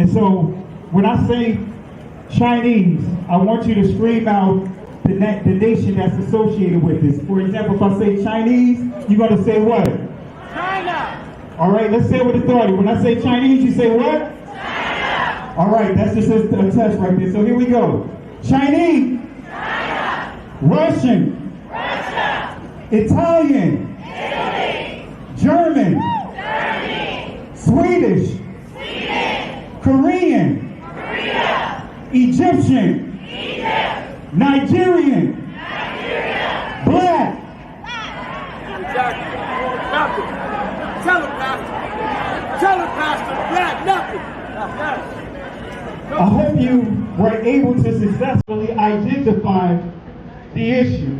And so when I say Chinese, I want you to scream out the nation that's associated with this. For example, if I say Chinese, you're going to say what? China! All right, let's say it with authority. When I say Chinese, you say what? China! All right, that's just a test right there. So here we go. Chinese. China! Russian. Russia! Italian. Italy! German. Germany! Swedish. Sweden! Korean. Korea! Egyptian. Egypt! Nigerian. Nigeria! Black. Exactly. Nothing. Tell him, Pastor. Tell him, Pastor. Black, nothing. I hope you were able to successfully identify the issue.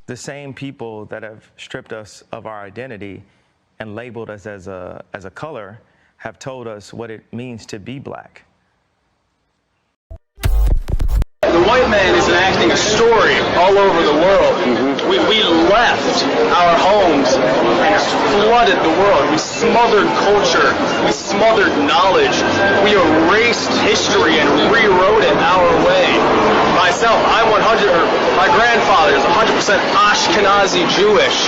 The same people that have stripped us of our identity and labeled us as a color have told us what it means to be black. The white man is enacting a story all over the world. We left our homes and flooded the world. We smothered culture. We smothered knowledge. We erased history and rewrote it our way. Myself, my grandfather is 100% Ashkenazi Jewish.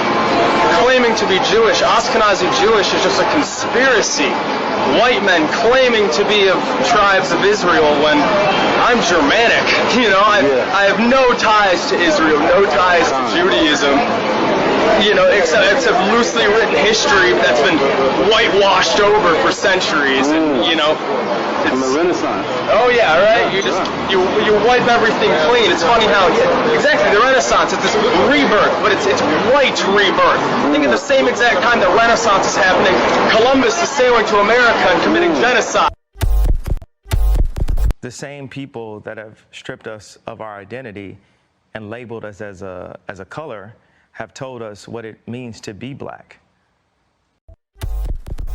Claiming to be Jewish, Ashkenazi Jewish is just a conspiracy. White men claiming to be of tribes of Israel when I'm Germanic. You know, I have no ties to Israel, no ties to Judaism. You know, except loosely written history that's been whitewashed over for centuries. And, you know, from the Renaissance. Oh yeah, right. You wipe everything clean. It's funny how exactly the Renaissance. It's this rebirth, but it's white rebirth. I think at the same exact time the Renaissance is happening, Columbus is sailing to America and committing genocide. The same people that have stripped us of our identity and labeled us as a color have told us what it means to be black.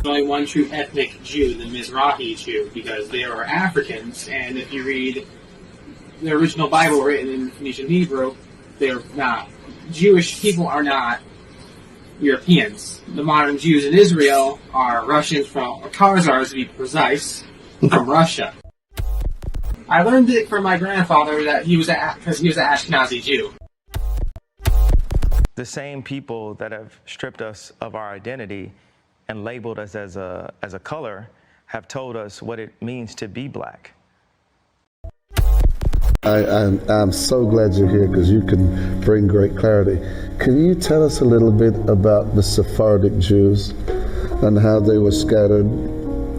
Only one true ethnic Jew, the Mizrahi Jew, because they are Africans, and if you read the original Bible written in Phoenician Hebrew, they're not. Jewish people are not Europeans. The modern Jews in Israel are Russians or Khazars to be precise, from Russia. I learned it from my grandfather that because he was an Ashkenazi Jew. The same people that have stripped us of our identity and labeled us as a color have told us what it means to be black. I'm so glad you're here because you can bring great clarity. Can you tell us a little bit about the Sephardic Jews and how they were scattered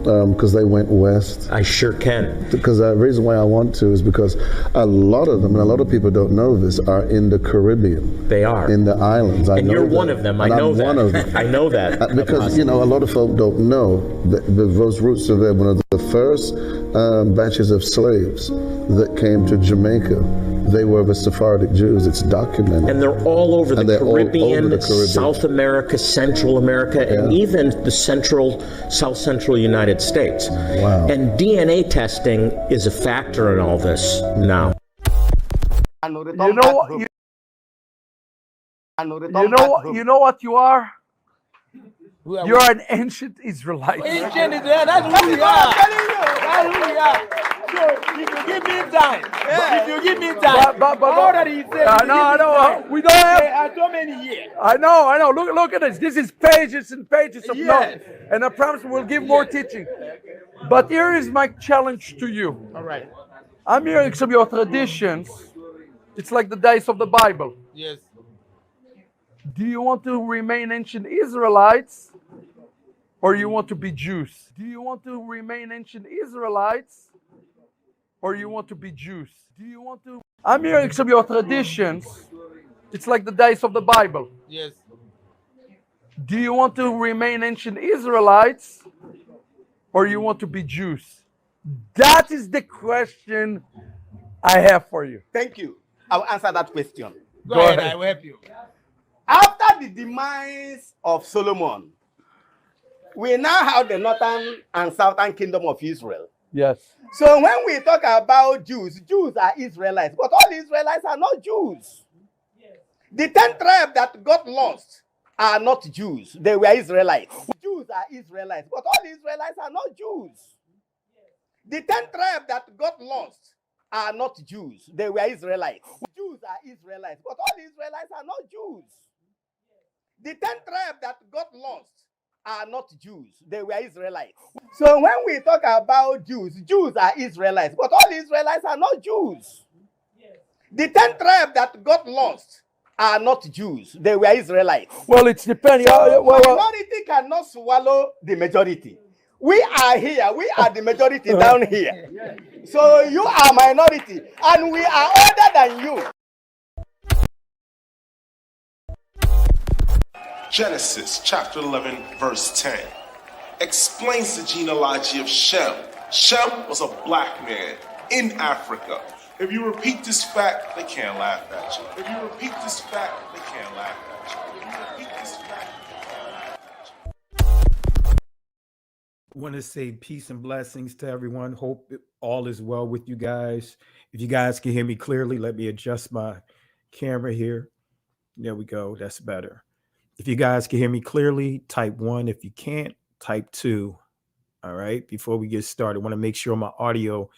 because they went west? I sure can. Because the reason why I want to is because a lot of them, and a lot of people don't know this, are in the Caribbean. They are. In the islands. And you're one of them. I know that. I'm one of them. I know that. Because, you know, a lot of folk don't know that those roots are there. One of the first batches of slaves that came to Jamaica, they were the Sephardic Jews. It's documented. And they're all over the Caribbean, South America, Central America, and even the South Central United States. Wow. And DNA testing is a factor in all this now. You know what you are? You're an ancient Israelite. Ancient Israel, that's who we are. That's who we are. if you give me time, if you give me time, but all that he said, I know. We don't have so many years. I know. Look at this. This is pages and pages of notes, and I promise we'll give more teaching. But here is my challenge to you. All right. I'm hearing some of your traditions. It's like the days of the Bible. Yes. Do you want to remain ancient Israelites, or you want to be Jews? Do you want to remain ancient Israelites, or you want to be Jews? Do you want to? I'm hearing some of your traditions. It's like the days of the Bible. Yes. Do you want to remain ancient Israelites, or you want to be Jews? That is the question I have for you. Thank you. I'll answer that question. Go ahead. I will help you. After the demise of Solomon, we now have the northern and southern kingdom of Israel. Yes. So when we talk about Jews, Jews are Israelites, but all Israelites are not Jews. The 10 tribes that got lost are not Jews. They were Israelites. Jews are Israelites, but all Israelites are not Jews. The 10 tribes that got lost are not Jews. They were Israelites. Jews are Israelites, but all Israelites are not Jews. The 10 tribes that got lost are not Jews. They were Israelites. So when we talk about Jews, Jews are Israelites, but all Israelites are not Jews. The 10 tribes that got lost are not Jews. They were Israelites. Well, it's depending. So minority cannot swallow the majority. We are here. We are the majority down here. So you are minority, and we are older than you. Genesis chapter 11, verse 10 explains the genealogy of Shem. Shem was a black man in Africa. If you repeat this fact, they can't laugh at you. If you repeat this fact, they can't laugh at you. If you repeat this fact, they can't laugh at you. I want to say peace and blessings to everyone. Hope all is well with you guys. If you guys can hear me clearly, let me adjust my camera here. There we go. That's better. If you guys can hear me clearly, type 1. If you can't, type 2. All right. Before we get started, I want to make sure my audio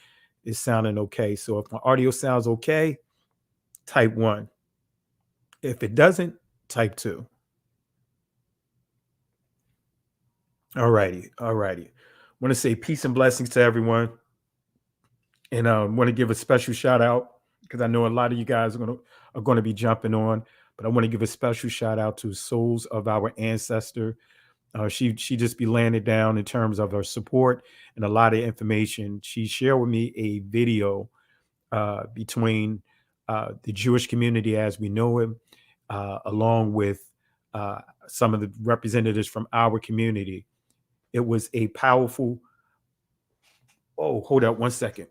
is sounding okay. So if my audio sounds okay, type 1. If it doesn't, type 2. All righty. I want to say peace and blessings to everyone. And I want to give a special shout out because I know a lot of you guys are going to be jumping on. But I want to give a special shout out to Souls of Our Ancestor. She just be laying it down in terms of her support and a lot of information. She shared with me a video between the Jewish community as we know it, along with some of the representatives from our community. It was a powerful. Oh, hold up 1 second.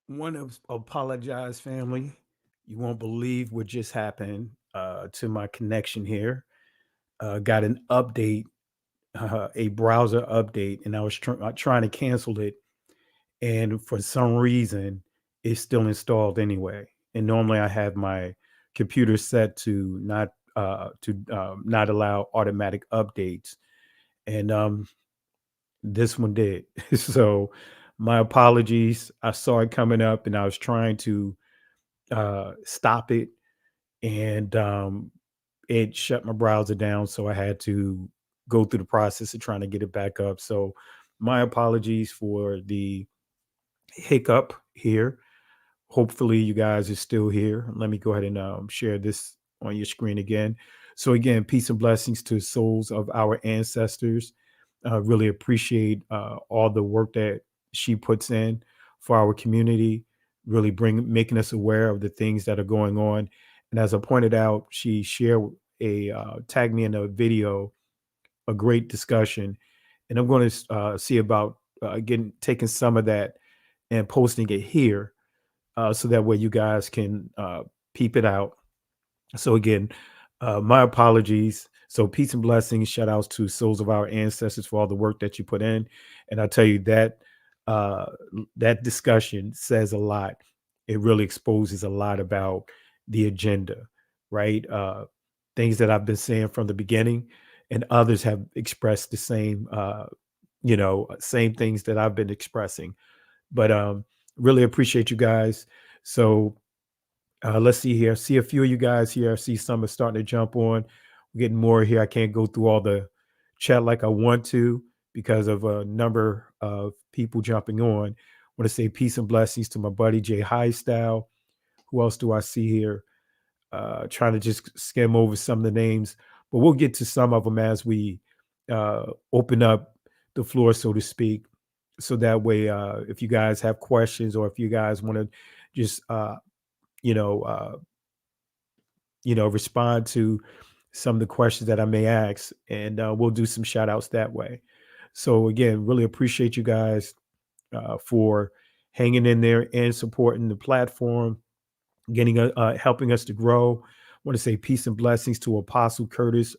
want to apologize, family. You won't believe what just happened to my connection here. Got an update, a browser update, and I was trying to cancel it. And for some reason, it's still installed anyway. And normally I have my computer set to not allow automatic updates. And this one did. So my apologies. I saw it coming up and I was trying to stop it, and it shut my browser down. So I had to go through the process of trying to get it back up. So my apologies for the hiccup here. Hopefully you guys are still here. Let me go ahead and share this on your screen again. So again, peace and blessings to souls of our ancestors. Really appreciate all the work that she puts in for our community, really making us aware of the things that are going on. And as I pointed out, she shared tagged me in a video, a great discussion. And I'm going to see about taking some of that and posting it here, so that way you guys can peep it out. So again, my apologies. So peace and blessings. Shout outs to souls of our ancestors for all the work that you put in. And I tell you that that discussion says a lot. It really exposes a lot about the agenda, right? Things that I've been saying from the beginning, and others have expressed the same, same things that I've been expressing. But really appreciate you guys. So let's see here. See a few of you guys here. I see some are starting to jump on. We're getting more here. I can't go through all the chat like I want to because of a number of people jumping on. I want to say peace and blessings to my buddy Jay Highstyle. Who else do I see here? Trying to just skim over some of the names, but we'll get to some of them as we open up the floor, so to speak. So that way, if you guys have questions or if you guys want to just respond to some of the questions that I may ask, and we'll do some shout outs that way. So again, really appreciate you guys for hanging in there and supporting the platform, helping us to grow. I want to say peace and blessings to Apostle Curtis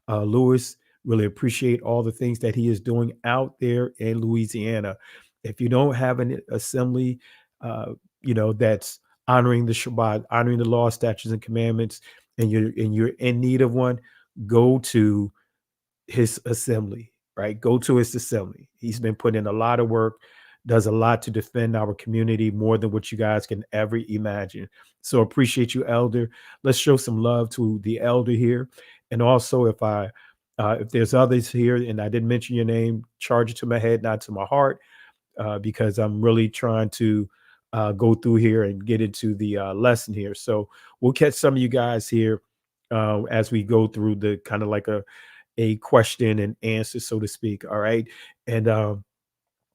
Lewis. Really appreciate all the things that he is doing out there in Louisiana. If you don't have an assembly, that's honoring the Shabbat, honoring the law, statutes, and commandments, and you're in need of one, go to his assembly, right? Go to his assembly. He's been putting in a lot of work, does a lot to defend our community, more than what you guys can ever imagine. So appreciate you, Elder. Let's show some love to the Elder here. And also, if there's others here and I didn't mention your name, charge it to my head, not to my heart, because I'm really trying to go through here and get into the lesson here. So we'll catch some of you guys here as we go through the kind of like a question and answer, so to speak. All right. And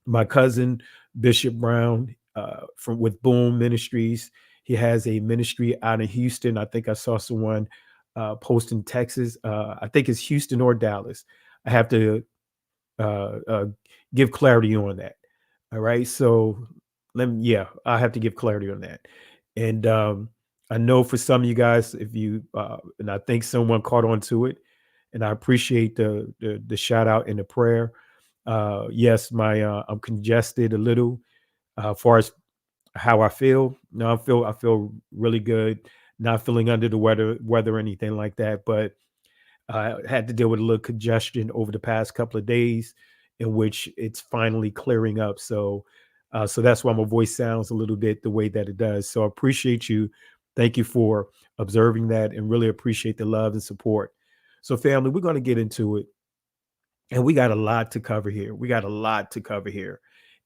my cousin, Bishop Brown, with Boom Ministries, he has a ministry out in Houston. I think I saw someone post in Texas. I think it's Houston or Dallas. I have to give clarity on that. All right. So I have to give clarity on that. And I know for some of you guys, if you and I think someone caught on to it, and I appreciate the shout out and the prayer. Yes, I'm congested a little as far as how I feel. No, I feel really good. Not feeling under the weather or anything like that, but I had to deal with a little congestion over the past couple of days, in which it's finally clearing up. So that's why my voice sounds a little bit the way that it does. So I appreciate you. Thank you for observing that, and really appreciate the love and support. So family, we're going to get into it. And we got a lot to cover here.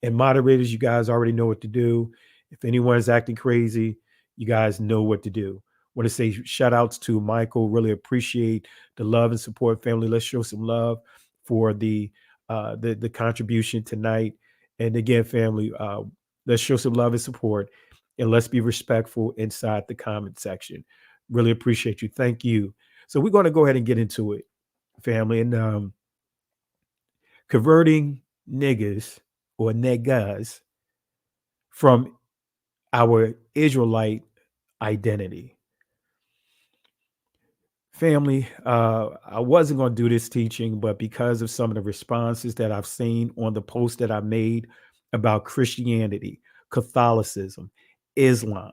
And moderators, you guys already know what to do. If anyone is acting crazy, you guys know what to do. Want to say shout outs to Michael. Really appreciate the love and support, family. Let's show some love for the contribution tonight. And again, family, let's show some love and support, and let's be respectful inside the comment section. Really appreciate you. Thank you. So we're going to go ahead and get into it, family. And converting niggas or niggas from our Israelite identity. Family, I wasn't going to do this teaching, but because of some of the responses that I've seen on the post that I made about Christianity, Catholicism, Islam,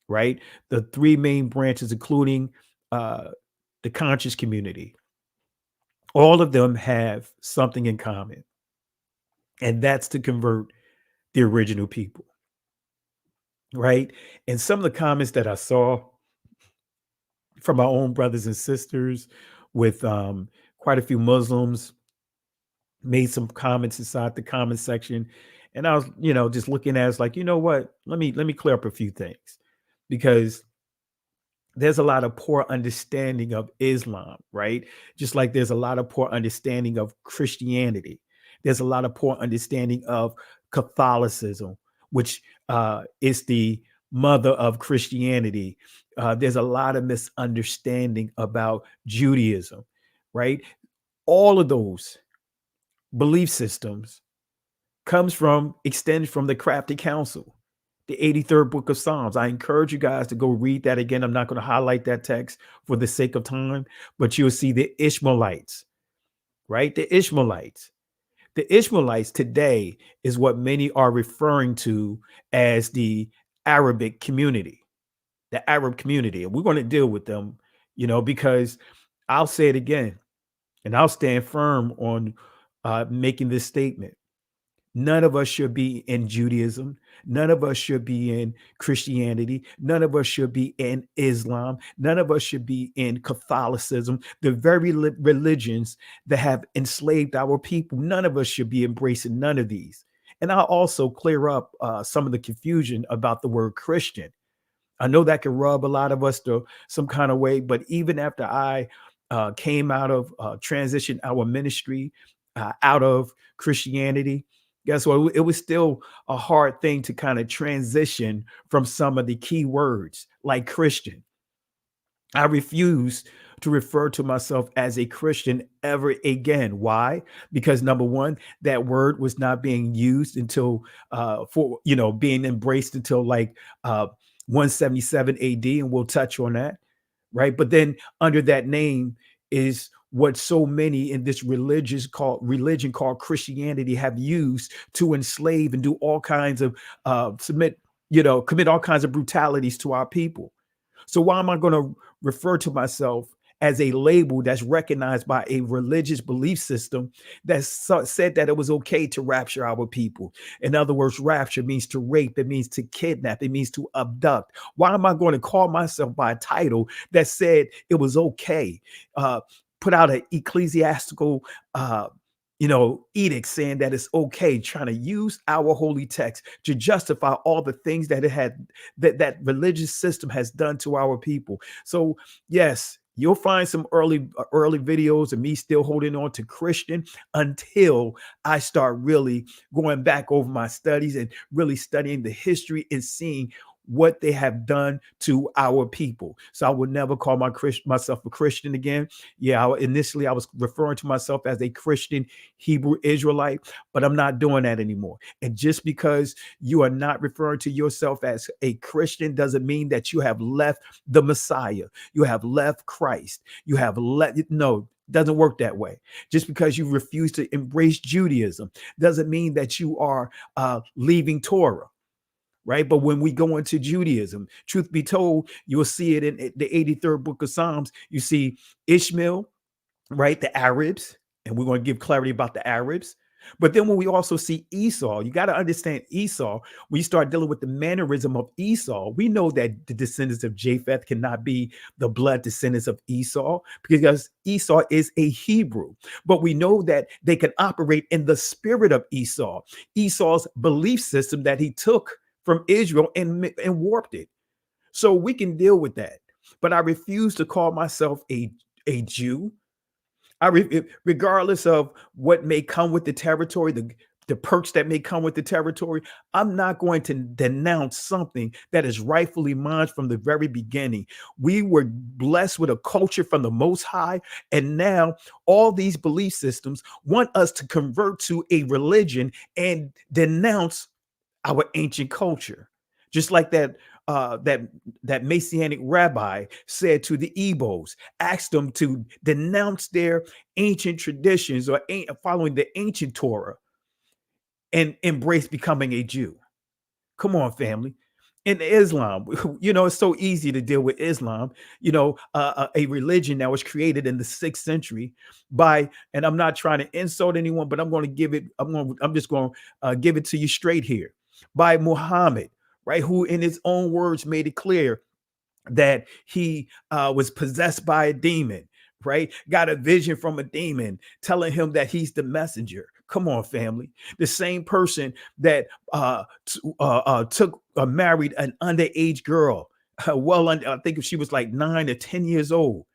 right? The three main branches, including the conscious community, all of them have something in common, and that's to convert the original people, right? And some of the comments that I saw from my own brothers and sisters with quite a few Muslims made some comments inside the comment section. And I was, just looking at it, like, you know what? Let me clear up a few things, because there's a lot of poor understanding of Islam, right? Just like there's a lot of poor understanding of Christianity. There's a lot of poor understanding of Catholicism, which is the mother of Christianity. There's a lot of misunderstanding about Judaism, right? All of those belief systems extends from the crafty council, the 83rd book of Psalms. I encourage you guys to go read that again. I'm not going to highlight that text for the sake of time, but you'll see the Ishmaelites, right? The Ishmaelites today is what many are referring to as the Arabic community, the Arab community. And we're going to deal with them, because I'll say it again, and I'll stand firm on making this statement. None of us should be in Judaism. None of us should be in Christianity. None of us should be in Islam. None of us should be in Catholicism, the very religions that have enslaved our people. None of us should be embracing none of these. And I'll also clear up some of the confusion about the word Christian. I know that can rub a lot of us to some kind of way, but even after I came out of transition our ministry out of Christianity, guess what? It was still a hard thing to kind of transition from some of the key words like Christian. I refuse to refer to myself as a Christian ever again. Why? Because number one, that word was not being used until being embraced until like 177 AD, and we'll touch on that, right? But then under that name is what so many in this religion called Christianity have used to enslave and do all kinds of commit all kinds of brutalities to our people. So why am I going to refer to myself as a label that's recognized by a religious belief system that said that it was okay to rapture our people? In other words, rapture means to rape, it means to kidnap, it means to abduct. Why am I going to call myself by a title that said it was okay? Put out an ecclesiastical edict saying that it's okay, trying to use our holy text to justify all the things that that religious system has done to our people. So yes, you'll find some early videos of me still holding on to Christian until I start really going back over my studies and really studying the history and seeing what they have done to our people. So I would never call myself a Christian again. Yeah, initially I was referring to myself as a Christian Hebrew Israelite, but I'm not doing that anymore. And just because you are not referring to yourself as a Christian doesn't mean that you have left the Messiah. You have left Christ. No, doesn't work that way. Just because you refuse to embrace Judaism doesn't mean that you are leaving Torah. Right. But when we go into Judaism, truth be told, you'll see it in the 83rd book of Psalms. You see Ishmael, right? The Arabs. And we're going to give clarity about the Arabs. But then when we also see Esau, you got to understand Esau. When you start dealing with the mannerism of Esau, we know that the descendants of Japheth cannot be the blood descendants of Esau because Esau is a Hebrew. But we know that they can operate in the spirit of Esau, Esau's belief system that he took from Israel and warped it. So we can deal with that. But I refuse to call myself a Jew. Regardless of what may come with the territory, the perks that may come with the territory, I'm not going to denounce something that is rightfully mine from the very beginning. We were blessed with a culture from the Most High, and now all these belief systems want us to convert to a religion and denounce our ancient culture. Just like that Messianic rabbi said to the Igbos, asked them to denounce their ancient traditions or following the ancient Torah and embrace becoming a Jew. Come on, family. In Islam, it's so easy to deal with Islam, a religion that was created in the 6th century and I'm not trying to insult anyone, but I'm just going to give it to you straight here, by Muhammad, right? Who in his own words made it clear that he was possessed by a demon, right? Got a vision from a demon telling him that he's the messenger. Come on, family. The same person that married an underage girl, I think she was like 9 or 10 years old.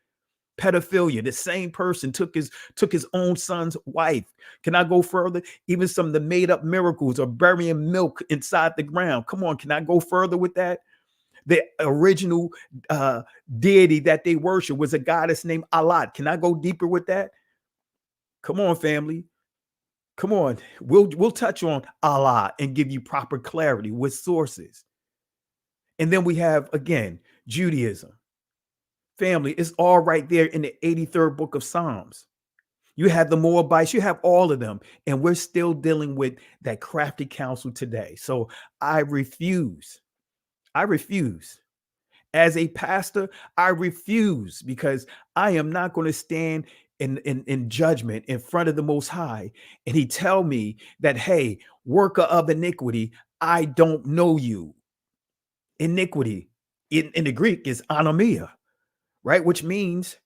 Pedophilia. The same person took his own son's wife. Can I go further? Even some of the made up miracles of burying milk inside the ground. Come on, can I go further with that? The original deity that they worship was a goddess named Allah. Can I go deeper with that? Come on, family. Come on. We'll touch on Allah and give you proper clarity with sources. And then we have, again, Judaism. Family, it's all right there in the 83rd book of Psalms. You have the Moabites, you have all of them, and we're still dealing with that crafty counsel today. So I refuse. As a pastor, I refuse, because I am not going to stand in judgment in front of the Most High and he tell me that, hey, worker of iniquity, I don't know you. Iniquity in the Greek is anomia, right? Which means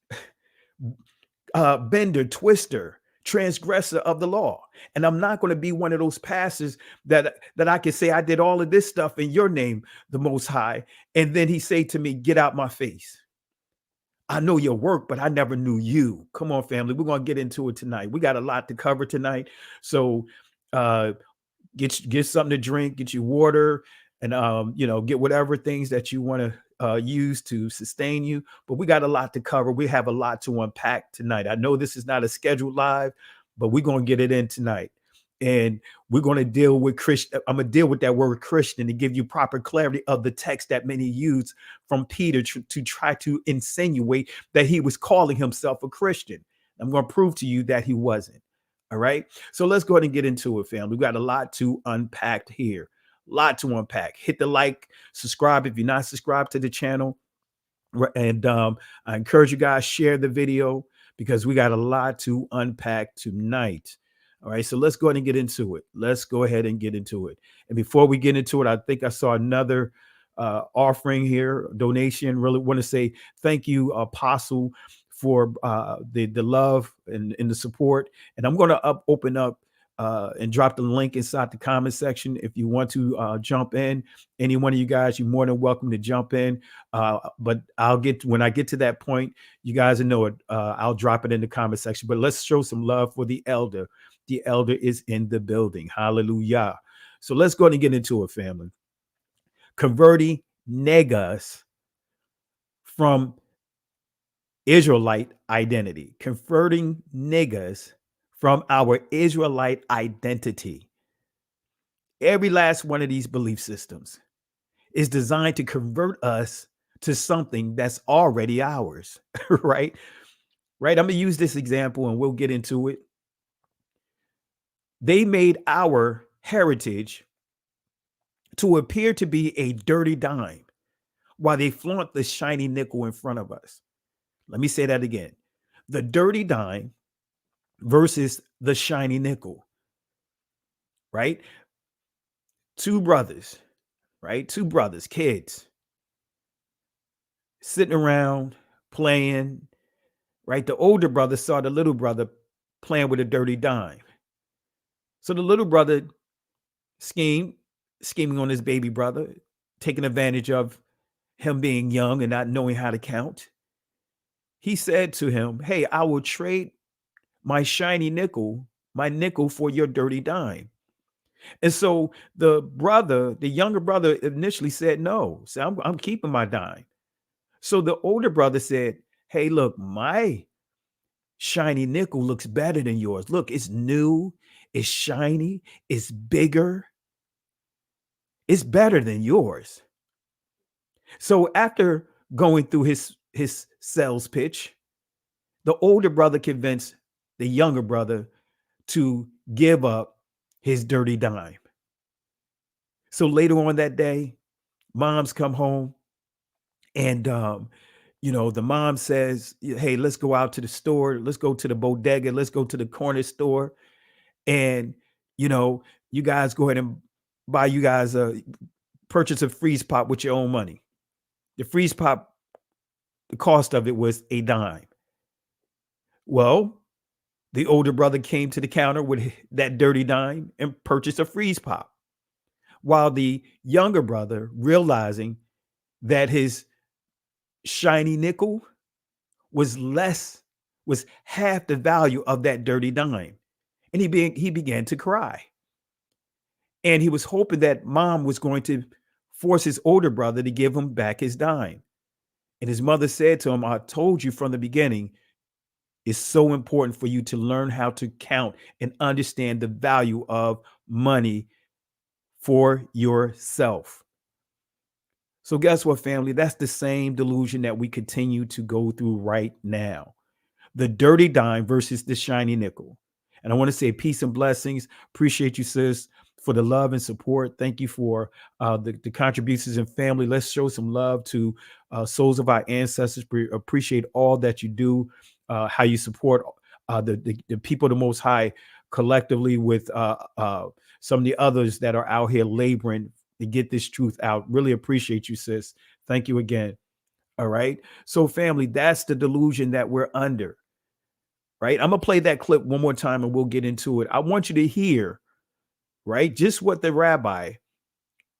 bender, twister, transgressor of the law. And I'm not going to be one of those pastors that I can say I did all of this stuff in your name, the Most High, and then he say to me, get out my face. I know your work, but I never knew you. Come on, family. We're going to get into it tonight. We got a lot to cover tonight. So get something to drink, get your water, and get whatever things that you want to use to sustain you. But we got a lot to cover. We have a lot to unpack tonight. I know this is not a scheduled live, but we're going to get it in tonight. And we're going to deal with Christian. I'm going to deal with that word Christian to give you proper clarity of the text that many use from Peter to try to insinuate that he was calling himself a Christian. I'm going to prove to you that he wasn't. All right. So let's go ahead and get into it, family. We've got a lot to unpack here. Lot to unpack. Hit the like, subscribe if you're not subscribed to the channel. And I encourage you guys, share the video, because we got a lot to unpack tonight. All right, so let's go ahead and get into it. And before we get into it, I think I saw another offering here, donation. Really want to say thank you, Apostle, for the love and the support. And I'm going to open up and drop the link inside the comment section. If you want to jump in, any one of you guys, you're more than welcome to jump in. But when I get to that point, you guys know it. I'll drop it in the comment section. But let's show some love for the elder. The elder is in the building. Hallelujah. So let's go ahead and get into it, family. Converting niggas from Israelite identity. Converting niggas from our Israelite identity. Every last one of these belief systems is designed to convert us to something that's already ours, right? I'm going to use this example and we'll get into it. They made our heritage to appear to be a dirty dime while they flaunt the shiny nickel in front of us. Let me say that again. The dirty dime versus the shiny nickel, right? Two brothers, kids, sitting around playing, right? The older brother saw the little brother playing with a dirty dime. So the little brother scheming on his baby brother, taking advantage of him being young and not knowing how to count. He said to him, hey, I will trade my shiny nickel, my nickel, for your dirty dime. And so the younger brother initially said no. So I'm keeping my dime. So the older brother said, hey, look, my shiny nickel looks better than yours. Look, it's new, it's shiny, it's bigger, it's better than yours. So after going through his sales pitch, the older brother convinced the younger brother to give up his dirty dime. So later on that day, moms come home and the mom says, hey, let's go out to the store. Let's go to the bodega. Let's go to the corner store. And, you guys go ahead and buy you guys purchase a freeze pop with your own money. The freeze pop, the cost of it was a dime. Well, the older brother came to the counter with that dirty dime and purchased a freeze pop. While the younger brother, realizing that his shiny nickel was half the value of that dirty dime. And he began to cry. And he was hoping that mom was going to force his older brother to give him back his dime. And his mother said to him, I told you from the beginning, it's so important for you to learn how to count and understand the value of money for yourself. So guess what, family? That's the same delusion that we continue to go through right now. The dirty dime versus the shiny nickel. And I want to say peace and blessings. Appreciate you, sis, for the love and support. Thank you for the contributions and family. Let's show some love to souls of our ancestors. Appreciate all that you do, how you support the people of the Most High collectively with some of the others that are out here laboring to get this truth out. Really appreciate you, sis. Thank you again. All right. So family, that's the delusion that we're under. Right. I'm going to play that clip one more time and we'll get into it. I want you to hear, right, just what the rabbi,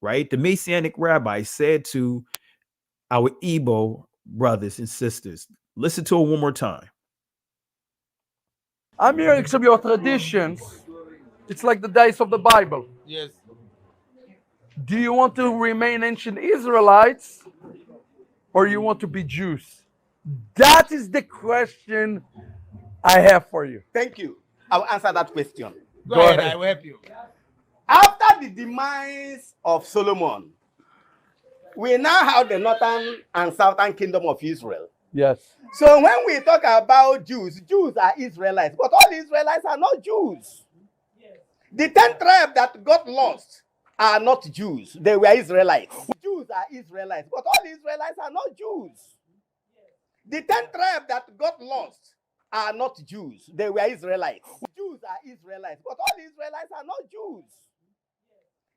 right, the Messianic rabbi said to our Igbo brothers and sisters. Listen to it one more time. I'm hearing some of your traditions. It's like the days of the Bible. Yes. Do you want to remain ancient Israelites or you want to be Jews? That is the question I have for you. Thank you. I'll answer that question. Go ahead. I will help you. After the demise of Solomon, we now have the northern and southern kingdom of Israel. Yes. So when we talk about Jews, Jews are Israelites, but all Israelites are not Jews. The 10 tribes that got lost are not Jews. They were Israelites. Jews are Israelites, but all Israelites are not Jews. The 10 tribes that got lost are not Jews. They were Israelites. Jews are Israelites, but all Israelites are not Jews.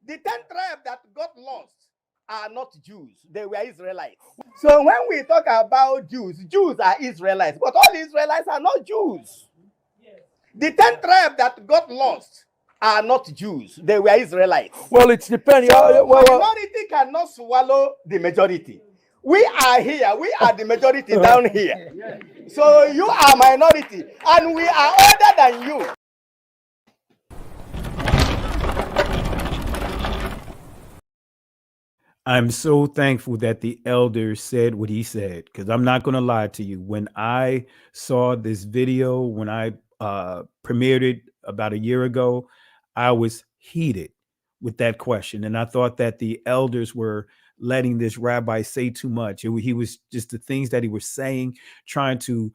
The 10 tribes that got lost are not Jews. They were Israelites. So when we talk about Jews, Jews are Israelites, but all Israelites are not Jews. The 10 tribes that got lost are not Jews. They were Israelites. Well, it's depending. So minority cannot swallow the majority. We are here. We are the majority down here. So you are minority, and we are older than you. I'm so thankful that the elder said what he said, because I'm not going to lie to you. When I saw this video, when I premiered it about a year ago, I was heated with that question. And I thought that the elders were letting this rabbi say too much. He was just the things that he was saying, trying to,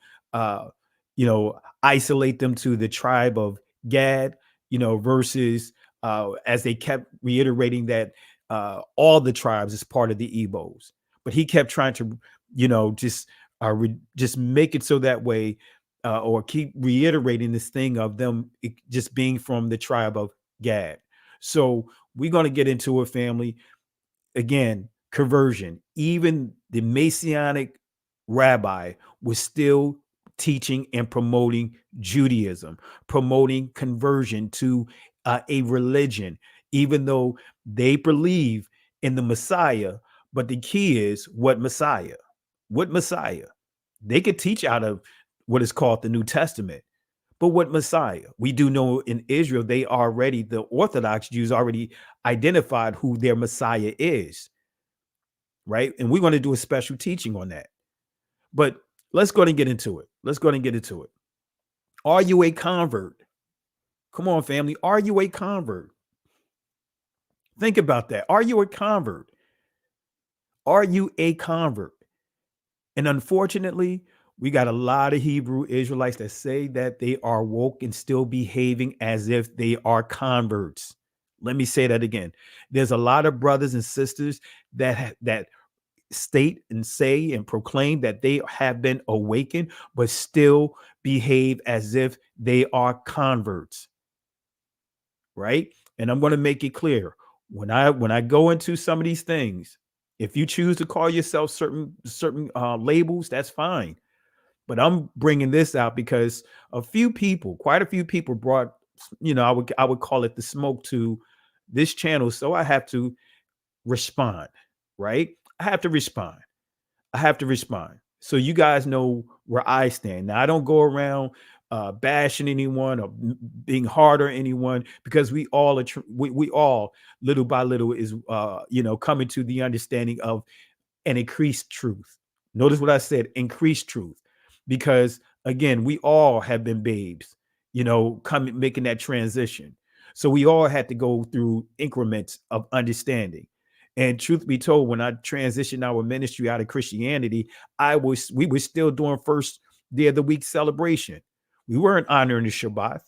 isolate them to the tribe of Gad, versus as they kept reiterating that all the tribes is part of the Igbos. But he kept trying to, just make it so that way, or keep reiterating this thing of them just being from the tribe of Gad. So we're going to get into a family. Again, conversion. Even the Messianic rabbi was still teaching and promoting Judaism, promoting conversion to a religion, even though they believe in the Messiah. But the key is what Messiah? What Messiah? They could teach out of what is called the New Testament. But what Messiah? We do know in Israel, the Orthodox Jews already identified who their Messiah is, right? And we're going to do a special teaching on that. But let's go and get into it. Are you a convert? Come on, family. Are you a convert? Think about that. Are you a convert? Are you a convert? And unfortunately, we got a lot of Hebrew Israelites that say that they are woke and still behaving as if they are converts. Let me say that again. There's a lot of brothers and sisters that state and say and proclaim that they have been awakened, but still behave as if they are converts. Right? And I'm going to make it clear. When I go into some of these things, if you choose to call yourself certain labels, that's fine. But I'm bringing this out because quite a few people brought, I would call it the smoke to this channel. So I have to respond, right? I have to respond. So you guys know where I stand. Now, I don't go around bashing anyone or being hard on anyone, because we all we all little by little is coming to the understanding of an increased truth. Notice what I said, increased truth, because again, we all have been babes, making that transition. So we all had to go through increments of understanding. And truth be told, when I transitioned our ministry out of Christianity, we were still doing first day of the week celebration. We weren't honoring the Shabbat,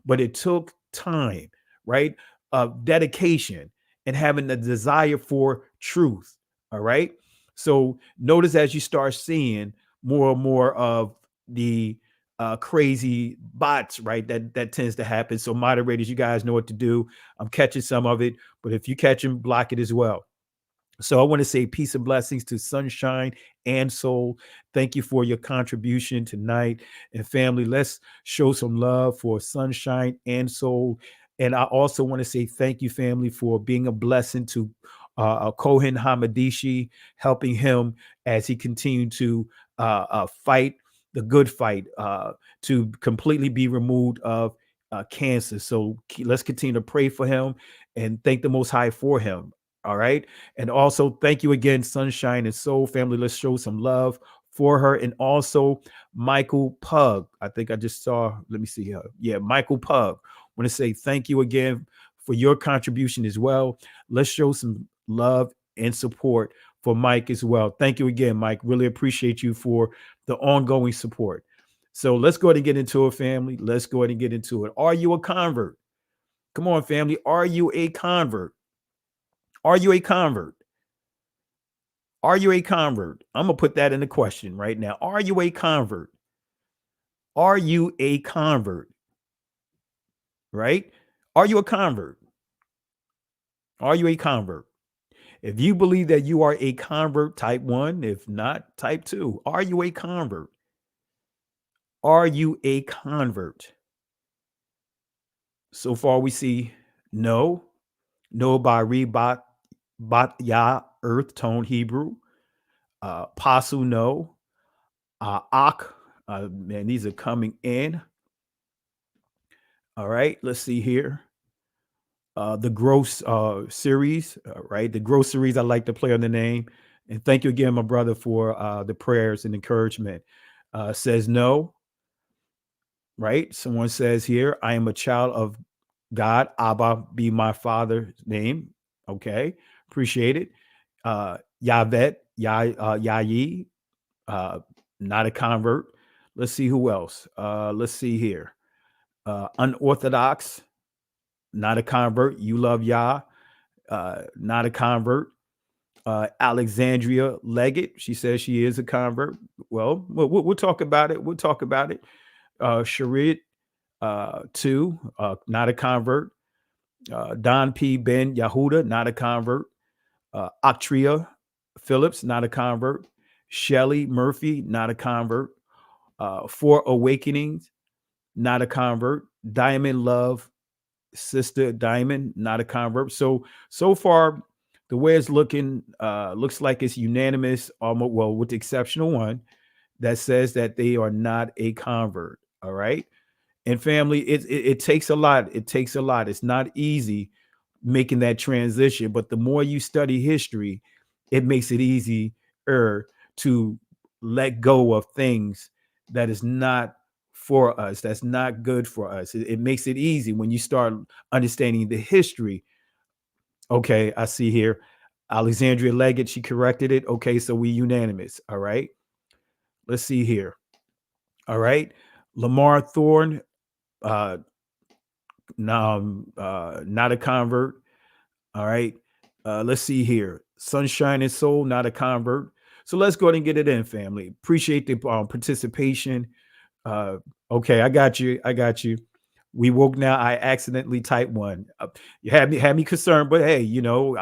but it took time, right? Of dedication and having the desire for truth. All right. So notice as you start seeing more and more of the crazy bots, right? That tends to happen. So moderators, you guys know what to do. I'm catching some of it, but if you catch them, block it as well. So I want to say peace and blessings to Sunshine and Soul. Thank you for your contribution tonight. And family, let's show some love for Sunshine and Soul. And I also want to say thank you, family, for being a blessing to Kohen Hamadishi, helping him as he continued to fight the good fight to completely be removed of cancer. So let's continue to pray for him and thank the Most High for him. All right. And also thank you again, Sunshine and Soul family. Let's show some love for her. And also Michael Pug. I think I just saw, let me see here. Yeah, Michael Pug. I want to say thank you again for your contribution as well. Let's show some love and support for Mike as well. Thank you again, Mike. Really appreciate you for the ongoing support. So let's go ahead and get into it, family. Let's go ahead and get into it. Are you a convert? Come on, family. Are you a convert? Are you a convert? Are you a convert? I'm going to put that in the question right now. Are you a convert? Are you a convert? Right? Are you a convert? Are you a convert? If you believe that you are a convert, type 1. If not, type 2. Are you a convert? Are you a convert? So far we see no by Rebat Batya Earth Tone Hebrew. Pasu no. Ak. Man, these are coming in. All right, let's see here. The Gross series, right? The Gross series, I like to play on the name. And thank you again, my brother, for the prayers and encouragement. Says no, right? Someone says here, I am a child of God. Abba be my father's name. Okay, appreciate it. Yavet, Yayi, not a convert. Let's see who else. Let's see here. Unorthodox, not a convert. You love Yah, not a convert. Alexandria Leggett, she says she is a convert. Well, we'll talk about it. We'll talk about it. Sharit, 2, not a convert. Don P. Ben Yahuda, not a convert. Actria Phillips, not a convert. Shelly Murphy, not a convert. For Awakenings, not a convert. Diamond Love, Sister Diamond, not a convert. So far, the way it's looking, looks like it's unanimous, almost, well, with the exception of one that says that they are not a convert. All right. And family, it takes a lot. It takes a lot. It's not easy making that transition, but the more you study history, it makes it easier to let go of things that is not for us, that's not good for us. It makes it easy when you start understanding the history Okay, I see here. Alexandria Leggett, she corrected it. Okay, so we unanimous. All right. Let's see here. All right. Lamar Thorne, not a convert. All right. Let's see here. Sunshine and Soul, not a convert. So let's go ahead and get it in, family. Appreciate the participation. Okay, I got you. I got you. We woke now. I accidentally typed one. You had me concerned, but hey, you know,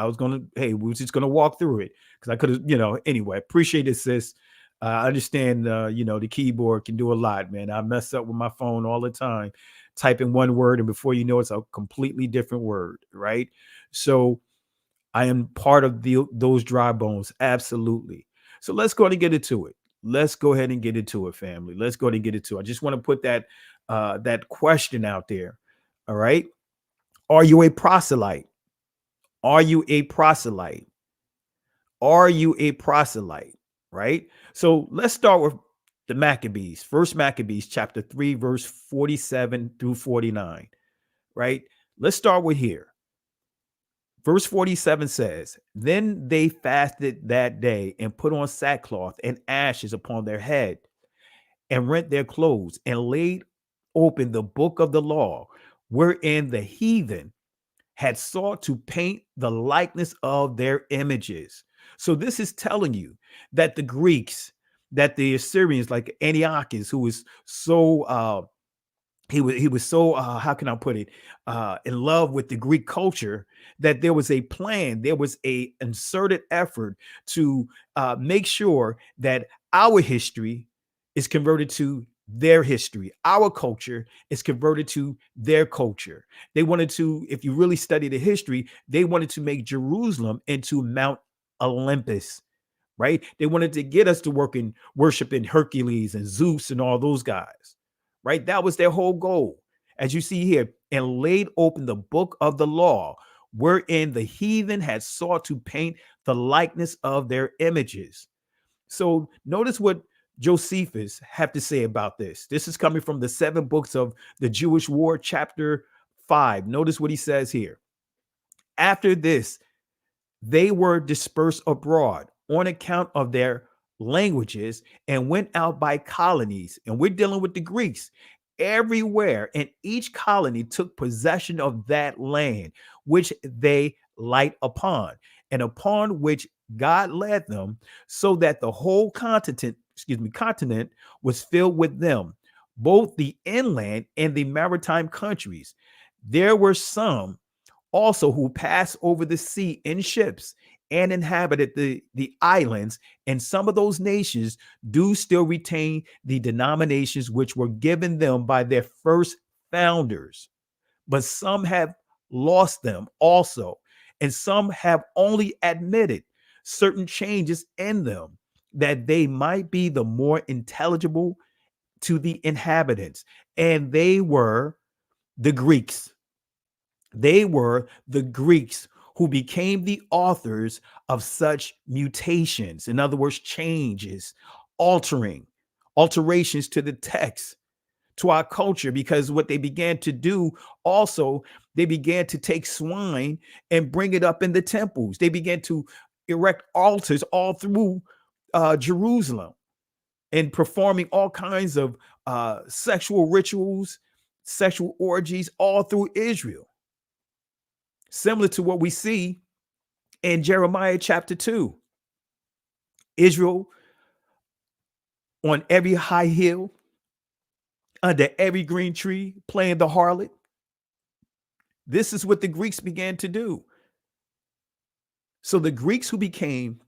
we were just gonna walk through it because I could have, you know. Anyway, appreciate it, sis. I understand. You know, the keyboard can do a lot, man. I mess up with my phone all the time, typing one word, and before you know, it's a completely different word, right? So I am part of those dry bones, absolutely. So let's go ahead and get into it. Let's go ahead and get into it, family. Let's go ahead and get into it. I just want to put that question out there. All right. Are you a proselyte? Are you a proselyte? Are you a proselyte? Right. So let's start with the Maccabees. First Maccabees, chapter 3, verse 47 through 49. Right. Let's start with here. Verse 47 says, then they fasted that day and put on sackcloth and ashes upon their head and rent their clothes and laid open the book of the law, wherein the heathen had sought to paint the likeness of their images. So this is telling you that the Greeks, that the Assyrians, like Antiochus, who was so he was so how can I put it, in love with the Greek culture, that there was a plan, there was a inserted effort to make sure that our history is converted to their history, our culture is converted to their culture. They wanted to, if you really study the history, they wanted to make Jerusalem into Mount Olympus, right? They wanted to get us to worship in Hercules and Zeus and all those guys, right? That was their whole goal. As you see here, and laid open the book of the law, wherein the heathen had sought to paint the likeness of their images. So notice what Josephus have to say about this. This is coming from the 7 books of the Jewish War, chapter 5. Notice what he says here. After this, they were dispersed abroad on account of their languages and went out by colonies. And we're dealing with the Greeks everywhere. And each colony took possession of that land, which they light upon, and upon which God led them, so that the whole continent was filled with them, both the inland and the maritime countries. There were some also who passed over the sea in ships and inhabited the islands, and some of those nations do still retain the denominations which were given them by their first founders, but some have lost them also, and some have only admitted certain changes in them, that they might be the more intelligible to the inhabitants. And they were the Greeks. They were the Greeks who became the authors of such mutations. In other words, changes, alterations to the text, to our culture, because what they began to do also, they began to take swine and bring it up in the temples. They began to erect altars all through Jerusalem and performing all kinds of sexual rituals, sexual orgies all through Israel. Similar to what we see in Jeremiah chapter 2. Israel on every high hill, under every green tree, playing the harlot. This is what the Greeks began to do. So the Greeks who became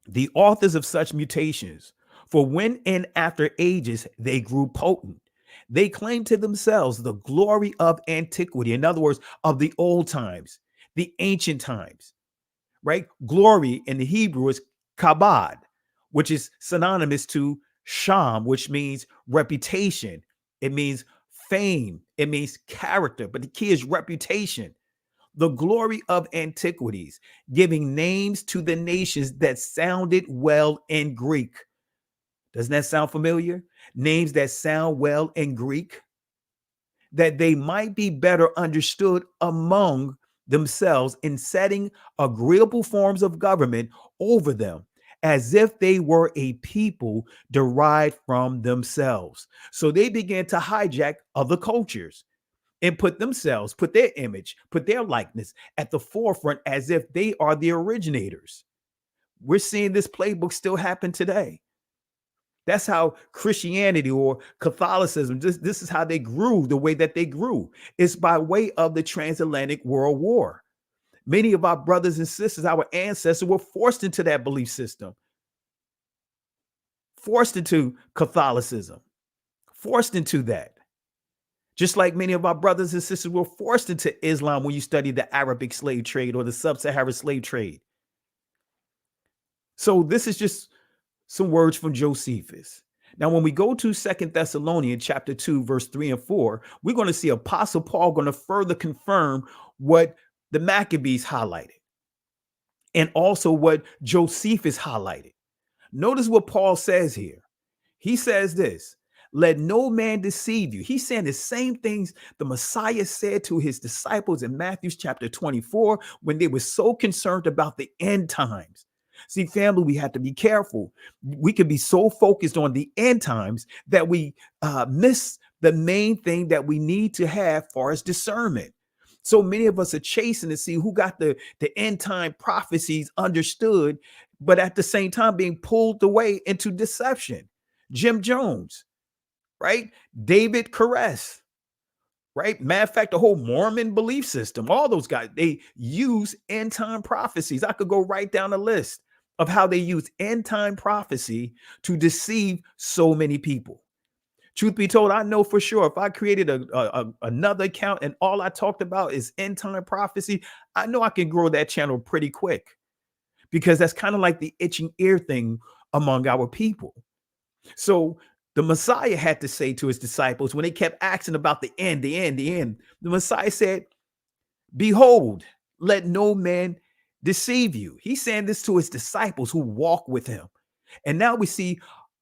the authors of such mutations, for when and after ages they grew potent, they claimed to themselves the glory of antiquity. In other words, of the old times, the ancient times, right? Glory in the Hebrew is kabod, which is synonymous to sham, which means reputation. It means fame. It means character. But the key is reputation. The glory of antiquities, giving names to the nations that sounded well in Greek. Doesn't that sound familiar? Names that sound well in Greek, that they might be better understood among themselves in setting agreeable forms of government over them, as if they were a people derived from themselves. So they began to hijack other cultures and put themselves, put their image, put their likeness at the forefront as if they are the originators. We're seeing this playbook still happen today. That's how Christianity or Catholicism, this is how they grew the way that they grew. It's by way of the transatlantic world war. Many of our brothers and sisters, our ancestors, were forced into that belief system, forced into Catholicism, forced into that. Just like many of our brothers and sisters were forced into Islam when you study the Arabic slave trade or the sub-Saharan slave trade. So this is just some words from Josephus. Now, when we go to 2 Thessalonians chapter 2, verse 3 and 4, we're going to see Apostle Paul going to further confirm what the Maccabees highlighted and also what Josephus highlighted. Notice what Paul says here. He says this, let no man deceive you. He's saying the same things the Messiah said to his disciples in Matthew chapter 24 when they were so concerned about the end times. See, family, we have to be careful. We can be so focused on the end times that we miss the main thing that we need to have for us discernment. So many of us are chasing to see who got the end time prophecies understood, but at the same time being pulled away into deception. Jim Jones, right? David Koresh, right? Matter of fact, the whole Mormon belief system, all those guys, they use end time prophecies. I could go right down the list of how they use end time prophecy to deceive so many people. Truth be told, I know for sure if I created another account and all I talked about is end time prophecy, I know I can grow that channel pretty quick because that's kind of like the itching ear thing among our people. So the Messiah had to say to his disciples when they kept asking about the end, the Messiah said, behold, let no man deceive you. He's saying this to his disciples who walk with him. And now we see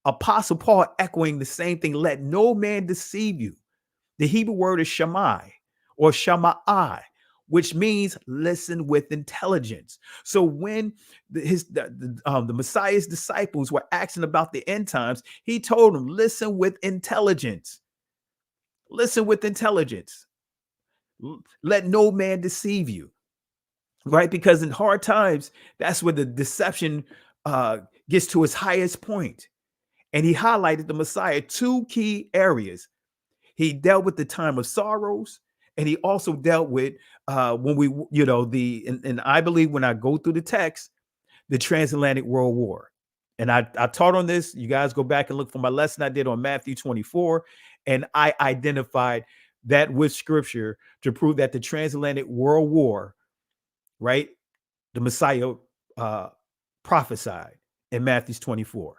Apostle Paul echoing the same thing. Let no man deceive you. The Hebrew word is shamai or shamai, which means listen with intelligence. So when the Messiah's disciples were asking about the end times, he told them, listen with intelligence. Listen with intelligence. Let no man deceive you. Right? Because in hard times, that's where the deception gets to its highest point. And he highlighted the Messiah two key areas. He dealt with the time of sorrows, and he also dealt with when we, and I believe when I go through the text, the transatlantic world war. And I taught on this. You guys go back and look for my lesson I did on Matthew 24, and I identified that with scripture to prove that the transatlantic world war, right, the Messiah prophesied in Matthew 24.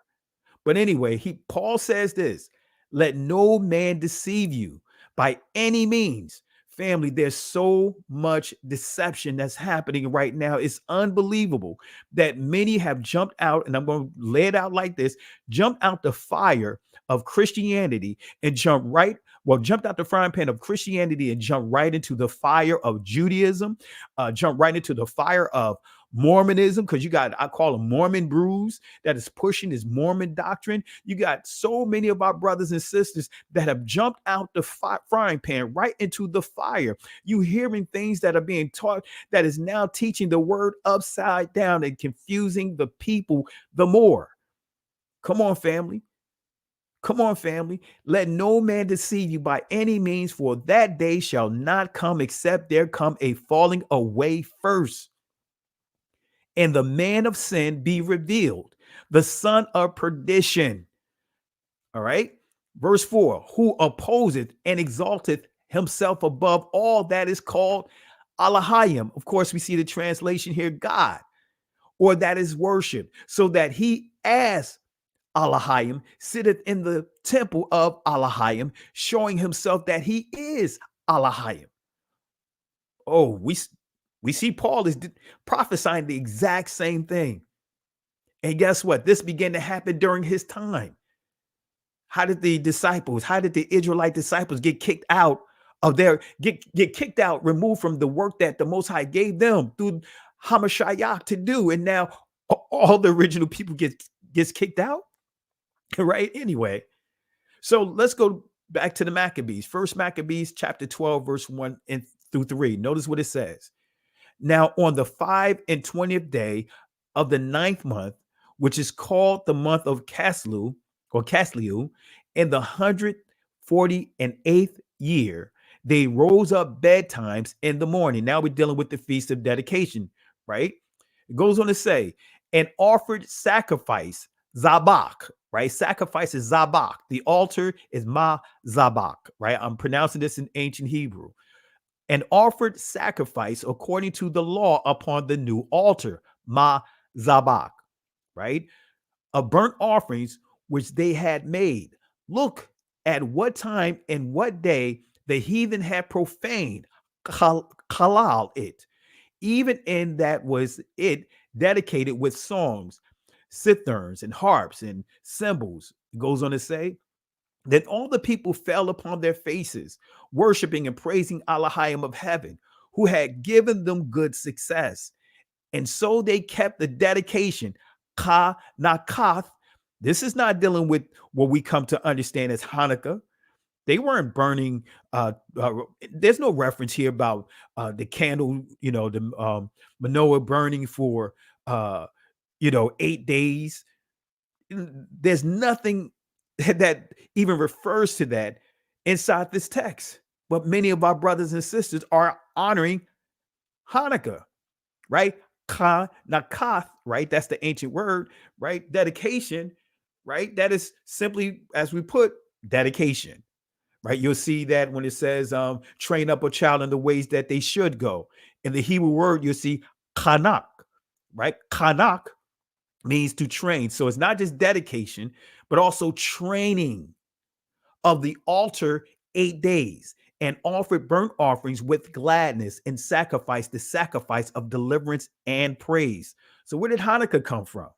But anyway, Paul says this, let no man deceive you by any means. Family, there's so much deception that's happening right now. It's unbelievable that many have jumped out, and I'm going to lay it out like this, jumped out the fire of Christianity and jumped out the frying pan of Christianity and jumped right into the fire of Judaism, jumped right into the fire of Mormonism, because I call them Mormon brews that is pushing this Mormon doctrine. You got so many of our brothers and sisters that have jumped out the frying pan right into the fire. You hearing things that are being taught that is now teaching the word upside down and confusing the people the more. Come on, family. Come on, family. Let no man deceive you by any means, for that day shall not come except there come a falling away first, and the man of sin be revealed, the son of perdition. All right. Verse 4, who opposeth and exalteth himself above all that is called Elohim. Of course, we see the translation here, God, or that is worship, so that he as Elohim sitteth in the temple of Elohim, showing himself that he is Elohim. Oh, we see Paul is prophesying the exact same thing. And guess what? This began to happen during his time. How did the Israelite disciples get kicked out of their get kicked out, removed from the work that the Most High gave them through Hamashiach to do, and now all the original people gets kicked out, right? Anyway, so let's go back to the Maccabees. First Maccabees chapter 12, verse 1 through 3. Notice what it says. Now on the 25th day of the 9th month, which is called the month of Caslu or Casliu, in the 148th year, they rose up bedtimes in the morning. Now we're dealing with the Feast of Dedication, right? It goes on to say, and offered sacrifice, Zabak, right? Sacrifice is Zabak. The altar is Ma Zabak, right? I'm pronouncing this in ancient Hebrew. And offered sacrifice according to the law upon the new altar, Ma Zabak, right? Of burnt offerings which they had made. Look at what time and what day the heathen had profaned, halal it, even in that was it dedicated with songs, citherns and harps and cymbals. It goes on to say, then all the people fell upon their faces, worshiping and praising Elohim of heaven, who had given them good success. And so they kept the dedication, Ka Nakath. This is not dealing with what we come to understand as Hanukkah. They weren't burning. There's no reference here about the candle, the menorah burning for, 8 days. There's nothing that even refers to that inside this text. But many of our brothers and sisters are honoring Hanukkah, right? Nakath, right? That's the ancient word, right? Dedication, right? That is simply, as we put, dedication, right? You'll see that when it says train up a child in the ways that they should go. In the Hebrew word, you'll see kanak, right? Kanak means to train. So it's not just dedication, but also training of the altar 8 days, and offered burnt offerings with gladness and sacrifice, the sacrifice of deliverance and praise. So where did Hanukkah come from?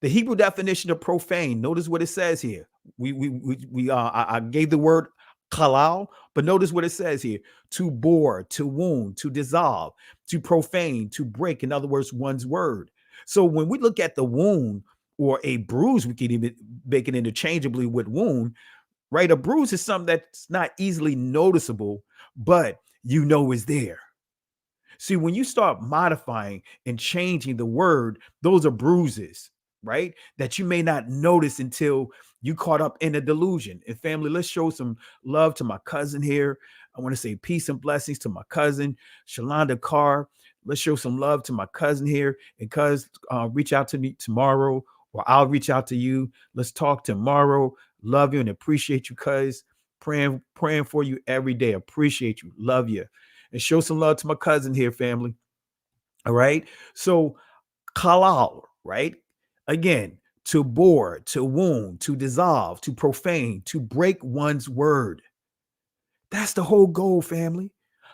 The Hebrew definition of profane. Notice what it says here. I gave the word halal, but notice what it says here: to bore, to wound, to dissolve, to profane, to break. In other words, one's word. So when we look at the wound or a bruise, we can even make it interchangeably with wound, right? A bruise is something that's not easily noticeable, but is there. See, when you start modifying and changing the word, those are bruises, right? That you may not notice until you caught up in a delusion. And family, let's show some love to my cousin here. I want to say peace and blessings to my cousin, Shalonda Carr. Let's show some love to my cousin here. And cuz, reach out to me tomorrow, or I'll reach out to you. Let's talk tomorrow. Love you and appreciate you, cuz. Praying for you every day. Appreciate you. Love you. And show some love to my cousin here, family. All right. So halal, right? Again, to bore, to wound, to dissolve, to profane, to break one's word. That's the whole goal, family.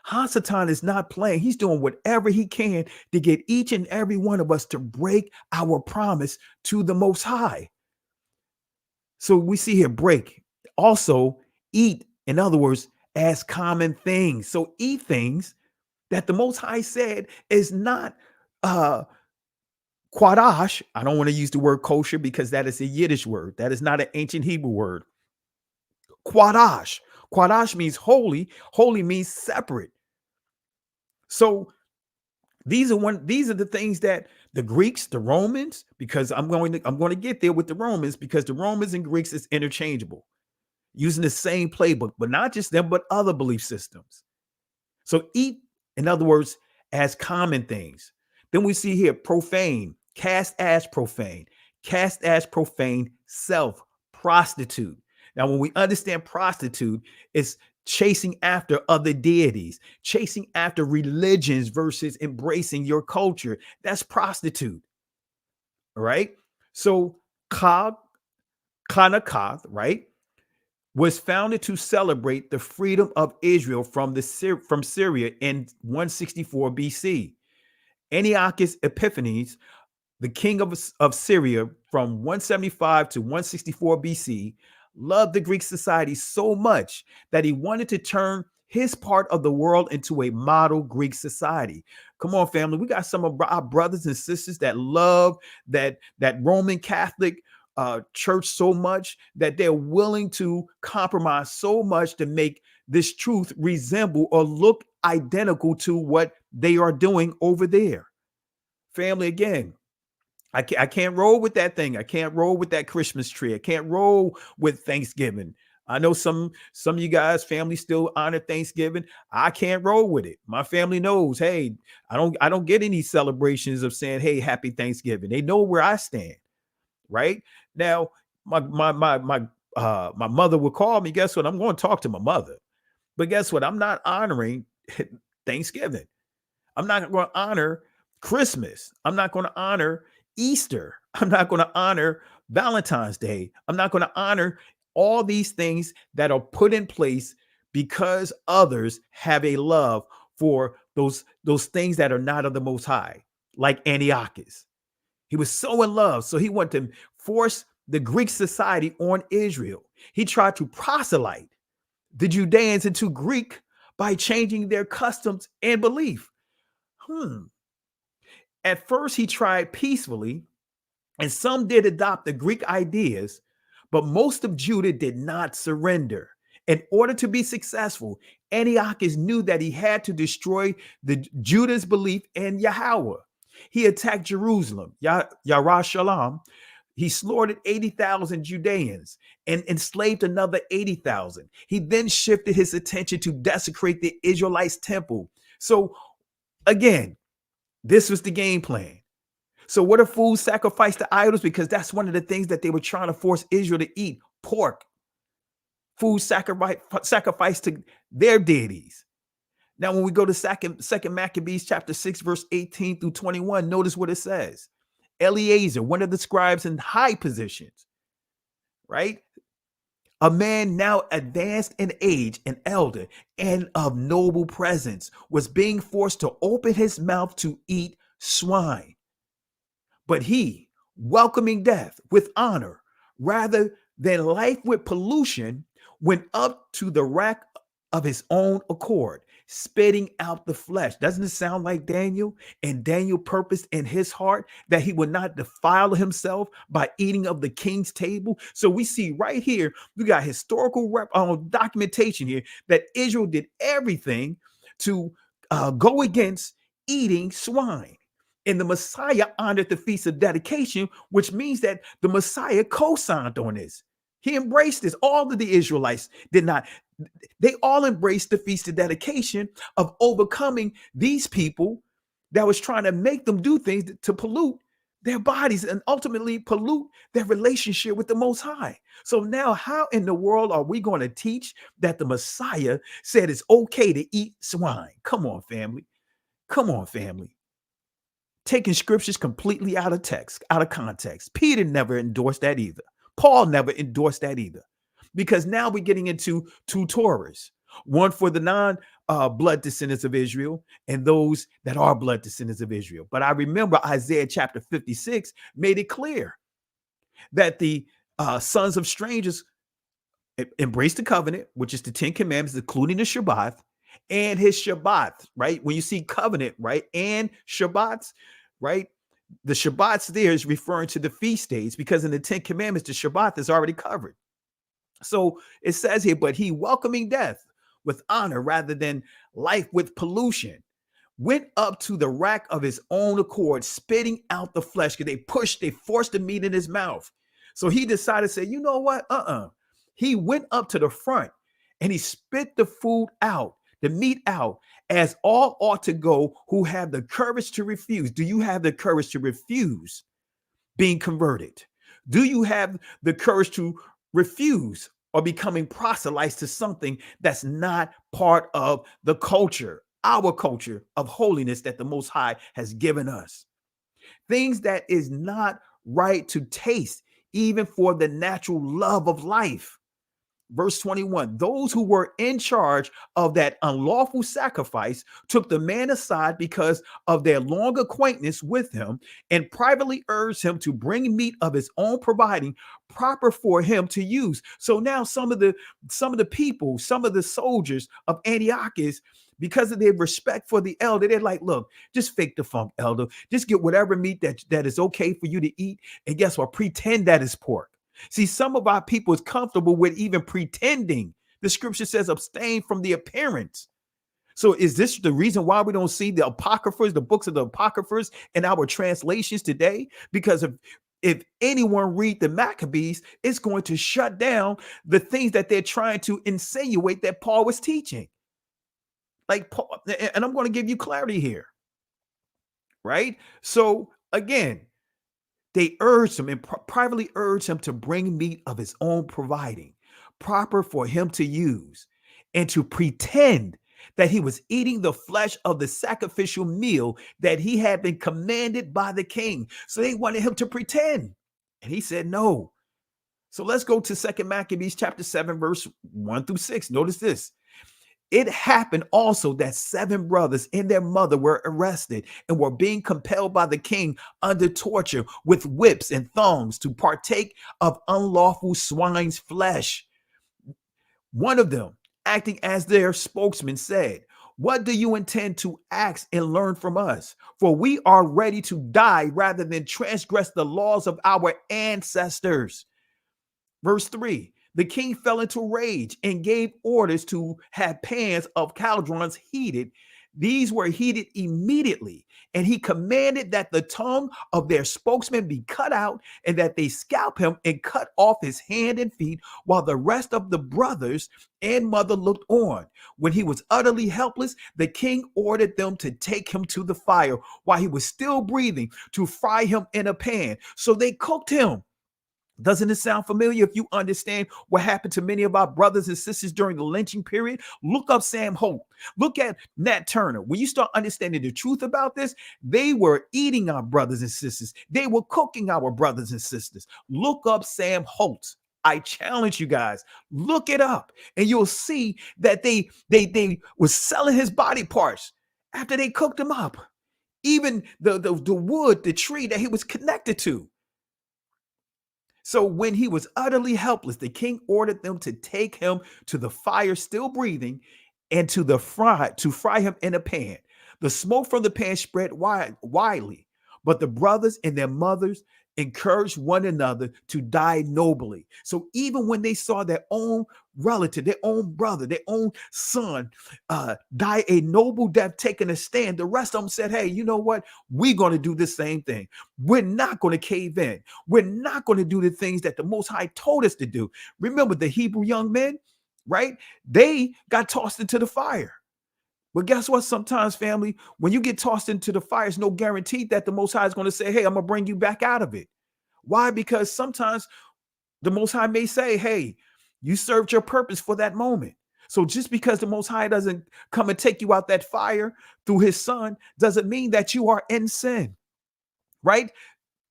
Hasatan is not playing. He's doing whatever he can to get each and every one of us to break our promise to the Most High. So we see here break. Also eat, in other words, as common things. So eat things that the Most High said is not Quadash. I don't want to use the word kosher because that is a Yiddish word. That is not an ancient Hebrew word. Quadash. Quadash means holy. Holy means separate. So these are the things that the Greeks, the Romans, because I'm going to get there with the Romans, because the Romans and Greeks is interchangeable, using the same playbook, but not just them, but other belief systems. So eat, in other words, as common things. Then we see here profane, cast as profane, self, prostitute. Now, when we understand prostitute, it's chasing after other deities, chasing after religions versus embracing your culture. That's prostitute. All right. So Kanakath, right, was founded to celebrate the freedom of Israel from Syria in 164 BC. Antiochus Epiphanes, the king of Syria from 175 to 164 BC, loved the Greek society so much that he wanted to turn his part of the world into a model Greek society. Come on, family. We got some of our brothers and sisters that love that Roman Catholic church so much that they're willing to compromise so much to make this truth resemble or look identical to what they are doing over there. Family, again, I can't roll with that thing. I can't roll with that Christmas tree. I can't roll with Thanksgiving. I know some of you guys, family still honor Thanksgiving. I can't roll with it. My family knows, hey, I don't get any celebrations of saying, hey, happy Thanksgiving. They know where I stand. Right now, my mother would call me. Guess what? I'm going to talk to my mother. But guess what? I'm not honoring Thanksgiving. I'm not going to honor Christmas. I'm not going to honor Easter. I'm not going to honor Valentine's Day. I'm not going to honor all these things that are put in place because others have a love for those things that are not of the Most High, like Antiochus. He was so in love, so he wanted to force the Greek society on Israel. He tried to proselyte the Judeans into Greek by changing their customs and belief. At first, he tried peacefully, and some did adopt the Greek ideas, but most of Judah did not surrender. In order to be successful, Antiochus knew that he had to destroy Judah's belief in Yahweh. He attacked Jerusalem, Yerushalayim. He slaughtered 80,000 Judeans and enslaved another 80,000. He then shifted his attention to desecrate the Israelites' temple. So again, this was the game plan. So what are foods sacrificed to idols? Because that's one of the things that they were trying to force Israel to eat: pork. Food sacrificed to their deities. Now, when we go to Second Maccabees chapter 6, verse 18 through 21, notice what it says. Eleazar, one of the scribes in high positions, right? A man now advanced in age, an elder, and of noble presence, was being forced to open his mouth to eat swine. But he, welcoming death with honor rather than life with pollution, went up to the rack of his own accord, spitting out the flesh. Doesn't it sound like Daniel? And Daniel purposed in his heart that he would not defile himself by eating of the king's table. So we see right here, we got historical documentation here that Israel did everything to go against eating swine. And the Messiah honored the Feast of Dedication, which means that the Messiah co-signed on this. He embraced this. All of the Israelites did not. They all embraced the Feast of Dedication of overcoming these people that was trying to make them do things to pollute their bodies and ultimately pollute their relationship with the Most High. So now how in the world are we going to teach that the Messiah said it's okay to eat swine? Come on, family. Come on, family. Taking scriptures completely out of text, out of context. Peter never endorsed that either. Paul never endorsed that either. Because now we're getting into two Torahs, one for the non-blood descendants of Israel and those that are blood descendants of Israel. But I remember Isaiah chapter 56 made it clear that the sons of strangers embrace the covenant, which is the 10 commandments, including the Shabbat, and his Shabbat, right? When you see covenant, right, and Shabbats, right? The Shabbats there is referring to the feast days, because in the 10 commandments, the Shabbat is already covered. So it says here, but he, welcoming death with honor rather than life with pollution, went up to the rack of his own accord, spitting out the flesh, because they forced the meat in his mouth. So he decided to say, you know what? He went up to the front and he spit the food out, the meat out, as all ought to go who have the courage to refuse. Do you have the courage to refuse being converted? Do you have the courage to refuse or becoming proselytes to something that's not part of the culture, our culture of holiness that the Most High has given us? Things that is not right to taste, even for the natural love of life. Verse 21, those who were in charge of that unlawful sacrifice took the man aside because of their long acquaintance with him and privately urged him to bring meat of his own providing, proper for him to use. So now some of the people, some of the soldiers of Antiochus, because of their respect for the elder, they're like, look, just fake the funk, elder. Just get whatever meat that is okay for you to eat. And guess what? Pretend that is pork. See, some of our people is comfortable with even pretending. The scripture says abstain from the appearance. So is this the reason why we don't see the apocryphers, the books of the apocryphers in our translations today? Because if anyone read the Maccabees, it's going to shut down the things that they're trying to insinuate that Paul was teaching. Like Paul, and I'm going to give you clarity here, right? So again, they urged him and privately urged him to bring meat of his own providing, proper for him to use, and to pretend that he was eating the flesh of the sacrificial meal that he had been commanded by the king. So they wanted him to pretend. And he said no. So let's go to 2 Maccabees chapter 7, verse 1 through 6. Notice this. It happened also that 7 brothers and their mother were arrested and were being compelled by the king under torture with whips and thongs to partake of unlawful swine's flesh. One of them, acting as their spokesman, said, "What do you intend to ask and learn from us? For we are ready to die rather than transgress the laws of our ancestors." Verse 3. The king fell into rage and gave orders to have pans of caldrons heated. These were heated immediately, and he commanded that the tongue of their spokesman be cut out and that they scalp him and cut off his hand and feet, while the rest of the brothers and mother looked on. When he was utterly helpless, the king ordered them to take him to the fire while he was still breathing, to fry him in a pan. So they cooked him. Doesn't it sound familiar? If you understand what happened to many of our brothers and sisters during the lynching period, look up Sam Holt. Look at Nat Turner. When you start understanding the truth about this, they were eating our brothers and sisters. They were cooking our brothers and sisters. Look up Sam Holt. I challenge you guys, look it up, and you'll see that they were selling his body parts after they cooked him up. Even the wood, the tree that he was connected to. So when he was utterly helpless, the king ordered them to take him to the fire, still breathing, and to fry him in a pan. The smoke from the pan spread widely, but the brothers and their mothers encouraged one another to die nobly. So even when they saw their own relative, their own brother, their own son die a noble death, taking a stand, the rest of them said, hey, you know what? We're going to do the same thing. We're not going to cave in. We're not going to do the things that the Most High told us to do. Remember the Hebrew young men, right? They got tossed into the fire. But guess what? Sometimes, family, when you get tossed into the fire, it's no guarantee that the Most High is going to say, hey, I'm going to bring you back out of it. Why? Because sometimes the Most High may say, hey, you served your purpose for that moment. So just because the Most High doesn't come and take you out that fire through his son doesn't mean that you are in sin, right?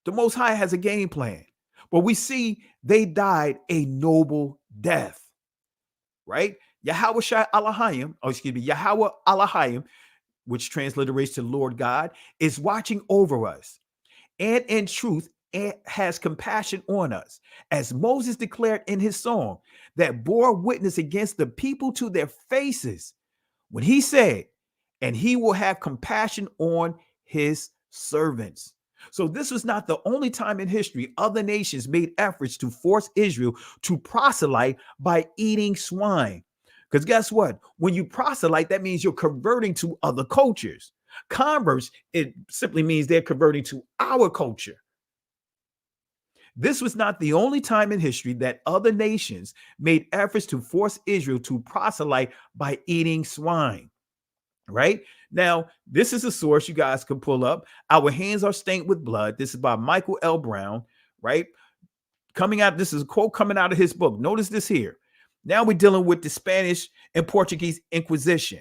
The Most High has a game plan. But we see they died a noble death, right? Yahweh Elohim, which transliterates to Lord God, is watching over us and in truth has compassion on us. As Moses declared in his song that bore witness against the people to their faces when he said, and he will have compassion on his servants. So this was not the only time in history other nations made efforts to force Israel to proselyte by eating swine. Because guess what? When you proselyte, that means you're converting to other cultures. Converts, it simply means they're converting to our culture. This was not the only time in history that other nations made efforts to force Israel to proselyte by eating swine. Right? Now, this is a source you guys can pull up. Our hands are stained with blood. This is by Michael L. Brown, right? This is a quote coming out of his book. Notice this here. Now we're dealing with the Spanish and Portuguese Inquisition.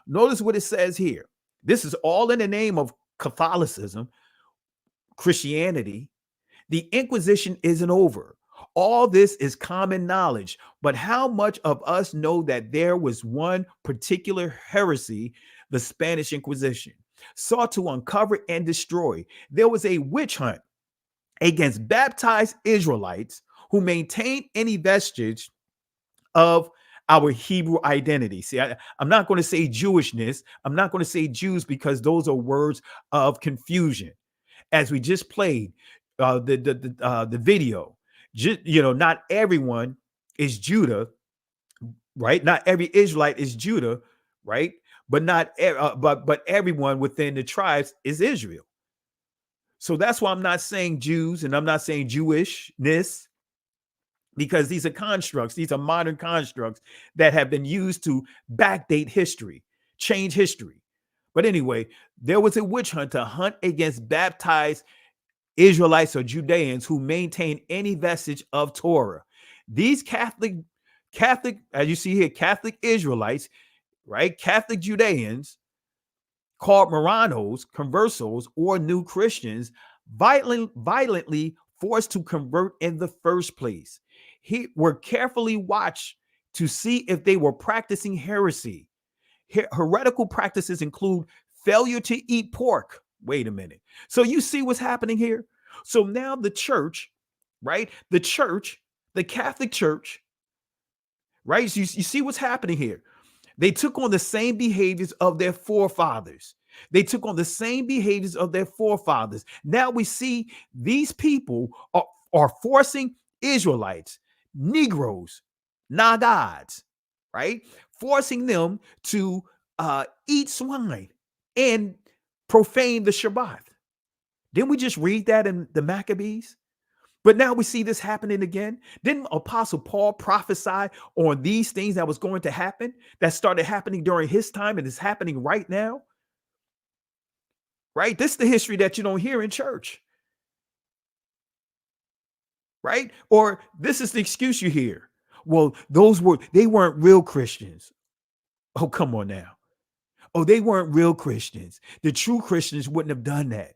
Notice what it says here. This is all in the name of Catholicism, Christianity. The Inquisition isn't over. All this is common knowledge, but how much of us know that there was one particular heresy, the Spanish Inquisition, sought to uncover and destroy? There was a witch hunt against baptized Israelites who maintained any vestige of our Hebrew identity. See, I'm not going to say Jewishness. I'm not going to say Jews because those are words of confusion. As we just played the video, not everyone is Judah, right? Not every Israelite is Judah, right? But but everyone within the tribes is Israel. So that's why I'm not saying Jews and I'm not saying Jewishness, because these are constructs. These are modern constructs that have been used to backdate history, change history. But anyway, there was a witch hunt to hunt against baptized Israelites or Judeans who maintain any vestige of Torah. These Catholic, as you see here, Catholic Israelites, right? Catholic Judeans, called Marranos, conversos, or new Christians, violently forced to convert in the first place. Were carefully watched to see if they were practicing heresy. Heretical practices include failure to eat pork. Wait a minute. So you see what's happening here? So now the church, right? The church, the Catholic Church, right? So you see what's happening here. They took on the same behaviors of their forefathers. They took on the same behaviors of their forefathers. Now we see these people are forcing Israelites, Negroes, Nagads, right? Forcing them to eat swine and profane the Shabbat. Didn't we just read that in the Maccabees? But now we see this happening again. Didn't Apostle Paul prophesy on these things that was going to happen, that started happening during his time and is happening right now? Right? This is the history that you don't hear in church. Right? Or this is the excuse you hear. Well, they weren't real Christians. Oh, come on now. Oh, they weren't real Christians. The true Christians wouldn't have done that.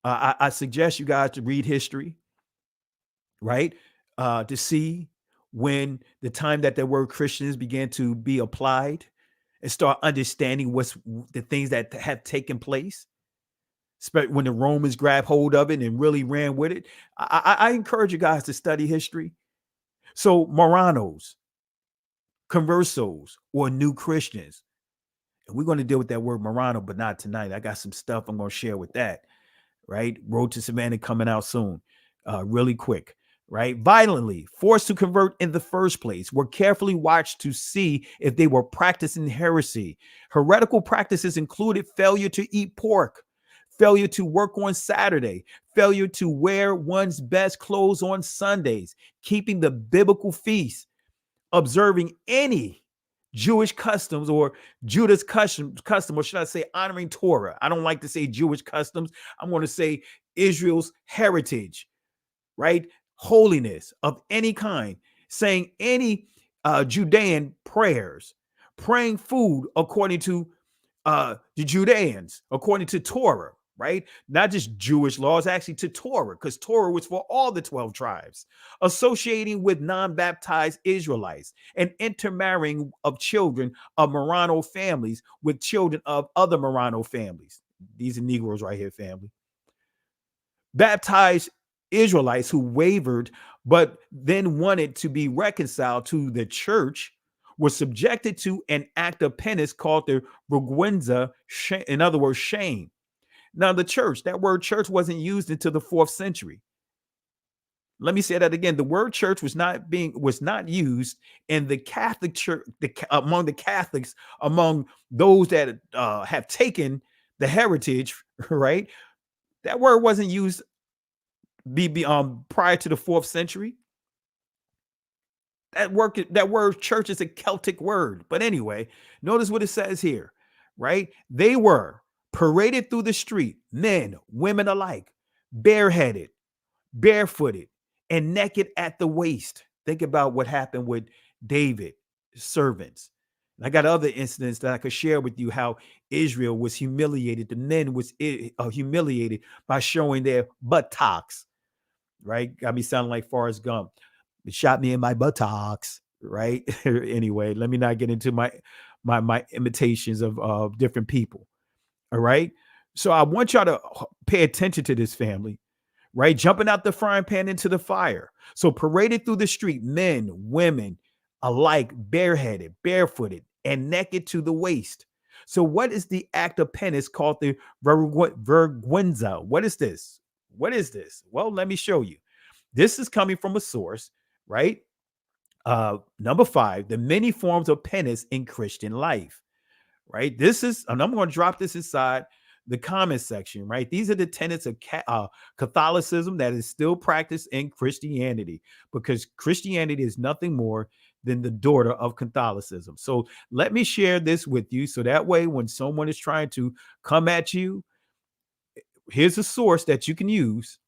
I suggest you guys to read history, right? To see when the time that the word Christians began to be applied and start understanding what's the things that have taken place. When the Romans grabbed hold of it and really ran with it. I encourage you guys to study history. So Marranos, conversos, or new Christians. And we're going to deal with that word Marrano, but not tonight. I got some stuff I'm going to share with that. Right? Road to Savannah coming out soon. Really quick. Right? Violently forced to convert in the first place, were carefully watched to see if they were practicing heresy. Heretical practices included failure to eat pork, failure to work on Saturday, failure to wear one's best clothes on Sundays, keeping the biblical feast, observing any Jewish customs or Judah's custom, or should I say honoring Torah? I don't like to say Jewish customs. I'm going to say Israel's heritage, right? Holiness of any kind, saying any Judean prayers, praying food according to the Judeans, according to Torah, right? Not just Jewish laws, actually to Torah, because Torah was for all the 12 tribes, associating with non-baptized Israelites and intermarrying of children of Marrano families with children of other Marrano families. These are Negroes right here, family. Baptized Israelites who wavered, but then wanted to be reconciled to the church were subjected to an act of penance called the vergüenza, in other words, shame. Now, the church, that word church wasn't used until the 4th century. Let me say that again. The word church was not used in the Catholic Church, among the Catholics, among those that have taken the heritage, right? That word wasn't used prior to the 4th century. That word church is a Celtic word. But anyway, notice what it says here, right? They were paraded through the street, men, women alike, bareheaded, barefooted, and naked at the waist. Think about what happened with David's servants. And I got other incidents that I could share with you how Israel was humiliated. The men was humiliated by showing their buttocks. right? Got me sounding like Forrest Gump. It shot me in my buttocks, right? Anyway, let me not get into my imitations of different people. All right. So I want y'all to pay attention to this, family, right? Jumping out the frying pan into the fire. So paraded through the street, men, women alike, bareheaded, barefooted, and naked to the waist. So what is the act of penance called the vergüenza? What is this? What is this? Well, let me show you. This is coming from a source, right? Number 5, the many forms of penance in Christian life, right? This is, and I'm going to drop this inside the comment section, right? These are the tenets of Catholicism that is still practiced in Christianity, because Christianity is nothing more than the daughter of Catholicism. So let me share this with you, so that way when someone is trying to come at you, here's a source that you can use,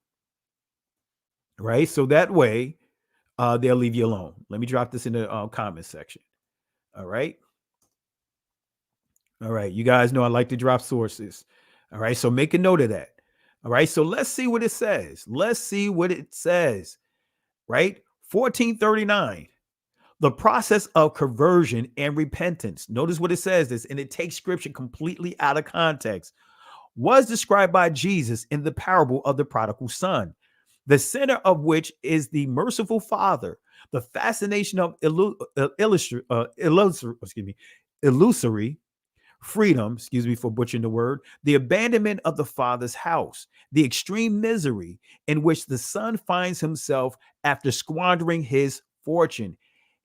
right? So that way they'll leave you alone. Let me drop this in the comment section. All right. All right. You guys know I like to drop sources. All right. So make a note of that. All right. So let's see what it says. Let's see what it says. Right. 1439. The process of conversion and repentance. Notice what it says this, and it takes scripture completely out of context. Was described by Jesus in the parable of the prodigal son, the center of which is the merciful father, the fascination of illusory freedom, excuse me for butchering the word, the abandonment of the father's house, the extreme misery in which the son finds himself after squandering his fortune,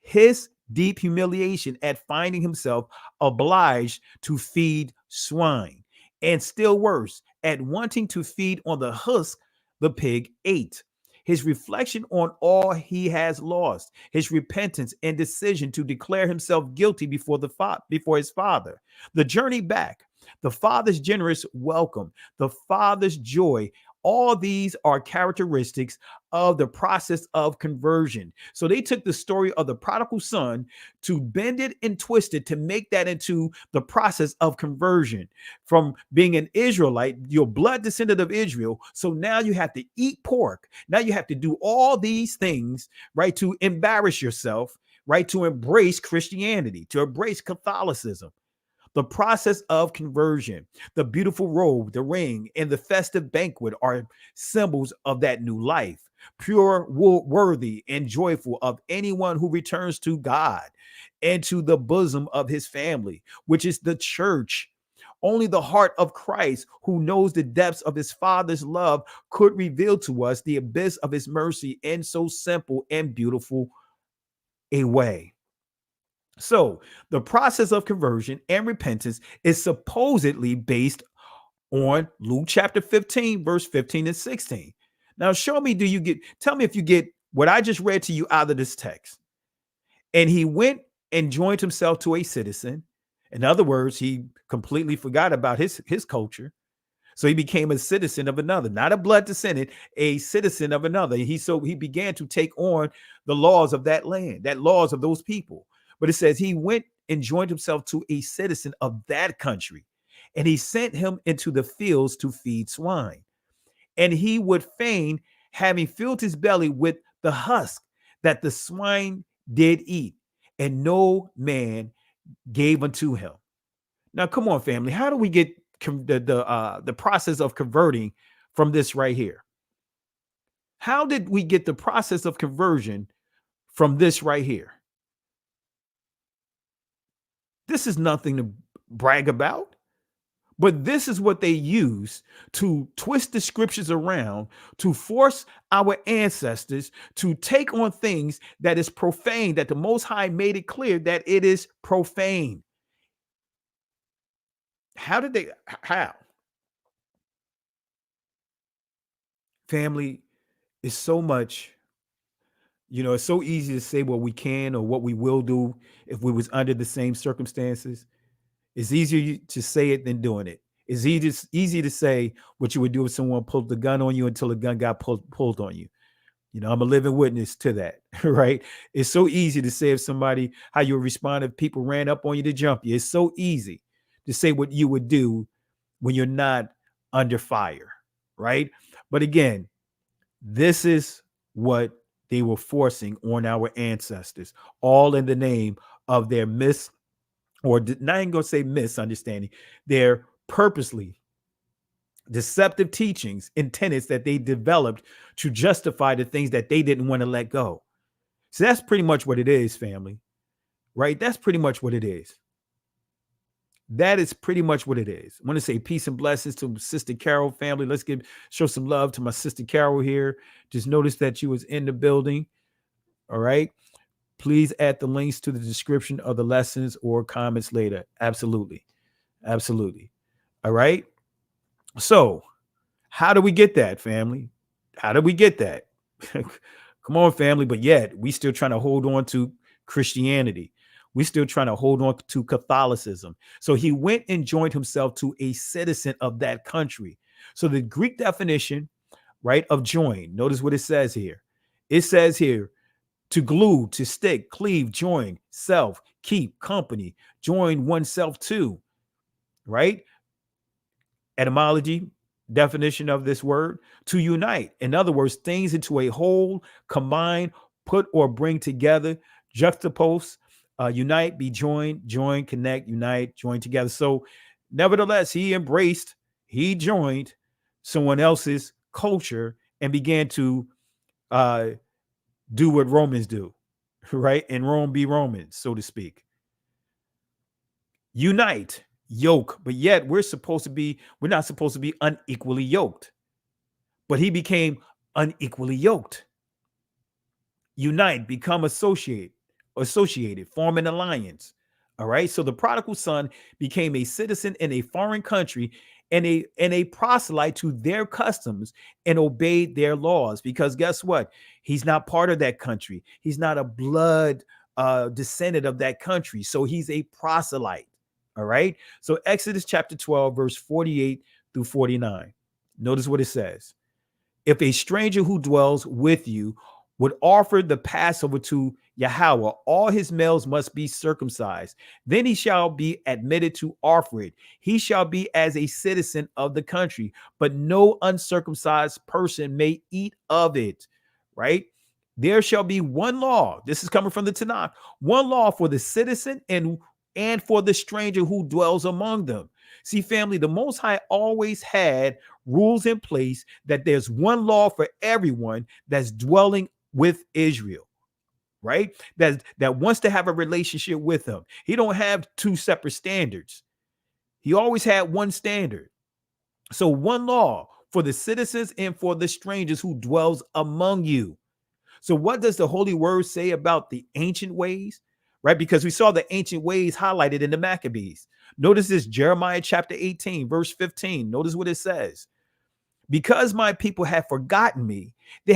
his deep humiliation at finding himself obliged to feed swine, and still worse, at wanting to feed on the husk the pig ate. His reflection on all he has lost, his repentance and decision to declare himself guilty before his father, the journey back, the father's generous welcome, the father's joy. All these are characteristics of the process of conversion. So they took the story of the prodigal son to bend it and twist it to make that into the process of conversion. From being an Israelite, your blood descendant of Israel. So now you have to eat pork. Now you have to do all these things, right, to embarrass yourself, right, to embrace Christianity, to embrace Catholicism. The process of conversion, the beautiful robe, the ring, and the festive banquet are symbols of that new life, pure, worthy, and joyful of anyone who returns to God and to the bosom of his family, which is the church. Only the heart of Christ, who knows the depths of his Father's love, could reveal to us the abyss of his mercy in so simple and beautiful a way. So the process of conversion and repentance is supposedly based on Luke chapter 15, verse 15 and 16. Now tell me if you get what I just read to you out of this text. And he went and joined himself to a citizen. In other words, he completely forgot about his culture. So he became a citizen of another, not a blood descendant, a citizen of another. He began to take on the laws of that land, that laws of those people. But it says he went and joined himself to a citizen of that country, and he sent him into the fields to feed swine. And he would fain, having filled his belly with the husk that the swine did eat, and no man gave unto him. Now, come on, family. How do we get the process of converting from this right here? How did we get the process of conversion from this right here? This is nothing to brag about, but this is what they use to twist the scriptures around, to force our ancestors to take on things that is profane, that the Most High made it clear that it is profane. How? Family is so much, it's so easy to say what we can or what we will do if we was under the same circumstances. It's easier to say it than doing it. It's easy to say what you would do if someone pulled the gun on you until the gun got pulled on you. I'm a living witness to that, right? It's so easy to say how you would respond if people ran up on you to jump you. It's so easy to say what you would do when you're not under fire, right? But again, This is what they were forcing on our ancestors, all in the name of their not even going to say misunderstanding, their purposely deceptive teachings and tenets that they developed to justify the things that they didn't want to let go. So that's pretty much what it is, family, right? That's pretty much what it is. That is pretty much what it is. I want to say peace and blessings to Sister Carol, family. Let's show some love to my Sister Carol here. Just noticed that she was in the building. All right. Please add the links to the description of the lessons or comments later. Absolutely. Absolutely. All right. So how do we get that, family? How do we get that? Come on, family. But yet we still trying to hold on to Christianity. We're still trying to hold on to Catholicism. So he went and joined himself to a citizen of that country. So the Greek definition, right, of join, notice what it says here. It says here, to glue, to stick, cleave, join, self, keep, company, join oneself to, right? Etymology, definition of this word, to unite. In other words, things into a whole, combine, put or bring together, juxtapose, unite, be joined, join, connect, unite, join together. So nevertheless, he joined someone else's culture and began to do what Romans do, right? And Rome be Romans, so to speak. Unite, yoke, but yet we're not supposed to be unequally yoked. But he became unequally yoked. Unite, become associated, form an alliance. All right. So the prodigal son became a citizen in a foreign country and a proselyte to their customs and obeyed their laws. Because guess what? He's not part of that country. He's not a blood descendant of that country. So he's a proselyte. All right. So Exodus chapter 12, verse 48 through 49. Notice what it says. If a stranger who dwells with you would offer the Passover to Yahweh, all his males must be circumcised. Then he shall be admitted to offer it. He shall be as a citizen of the country, but no uncircumcised person may eat of it, right? There shall be one law. This is coming from the Tanakh. One law for the citizen and for the stranger who dwells among them. See, family, the Most High always had rules in place that there's one law for everyone that's dwelling with Israel, right? That wants to have a relationship with him. He don't have two separate standards. He always had one standard. So one law for the citizens and for the strangers who dwells among you. So what does the Holy Word say about the ancient ways? Right? Because we saw the ancient ways highlighted in the Maccabees. Notice this, Jeremiah chapter 18, verse 15. Notice what it says. Because my people have forgotten me, they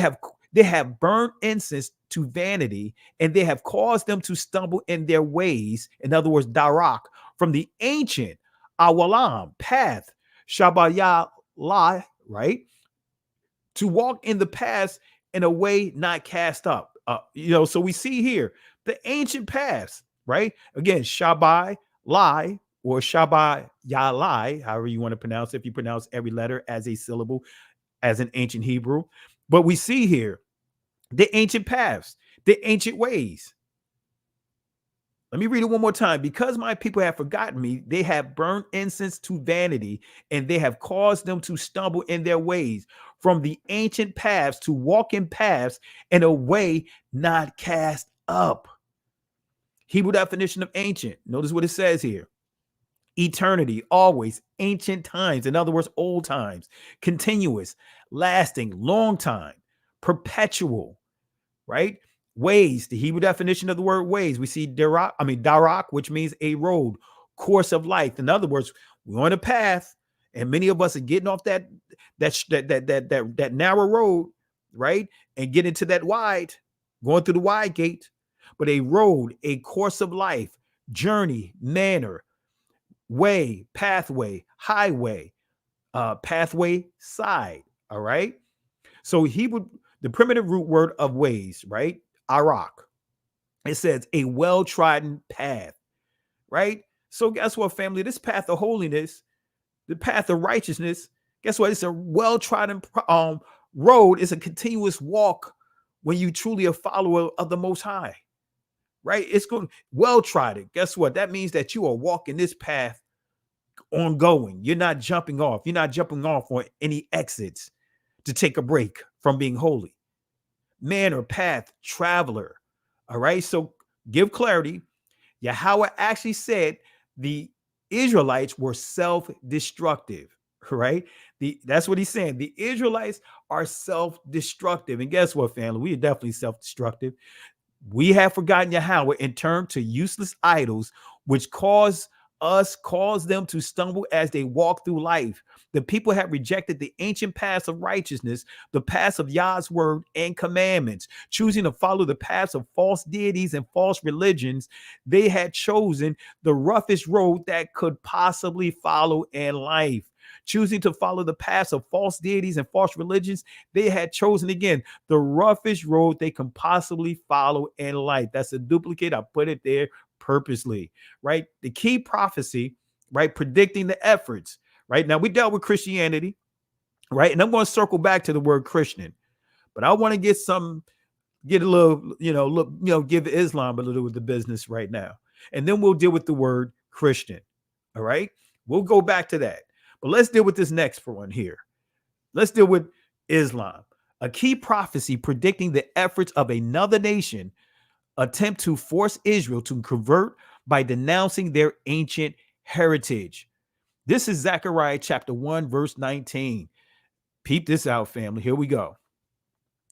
have burned incense to vanity, and they have caused them to stumble in their ways. In other words, darak, from the ancient awalam, path, shabayalai, right? To walk in the paths in a way not cast up. So we see here the ancient paths, right? Again, Shabbai, lie, or Shabbai Yalai, however you want to pronounce it, if you pronounce every letter as a syllable, as an ancient Hebrew. But we see here the ancient paths, the ancient ways. Let me read it one more time. Because my people have forgotten me, they have burned incense to vanity, and they have caused them to stumble in their ways from the ancient paths to walk in paths in a way not cast up. Hebrew definition of ancient. Notice what it says here. Eternity, always, ancient times. In other words, old times, continuous, lasting, long time, perpetual, right? Ways, the Hebrew definition of the word ways. We see darak, which means a road, course of life. In other words, we're on a path, and many of us are getting off that narrow road, right? And get into that wide, going through the wide gate. But a road, a course of life, journey, manner, way, pathway, highway, pathway, side. All right. So the primitive root word of ways, right? Arak. It says a well-trodden path, right? So guess what, family? This path of holiness, the path of righteousness, guess what? It's a well-trodden road is a continuous walk when you truly a follower of the Most High, right? It's going well trodden. Guess what? That means that you are walking this path ongoing. You're not jumping off. You're not jumping off on any exits to take a break from being holy. Man or path traveler. All right. So give clarity. Yahweh actually said the Israelites were self-destructive, right? That's what he's saying. The Israelites are self-destructive. And guess what, family? We are definitely self-destructive. We have forgotten Yahweh and turned to useless idols, which cause them to stumble as they walk through life. The people have rejected the ancient paths of righteousness, the paths of Yah's word and commandments, choosing to follow the paths of false deities and false religions. They had chosen the roughest road that could possibly follow in life. Choosing to follow the paths of false deities and false religions, they had chosen, again, the roughest road they can possibly follow in life. That's a duplicate. I put it there purposely, right? The key prophecy, right? Predicting the efforts, right? Now, we dealt with Christianity, right? And I'm going to circle back to the word Christian, but I want to get a little, give Islam a little of the business right now. And then we'll deal with the word Christian, all right? We'll go back to that. But let's deal with this next one here. Let's deal with Islam. A key prophecy predicting the efforts of another nation attempt to force Israel to convert by denouncing their ancient heritage. This is Zechariah chapter 1, verse 19. Peep this out, family. Here we go.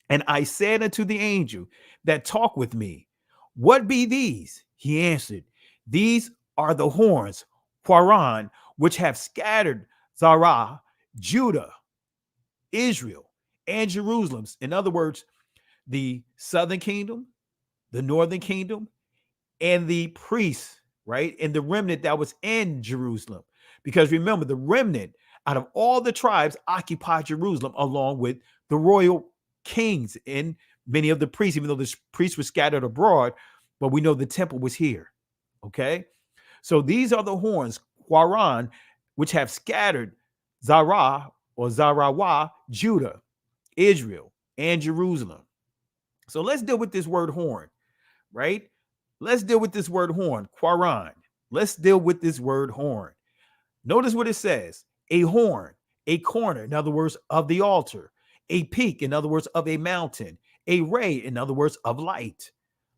And I said unto the angel that talked with me, what be these? He answered, these are the horns, Quaran, which have scattered Zerah, Judah, Israel, and Jerusalem. In other words, the southern kingdom, the northern kingdom, and the priests, right? And the remnant that was in Jerusalem. Because remember, the remnant out of all the tribes occupied Jerusalem along with the royal kings and many of the priests, even though the priests were scattered abroad, but we know the temple was here. Okay. So these are the horns, Quaran, which have scattered Zerah or Zarawah, Judah, Israel, and Jerusalem. So let's deal with this word horn, right? Let's deal with this word horn, Quaran. Let's deal with this word horn. Notice what it says: a horn, a corner, in other words, of the altar, a peak, in other words, of a mountain, a ray, in other words, of light.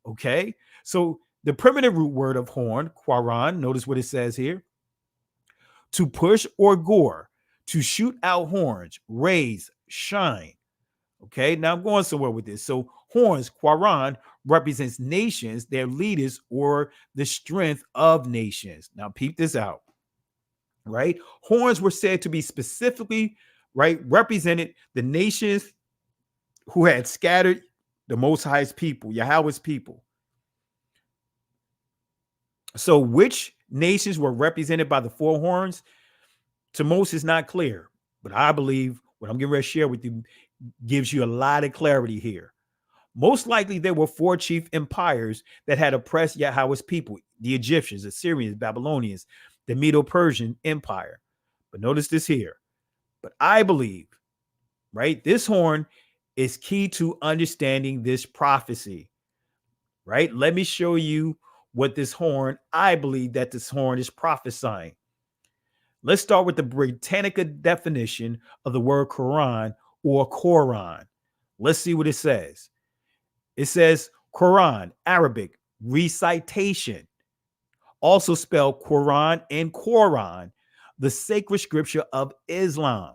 Okay, so the primitive root word of horn, Quaran, notice what it says here: to push or gore, to shoot out horns, raise, shine. Okay, now I'm going somewhere with this. So horns, Quaran, represents nations, their leaders, or the strength of nations. Now peep this out, right? Horns were said to be specifically, right, represented the nations who had scattered the Most High's people, Yahweh's people. So which nations were represented by the four horns? To most, is not clear, but I believe what I'm getting ready to share with you gives you a lot of clarity here. Most likely, there were four chief empires that had oppressed Yahweh's people: the Egyptians, Assyrians, Babylonians, the Medo-Persian Empire. But notice this here. But I believe, right, this horn is key to understanding this prophecy, right? Let me show you what this horn, I believe that this horn is prophesying. Let's start with the Britannica definition of the word Quran or Quran. Let's see what it says. It says Quran, Arabic, recitation. Also spelled Quran and Quran, the sacred scripture of Islam.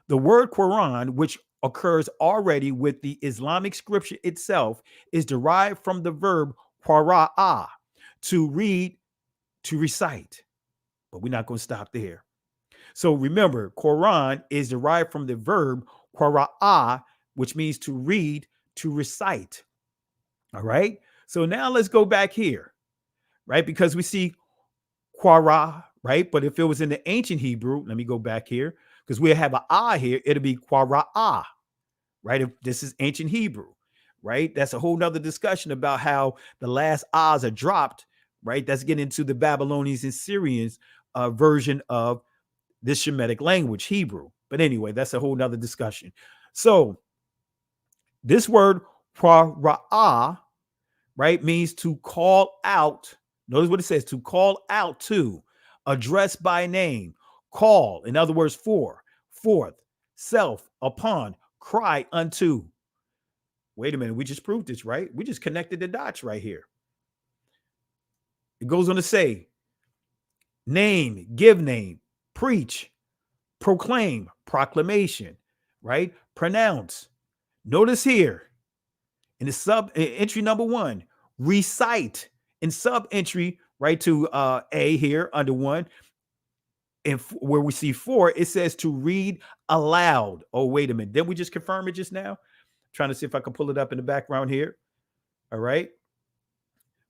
The word Quran, which occurs already with the Islamic scripture itself, is derived from the verb qara'a, to read, to recite. But we're not going to stop there. So remember, Quran is derived from the verb qara'a, which means to read, to recite. All right. So now let's go back here, right? Because we see qara, right? But if it was in the ancient Hebrew, let me go back here, because we have an ah here, it'll be qara'a, right? If this is ancient Hebrew, right? That's a whole nother discussion about how the last ahs are dropped, right? That's getting into the Babylonians and Syrians version of this Shemitic language, Hebrew. But anyway, that's a whole nother discussion. So this word para'ah, right, means to call out. Notice what it says, to call out to, address by name, call, in other words, for, forth, self, upon, cry unto. Wait a minute, we just proved this, right? We just connected the dots right here. It goes on to say, name, give name, preach, proclaim, proclamation, right? Pronounce. Notice here in the sub entry number 1, recite. In sub entry, right, to A here under 1, and where we see 4, it says to read aloud. Oh, wait a minute. Didn't we just confirm it just now? Trying to see if I can pull it up in the background here. All right.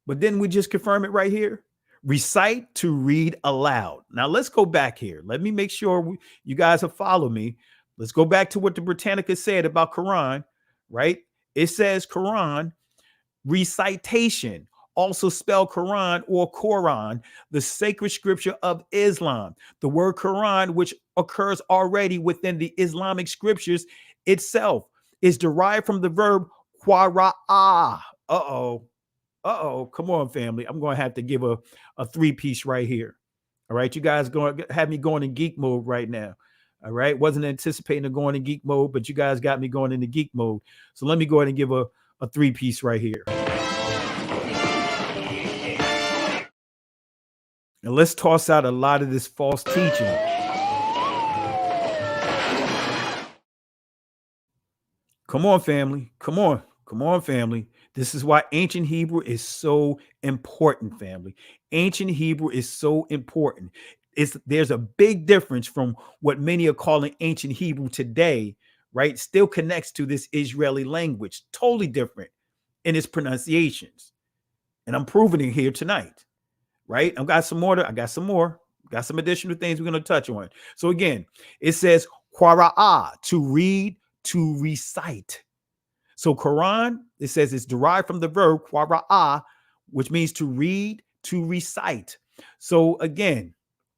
But then we just confirm it right here. Recite, to read aloud. Now let's go back here. Let me make sure you guys have followed me. Let's go back to what the Britannica said about Quran, right? It says Quran, recitation, also spelled Quran or Quran, the sacred scripture of Islam. The word Quran, which occurs already within the Islamic scriptures itself, is derived from the verb qara'ah. Come on, family. I'm going to have to give a 3-piece right here. All right, you guys going to have me going in geek mode right now. All right, wasn't anticipating going in geek mode, but you guys got me going into geek mode. So let me go ahead and give a 3-piece right here. And let's toss out a lot of this false teaching. Come on, family. Come on. Come on, family. This is why ancient Hebrew is so important, family. Ancient Hebrew is so important. There's a big difference from what many are calling ancient Hebrew today, right? Still connects to this Israeli language. Totally different in its pronunciations. And I'm proving it here tonight, right? I got some some additional things we're going to touch on. So again, it says qara'ah, to read, to recite. So Quran, it says it's derived from the verb qara'ah, which means to read, to recite. So again,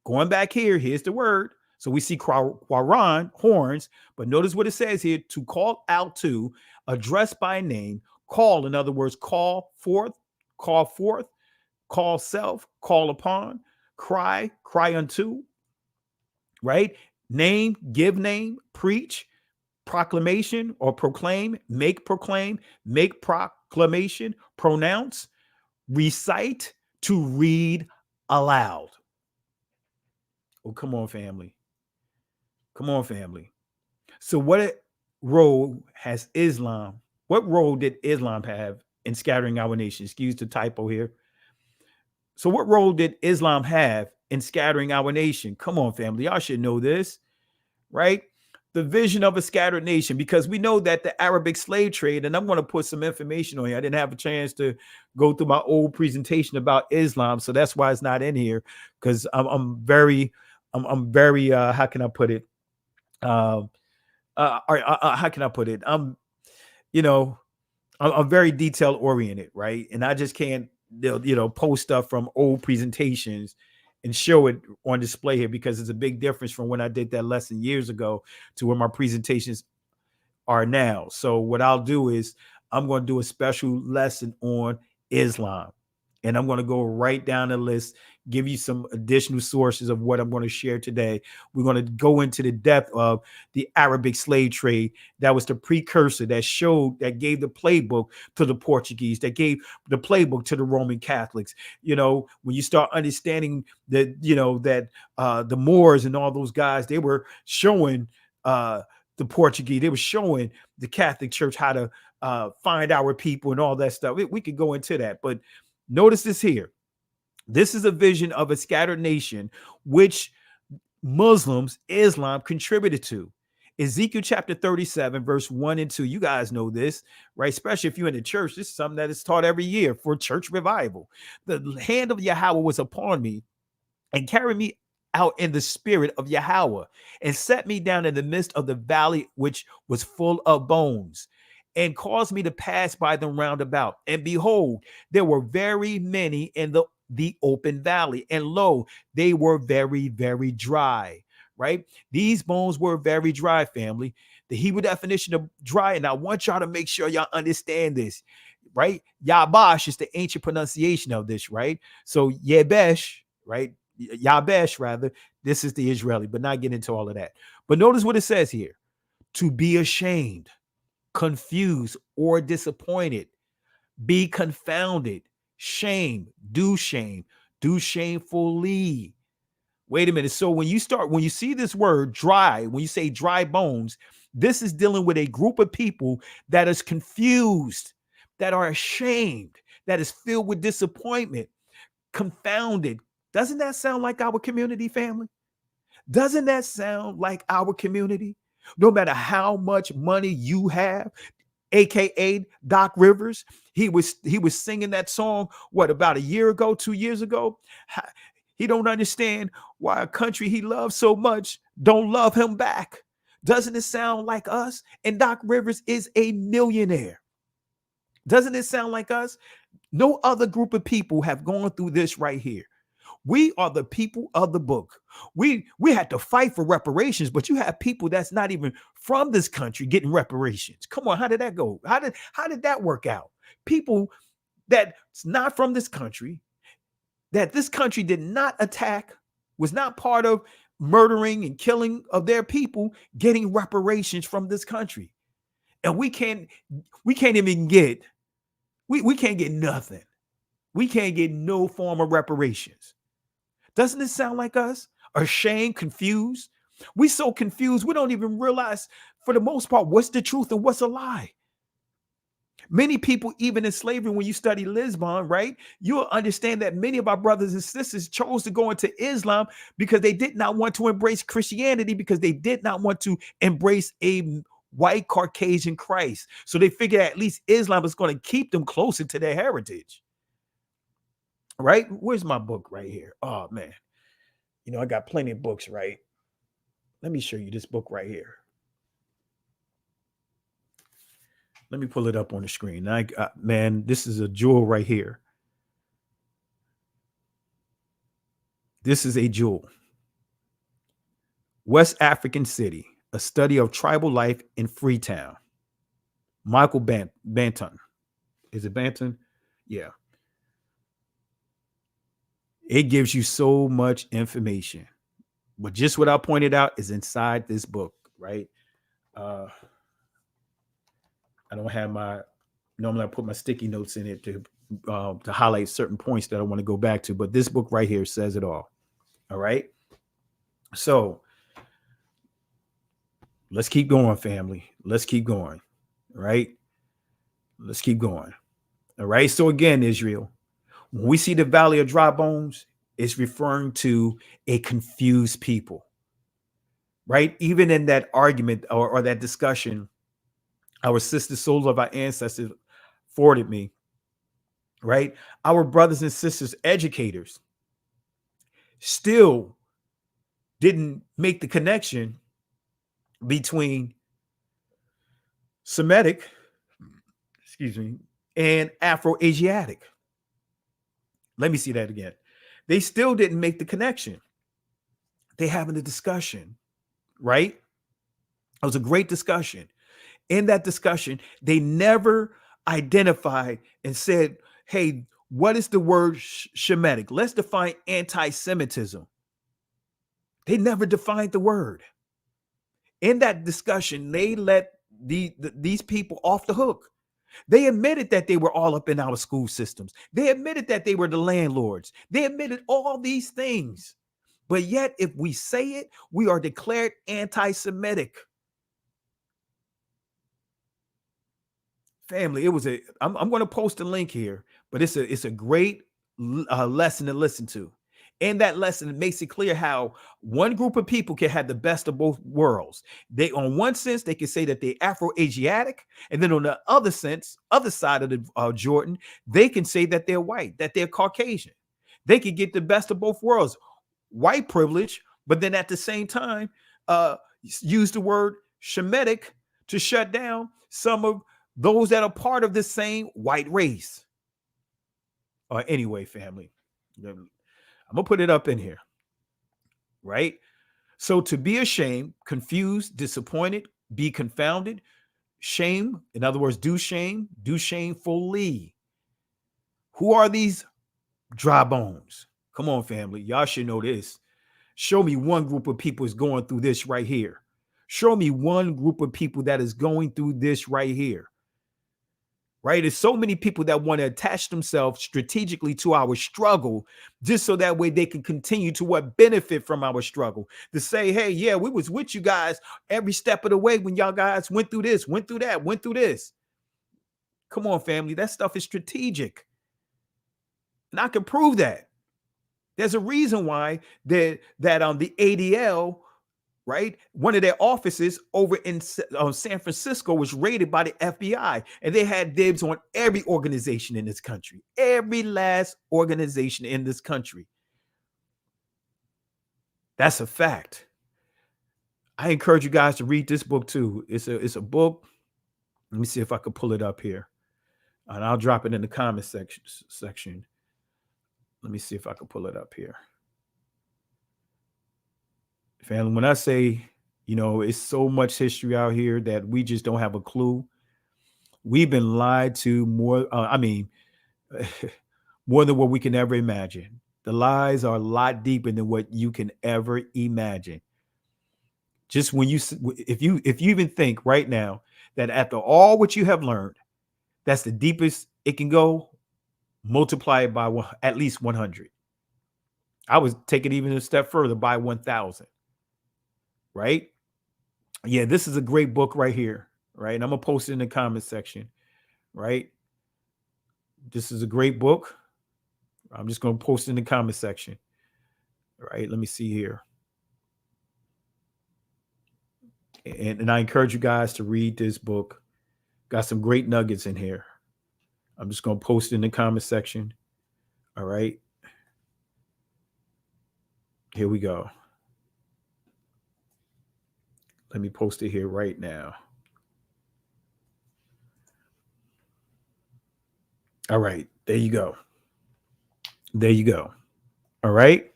going back here, here's the word. So we see Quran, horns, but notice what it says here, to call out to, address by name, call, in other words, call forth, call self, call upon, cry unto, right? Name, give name, preach, proclamation or proclaim, make proclamation, pronounce, recite, to read aloud. Oh, come on, family. Come on, family. So what role has Islam? What role did Islam have in scattering our nation? Excuse the typo here. So what role did Islam have in scattering our nation? Come on, family. Y'all should know this, right? The vision of a scattered nation, because we know that the Arabic slave trade, and I'm going to put some information on here. I didn't have a chance to go through my old presentation about Islam, so that's why it's not in here, because I'm very how can I put it? How can I put it? I'm very detail oriented, right? And I just can't post stuff from old presentations and show it on display here, because it's a big difference from when I did that lesson years ago to where my presentations are now. So what I'll do is I'm going to do a special lesson on Islam, and I'm going to go right down the list, give you some additional sources of what I'm going to share today. We're going to go into the depth of the Arabic slave trade. That was the precursor that gave the playbook to the Portuguese, that gave the playbook to the Roman Catholics. When you start understanding that, the Moors and all those guys, they were showing the Portuguese, they were showing the Catholic Church how to find our people and all that stuff. We could go into that, but notice this here. This is a vision of a scattered nation, which Islam contributed to. Ezekiel chapter 37, verse 1 and 2. You guys know this, right? Especially if you're in the church. This is something that is taught every year for church revival. The hand of Yahweh was upon me and carried me out in the spirit of Yahweh and set me down in the midst of the valley, which was full of bones, and caused me to pass by them round about. And behold, there were very many in the open valley, and lo, they were very, very dry. right? These bones were very dry, family. The Hebrew definition of dry, and I want y'all to make sure y'all understand this, right? Yabash is the ancient pronunciation of this, right? So Yebesh, right? Yabesh, rather, this is the Israeli, but not get into all of that. But notice what it says here: to be ashamed, confused, or disappointed, be confounded, shame, do shamefully. Wait a minute. So when you see this word dry, when you say dry bones, this is dealing with a group of people that is confused, that are ashamed, that is filled with disappointment, confounded. Doesn't that sound like our community, family? Doesn't that sound like our community? No matter how much money you have, AKA Doc Rivers, he was singing that song, what, about a year ago, 2 years ago? He don't understand why a country he loves so much don't love him back. Doesn't it sound like us? And Doc Rivers is a millionaire. Doesn't it sound like us? No other group of people have gone through this right here. We are the people of the book. We had to fight for reparations, but you have people that's not even from this country getting reparations. Come on, how did that go? How did that work out? People that's not from this country, that this country did not attack, was not part of murdering and killing of their people, getting reparations from this country. And we can't even get, we can't get nothing. We can't get no form of reparations. Doesn't it sound like us? Ashamed, confused. We so confused, we don't even realize, for the most part, what's the truth and what's a lie. Many people, even in slavery, when you study Lisbon, right, you'll understand that many of our brothers and sisters chose to go into Islam because they did not want to embrace Christianity, because they did not want to embrace a white Caucasian Christ. So they figured at least Islam is going to keep them closer to their heritage. Right? Where's my book right here? Oh, man. You know, I got plenty of books, right? Let me show you this book right here. Let me pull it up on the screen. Man, this is a jewel right here. This is a jewel. West African City, a study of tribal life in Freetown. Michael Banton. Is it Banton? Yeah. It gives you so much information. But just what I pointed out is inside this book, right? I don't have normally I put my sticky notes in it to highlight certain points that I want to go back to. But this book right here says it all. All right. So let's keep going, family. Let's keep going. All right. Let's keep going. All right. So again, Israel, when we see the valley of dry bones, it's referring to a confused people, right? Even in that argument or that discussion, our sister souls of our ancestors forwarded me, right? Our brothers and sisters, educators, still didn't make the connection between Semitic, and Afro-Asiatic. Let me see that again. They still didn't make the connection. They having a discussion, right? It was a great discussion. In that discussion, they never identified and said, hey, what is the word Shemitic? Let's define anti-Semitism. They never defined the word. In that discussion, they let these people off the hook. They admitted that they were all up in our school systems. They admitted that they were the landlords. They admitted all these things. But yet, if we say it, we are declared anti-Semitic. Family, I'm going to post a link here, but it's a great lesson to listen to. In that lesson, it makes it clear how one group of people can have the best of both worlds. They, on one sense, they can say that they're Afro-Asiatic, and then on the other side of the Jordan, they can say that they're white, that they're Caucasian. They can get the best of both worlds, white privilege, but then at the same time, use the word Shemitic to shut down some of those that are part of the same white race. Anyway, family, I'm going to put it up in here, right? So to be ashamed, confused, disappointed, be confounded, shame, in other words, do shamefully. Who are these dry bones? Come on, family. Y'all should know this. Show me one group of people is going through this right here. Show me one group of people that is going through this right here. Right? There's so many people that want to attach themselves strategically to our struggle, just so that way they can continue to what benefit from our struggle. To say, hey, yeah, we was with you guys every step of the way when y'all guys went through this, went through that, went through this. Come on, family. That stuff is strategic. And I can prove that. There's a reason why the ADL, right, one of their offices over in San Francisco was raided by the FBI, and they had dibs on every organization in this country, every last organization in this country. That's a fact. I encourage you guys to read this book too. It's a book. Let me see if I can pull it up here, and I'll drop it in the comment section. Let me see if I can pull it up here. Family, when I say, it's so much history out here that we just don't have a clue. We've been lied to more, more than what we can ever imagine. The lies are a lot deeper than what you can ever imagine. Just when if you even think right now that after all what you have learned, that's the deepest it can go, multiply it by at least 100. I would take it even a step further, by 1,000. Right? Yeah, this is a great book right here. Right? And I'm going to post it in the comment section. Right? This is a great book. I'm just going to post it in the comment section. All right? Let me see here. And I encourage you guys to read this book. Got some great nuggets in here. I'm just going to post it in the comment section. All right. Here we go. Let me post it here right now. All right. There you go. There you go. All right.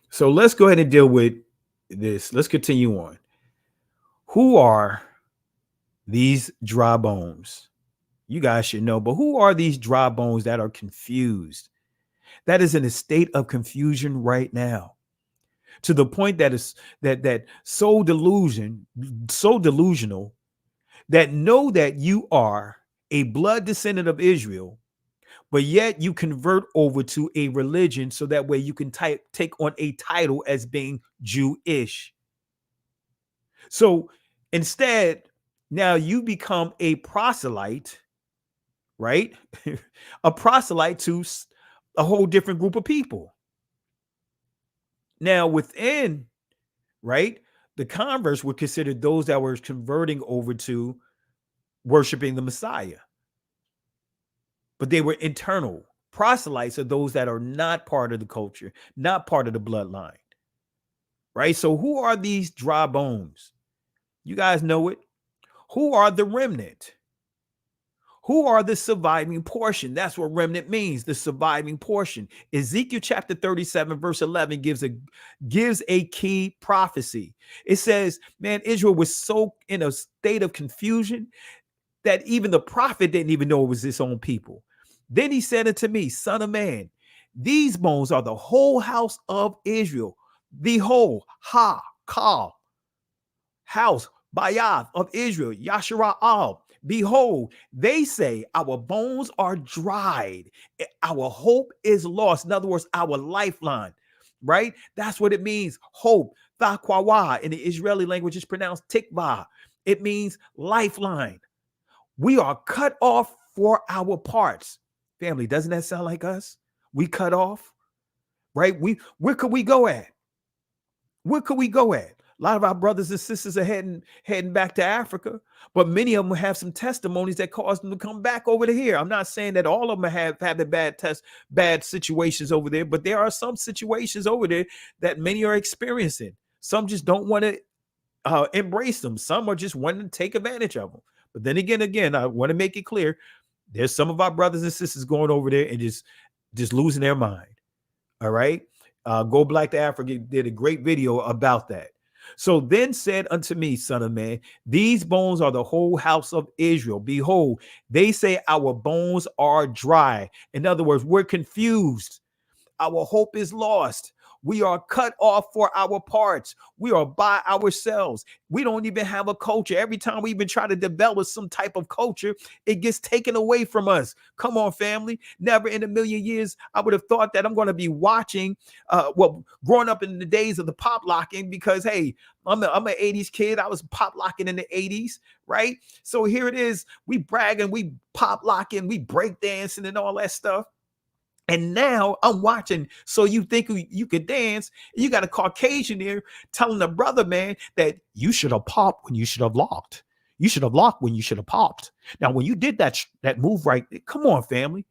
So let's go ahead and deal with this. Let's continue on. Who are these dry bones? You guys should know, but who are these dry bones that are confused? That is in a state of confusion right now, to the point that is that so delusional that know that you are a blood descendant of Israel, but yet you convert over to a religion so that way you can take on a title as being Jewish. So instead, now you become a proselyte, right? A proselyte to a whole different group of people. Now within, right, the converts were considered those that were converting over to worshiping the Messiah. But they were internal. Proselytes are those that are not part of the culture, not part of the bloodline. Right? So who are these dry bones? You guys know it. Who are the remnant? Who are the surviving portion? That's what remnant means, the surviving portion. Ezekiel chapter 37, verse 11 gives a key prophecy. It says, man, Israel was so in a state of confusion that even the prophet didn't even know it was his own people. Then he said unto me, son of man, these bones are the whole house of Israel, the whole house, Bayath of Israel, Yashara'al. Behold, they say our bones are dried. Our hope is lost. In other words, our lifeline, right? That's what it means. Hope, Thakwawa, in the Israeli language is pronounced tikva. It means lifeline. We are cut off for our parts. Family, doesn't that sound like us? We cut off, right? Where could we go at? Where could we go at? A lot of our brothers and sisters are heading back to Africa, but many of them have some testimonies that caused them to come back over to here. I'm not saying that all of them have the bad situations over there, but there are some situations over there that many are experiencing. Some just don't want to embrace them. Some are just wanting to take advantage of them. But then again, I want to make it clear, there's some of our brothers and sisters going over there and just losing their mind. All right. Go Black to Africa did a great video about that. So then said unto me, son of man, these bones are the whole house of Israel. Behold, they say our bones are dry. In other words, we're confused. Our hope is lost. We are cut off for our parts. We are by ourselves. We don't even have a culture. Every time we even try to develop some type of culture, it gets taken away from us. Come on, family. Never in a million years, I would have thought that I'm going to be watching, growing up in the days of the pop locking, because, hey, I'm an 80s kid. I was pop locking in the 80s, right? So here it is. We bragging, we pop locking, we break dancing and all that stuff. And now I'm watching. So you think you could dance? You got a Caucasian here telling a brother, man, that you should have popped when you should have locked. You should have locked when you should have popped. Now, when you did that move right, come on, family.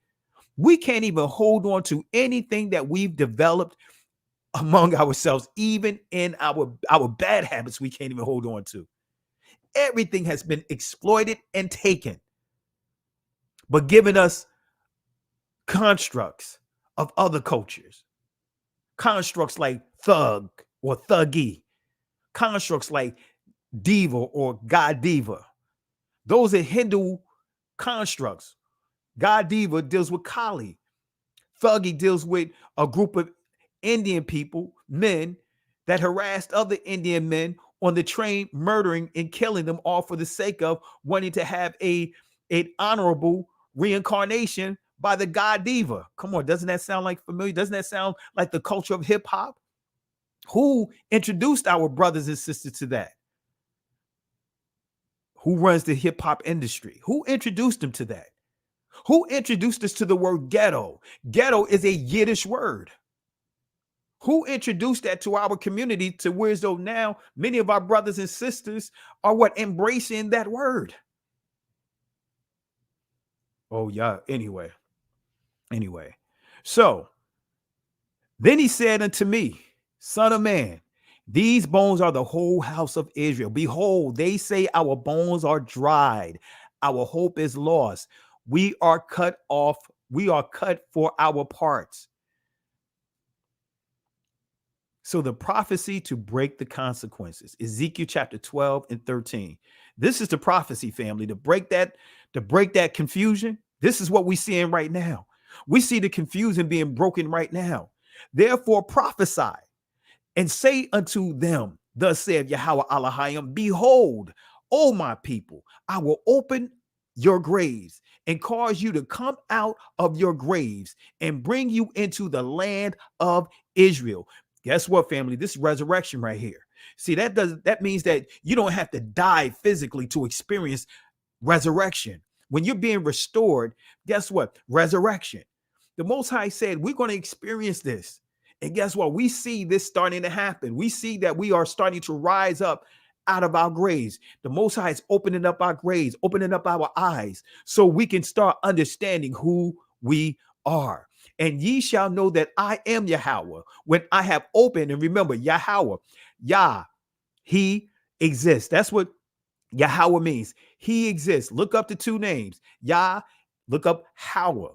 We can't even hold on to anything that we've developed among ourselves, even in our bad habits. We can't even hold on to. Everything has been exploited and taken, but given us constructs of other cultures, constructs like thug or thuggy, constructs like diva or god diva. Those are Hindu constructs. God diva deals with Kali. Thuggy deals with a group of Indian people, men, that harassed other Indian men on the train, murdering and killing them, all for the sake of wanting to have an honorable reincarnation by the god diva. Come on, doesn't that sound like familiar? Doesn't that sound like the culture of hip hop? Who introduced our brothers and sisters to that? Who runs the hip hop industry? Who introduced them to that? Who introduced us to the word ghetto? Ghetto is a Yiddish word. Who introduced that to our community, to where as though now many of our brothers and sisters are embracing that word? Oh yeah. Anyway. So then he said unto me, son of man, these bones are the whole house of Israel. Behold, they say our bones are dried. Our hope is lost. We are cut off. We are cut for our parts. So the prophecy to break the consequences, Ezekiel chapter 12 and 13. This is the prophecy, family, to break that confusion. This is what we're seeing right now. We see the confusion being broken right now. Therefore prophesy and say unto them, thus saith Yahweh Elohim, behold, O my people, I will open your graves and cause you to come out of your graves and bring you into the land of Israel. Guess what, family? This is resurrection right here. See, that means that you don't have to die physically to experience resurrection. When you're being restored, guess what? Resurrection. The Most High said, we're going to experience this. And guess what? We see this starting to happen. We see that we are starting to rise up out of our graves. The Most High is opening up our graves, opening up our eyes, so we can start understanding who we are. And ye shall know that I am Yahweh when I have opened. And remember, Yahweh, Yah, he exists. That's what Yahweh means. He exists. Look up the two names. Yah, look up Howah,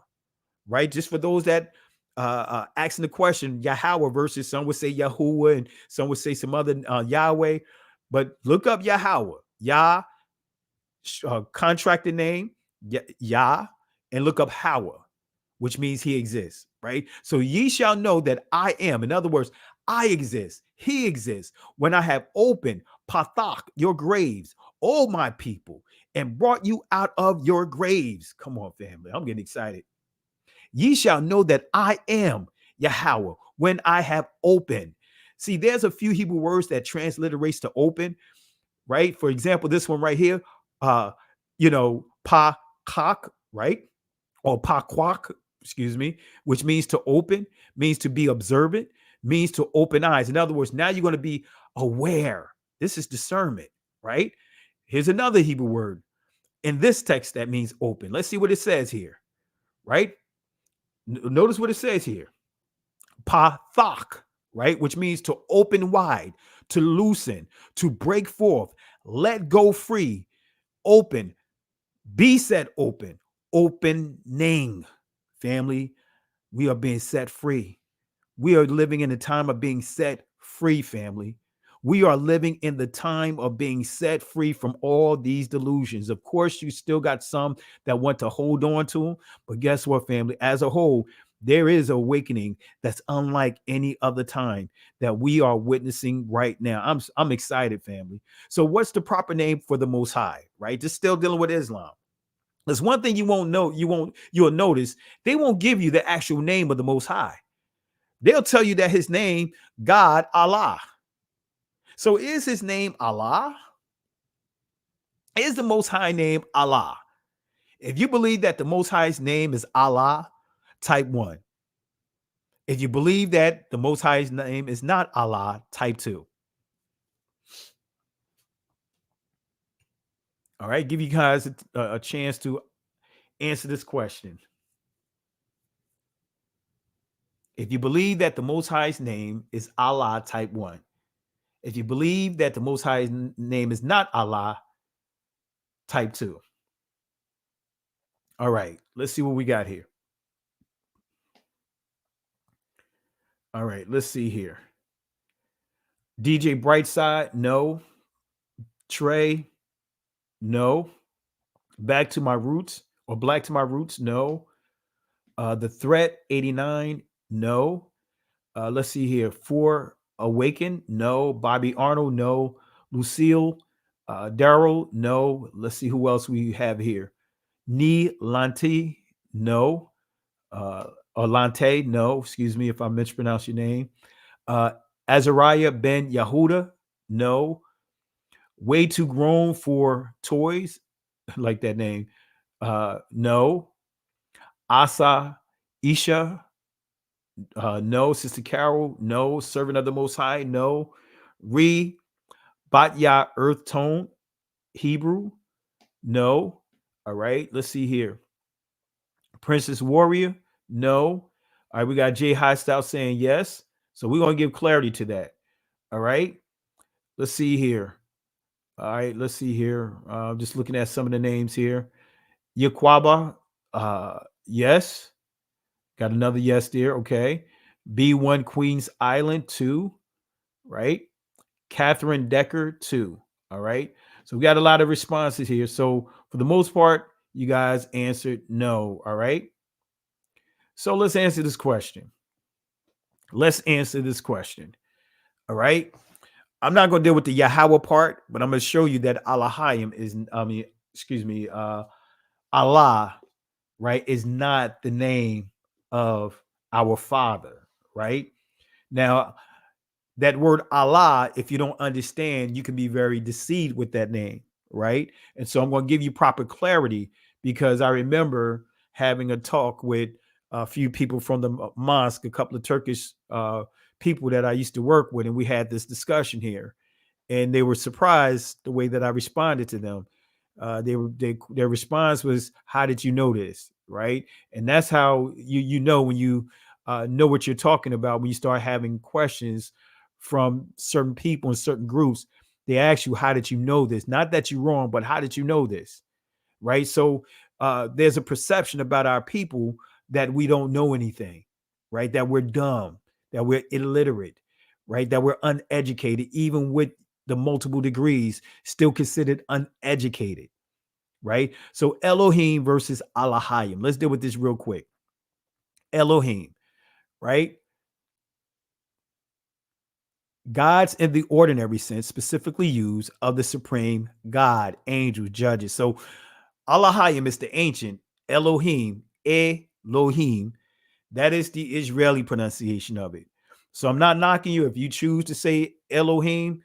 right? Just for those that asking the question, Yahweh versus some would say Yahuwah and some would say some other Yahweh. But look up Yahweh, Yah, contracted name, Yah, and look up Howah, which means he exists, right? So ye shall know that I am. In other words, I exist. He exists when I have opened pathak, your graves, all my people, and brought you out of your graves. Come on, family. I'm getting excited. Ye shall know that I am Yahweh when I have opened. See, there's a few Hebrew words that transliterates to open, right? For example, this one right here, pa-kak, right? Or pa-kwak, excuse me, which means to open, means to be observant, means to open eyes. In other words, now you're going to be aware. This is discernment, right? Here's another Hebrew word in this text that means open. Let's see what it says here, right? Notice what it says here. Pathak, right? Which means to open wide, to loosen, to break forth, let go free, open, be set open, opening. Family, we are being set free. We are living in a time of being set free, family. We are living in the time of being set free from all these delusions. Of course, you still got some that want to hold on to them, but guess what, family? As a whole, there is awakening that's unlike any other time that we are witnessing right now. I'm excited, family. So what's the proper name for the Most High, right? Just still dealing with Islam. There's one thing you'll notice, they won't give you the actual name of the Most High. They'll tell you that his name, God, Allah. So is his name Allah? Is the Most High name Allah? If you believe that the Most High's name is Allah, type 1. If you believe that the Most High's name is not Allah, type 2. All right, give you guys a chance to answer this question. If you believe that the Most High's name is Allah, type 1. If you believe that the Most High's name is not Allah, type 2. All right, let's see what we got here. All right, let's see here. DJ Brightside, no. Trey, no. Back to my roots or Black to my roots, no. The Threat 89, no. Let's see here. For Awaken, no. Bobby Arnold, no. Lucille, Daryl, no. Let's see who else we have here. Ni Lanti, no. Lante, no. Excuse me if I mispronounce your name. Azariah Ben Yahuda, no. Way Too Grown for Toys, like that name. No. Asa Isha, no. Sister Carol, no. Servant of the Most High, no. Re Batya Earth Tone Hebrew, no. All right, let's see here. Princess Warrior, no. All right, we got Jay Highstyle saying yes. So we're going to give clarity to that. All right, let's see here. All right, let's see here. Just looking at some of the names here. Yaquaba, yes. Got another yes there. Okay. B1 Queens Island, 2. Right. Catherine Decker, 2. All right. So we got a lot of responses here. So for the most part, you guys answered no. All right. So let's answer this question. All right. I'm not going to deal with the Yahweh part, but I'm going to show you that Allahayim is, Allah, right, is not the name of our Father, right? Now, that word Allah, if you don't understand, you can be very deceived with that name, right? And so I'm going to give you proper clarity because I remember having a talk with a few people from the mosque, a couple of Turkish people that I used to work with, and we had this discussion here. And they were surprised the way that I responded to them. Their response was, "How did you know this?" Right? And that's how you know when you know what you're talking about. When you start having questions from certain people in certain groups, they ask you, "How did you know this?" Not that you're wrong, but how did you know this? Right? So there's a perception about our people that we don't know anything, right? That we're dumb, that we're illiterate, right? That we're uneducated, even with the multiple degrees, still considered uneducated, right? So Elohim versus Allahayim. Let's deal with this real quick. Elohim, right? Gods in the ordinary sense, specifically used of the supreme God, angels, judges. So Allahayim is the ancient Elohim, Elohim. That is the Israeli pronunciation of it. So I'm not knocking you. If you choose to say Elohim,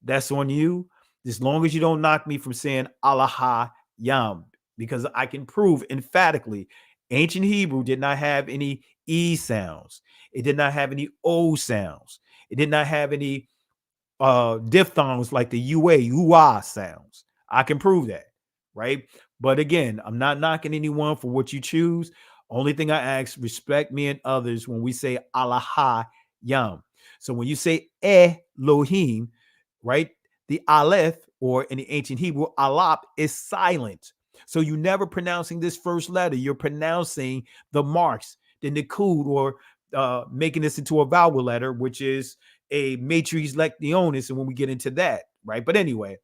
that's on you. As long as you don't knock me from saying Allahayim, because I can prove emphatically ancient Hebrew did not have any E sounds. It did not have any O sounds. It did not have any diphthongs like the UA sounds. I can prove that, right? But again, I'm not knocking anyone for what you choose. Only thing I ask, respect me and others when we say Allahayim. So when you say Elohim, right, the Aleph, or in the ancient Hebrew, Alap, is silent. So you're never pronouncing this first letter. You're pronouncing the marks, the Nikud, or making this into a vowel letter, which is a matrix lectionis, and when we get into that, right? But anyway,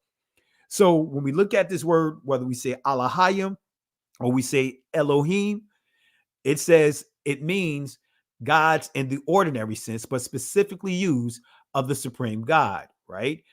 so when we look at this word, whether we say Alahayim or we say Elohim, it says it means gods in the ordinary sense, but specifically used of the supreme God, right?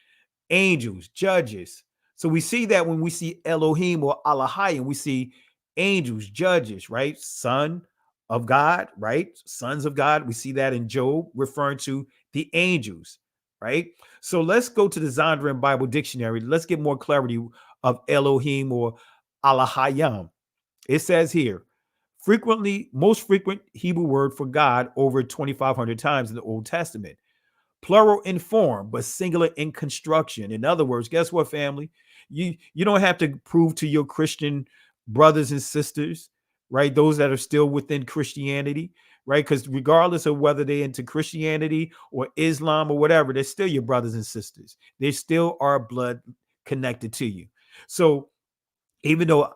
Angels, judges. So we see that when we see Elohim or Alahayim, we see angels, judges, right? Son of God, right? Sons of God. We see that in Job, referring to the angels, right? So let's go to the Zondervan Bible Dictionary. Let's get more clarity of Elohim or Alahayim. It says here, most frequent Hebrew word for God over 2,500 times in the Old Testament. Plural in form, but singular in construction. In other words, guess what, family? You don't have to prove to your Christian brothers and sisters, right? Those that are still within Christianity, right? Because regardless of whether they're into Christianity or Islam or whatever, they're still your brothers and sisters. They still are blood connected to you. So even though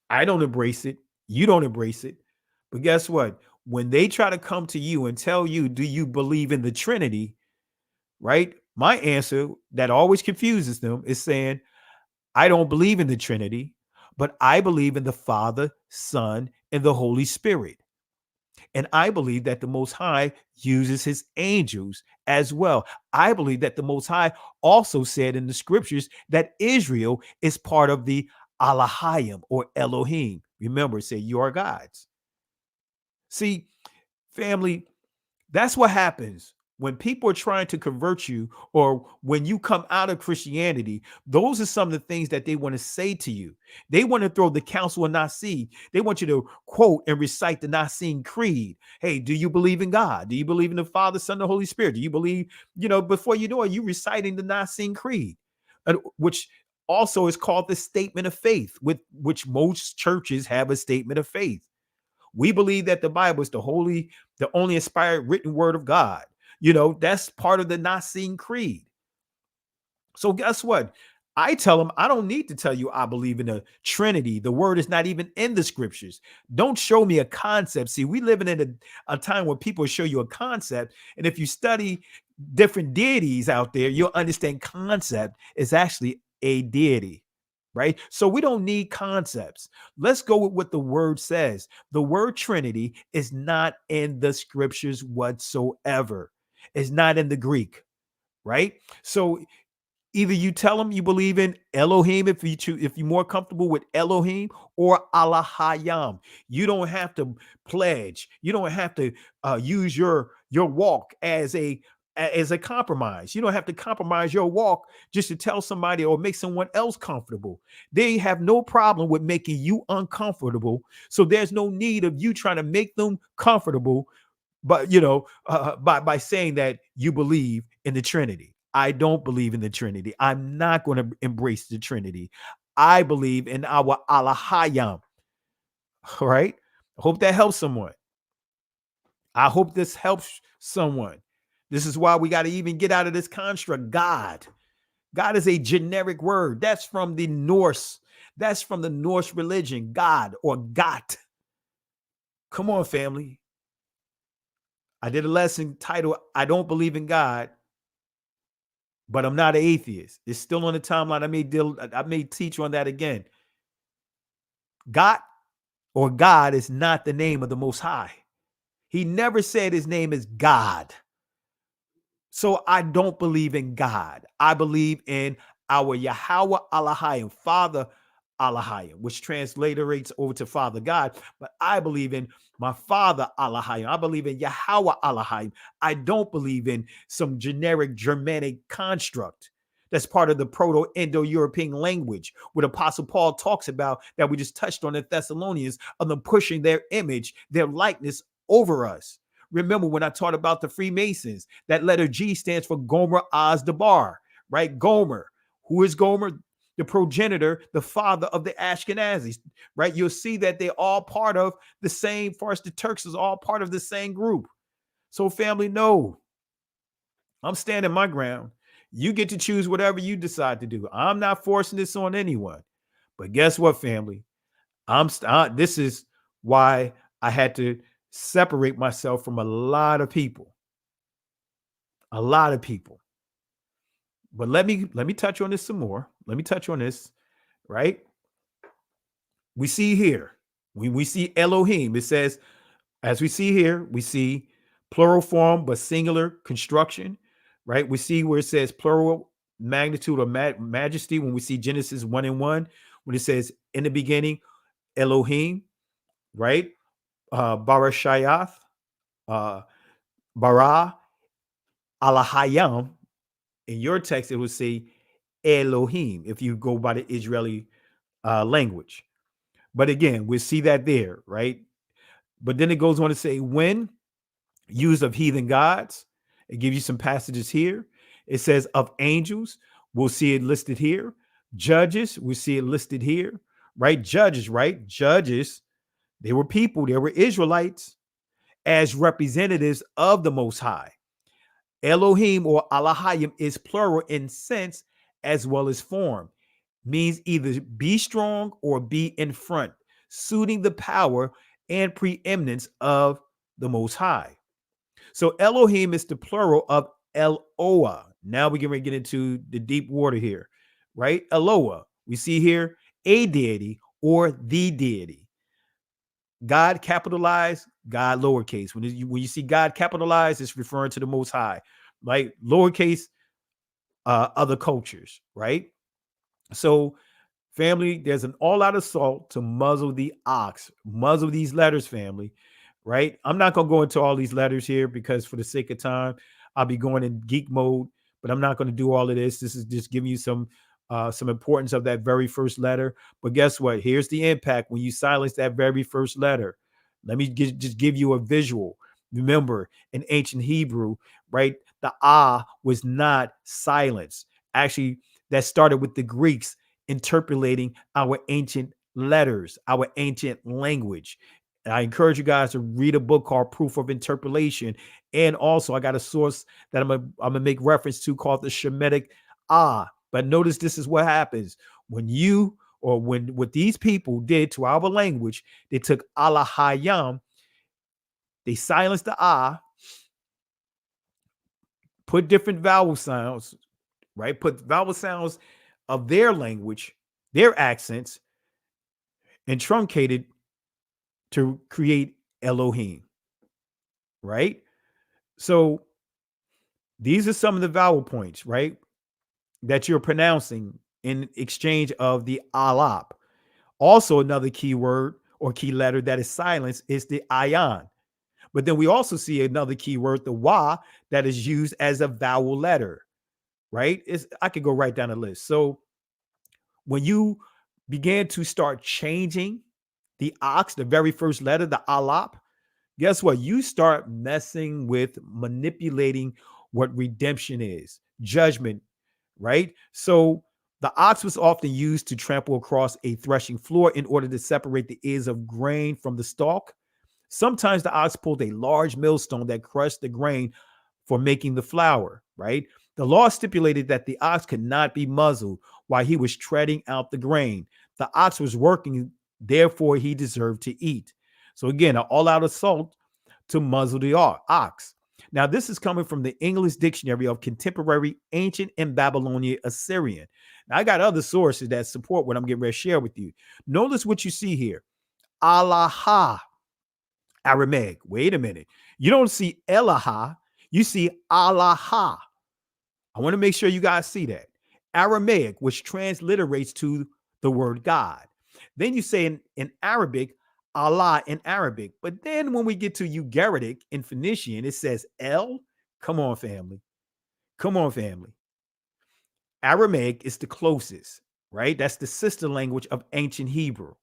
I don't embrace it, you don't embrace it, but guess what? When they try to come to you and tell you, do you believe in the Trinity? Right? My answer that always confuses them is saying, I don't believe in the Trinity, but I believe in the Father, Son, and the Holy Spirit. And I believe that the Most High uses his angels as well. I believe that the Most High also said in the scriptures that Israel is part of the Alahayim or Elohim. Remember, say you are gods. See, family, that's what happens when people are trying to convert you, or when you come out of Christianity. Those are some of the things that they want to say to you. They want to throw the Council of Nicaea. They want you to quote and recite the Nicene Creed. Hey, do you believe in God? Do you believe in the Father, Son, and the Holy Spirit? Do you believe, before you know it, you reciting the Nicene Creed, which also is called the Statement of Faith, with which most churches have a statement of faith. We believe that the Bible is the only inspired written word of God. That's part of the Nicene Creed. So guess what? I tell them, I don't need to tell you I believe in a Trinity. The word is not even in the scriptures. Don't show me a concept. See, we live in a time where people show you a concept. And if you study different deities out there, you'll understand concept is actually a deity. Right? So we don't need concepts. Let's go with what the word says. The word Trinity is not in the scriptures whatsoever. It's not in the Greek, right? So either you tell them you believe in Elohim if you're more comfortable with Elohim, or Alahayim. You don't have to pledge. You don't have to use your walk as a compromise. You don't have to compromise your walk just to tell somebody or make someone else comfortable. They have no problem with making you uncomfortable. So there's no need of you trying to make them comfortable, but by saying that you believe in the Trinity. I don't believe in the Trinity. I'm not going to embrace the Trinity. I believe in our Alahayim. All right. I hope that helps someone. I hope this helps someone. This is why we got to even get out of this construct. God is a generic word. That's from the Norse. That's from the Norse religion. God or Got. Come on, family. I did a lesson titled, I don't believe in God, but I'm not an atheist. It's still on the timeline. I may teach on that again. God or God is not the name of the Most High. He never said his name is God. So I don't believe in God. I believe in our Yahweh Alahayim, Father Alahayim, which transliterates over to Father God. But I believe in my Father Alahayim. I believe in Yahweh Alahayim. I don't believe in some generic Germanic construct that's part of the Proto-Indo-European language, what Apostle Paul talks about that we just touched on in Thessalonians, of them pushing their image, their likeness over us. Remember when I taught about the Freemasons, that letter G stands for Gomer Oz-Dabar, right? Gomer. Who is Gomer? The progenitor, the father of the Ashkenazis, right? You'll see that they're all part of the same, first the Turks is all part of the same group. So family, no, I'm standing my ground. You get to choose whatever you decide to do. I'm not forcing this on anyone. But guess what, family? This is why I had to separate myself from a lot of people. A lot of people. But let me touch on this some more. Let me touch on this, right? We see here, when we see Elohim, it says, as we see here, we see plural form but singular construction, right? We see where it says plural magnitude or majesty when we see Genesis 1:1, when it says in the beginning, Elohim, right? Barashayath, bara, Alahayam. In your text, it would say Elohim if you go by the Israeli language. But again, we see that there, right? But then it goes on to say when used of heathen gods. It gives you some passages here. It says of angels. We'll see it listed here. Judges, we see it listed here, right? Judges, right? Judges, they were people, they were Israelites as representatives of the Most High. Elohim or Alahayim is plural in sense as well as form. Means either be strong or be in front, suiting the power and preeminence of the Most High. So Elohim is the plural of Eloah. Now we can get into the deep water here, right? Eloah. We see here a deity or the deity. God capitalized, God lowercase. When you see God capitalized, it's referring to the Most High, right? Lowercase, other cultures, right? So family, there's an all-out assault to muzzle the ox, muzzle these letters, family, right? I'm not going to go into all these letters here because for the sake of time, I'll be going in geek mode, but I'm not going to do all of this. This is just giving you some importance of that very first letter. But guess what? Here's the impact when you silence that very first letter. Let me just give you a visual. Remember, in ancient Hebrew, right, the was not silenced. Actually, that started with the Greeks interpolating our ancient letters, our ancient language. And I encourage you guys to read a book called Proof of Interpolation. And also, I got a source that I'm gonna make reference to called the Shemitic But notice this is what happens when what these people did to our language. They took Alahayam, they silenced the put different vowel sounds, right? Put vowel sounds of their language, their accents, and truncated to create Elohim, right? So these are some of the vowel points, right, that you're pronouncing in exchange of the alap. Also, another key word or key letter that is silenced is the ayan. But then we also see another key word, the wa, that is used as a vowel letter, right? I could go right down the list. So when you began to start changing the ox, the very first letter, the alap, guess what? You start messing with manipulating what redemption is, judgment, right? So the ox was often used to trample across a threshing floor in order to separate the ears of grain from the stalk. Sometimes the ox pulled a large millstone that crushed the grain for making the flour, right? The law stipulated that the ox could not be muzzled while he was treading out the grain. The ox was working, therefore he deserved to eat. So again, an all-out assault to muzzle the ox. Now, this is coming from the English Dictionary of Contemporary Ancient and Babylonian Assyrian. Now, I got other sources that support what I'm getting ready to share with you. Notice what you see here. Alaha, Aramaic. Wait a minute. You don't see Elaha. You see Alaha. I want to make sure you guys see that. Aramaic, which transliterates to the word God. Then you say in Arabic, Allah in Arabic. But then when we get to Ugaritic in Phoenician, it says El. Come on, family. Come on, family. Aramaic is the closest, right? That's the sister language of ancient Hebrew.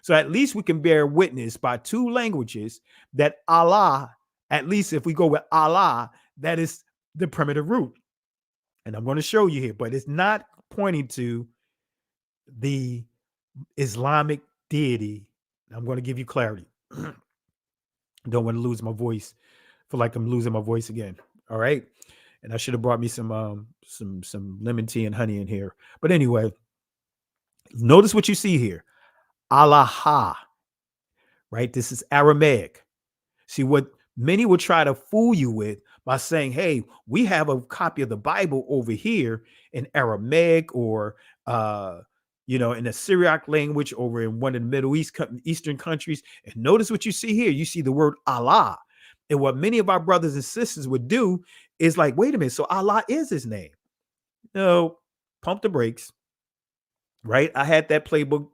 So at least we can bear witness by two languages that Allah, at least if we go with Allah, that is the primitive root. And I'm going to show you here, but it's not pointing to the Islamic deity. I'm going to give you clarity. Don't want to lose my voice. Feel like I'm losing my voice again. All right. And I should have brought me some lemon tea and honey in here. But anyway, notice what you see here. Alaha, right? This is Aramaic. See, what many will try to fool you with by saying, hey, we have a copy of the Bible over here in Aramaic or, in the Syriac language over in one of the Eastern countries. And notice what you see here. You see the word Allah. And what many of our brothers and sisters would do is like, wait a minute, so Allah is his name. No, pump the brakes, right? I had that playbook.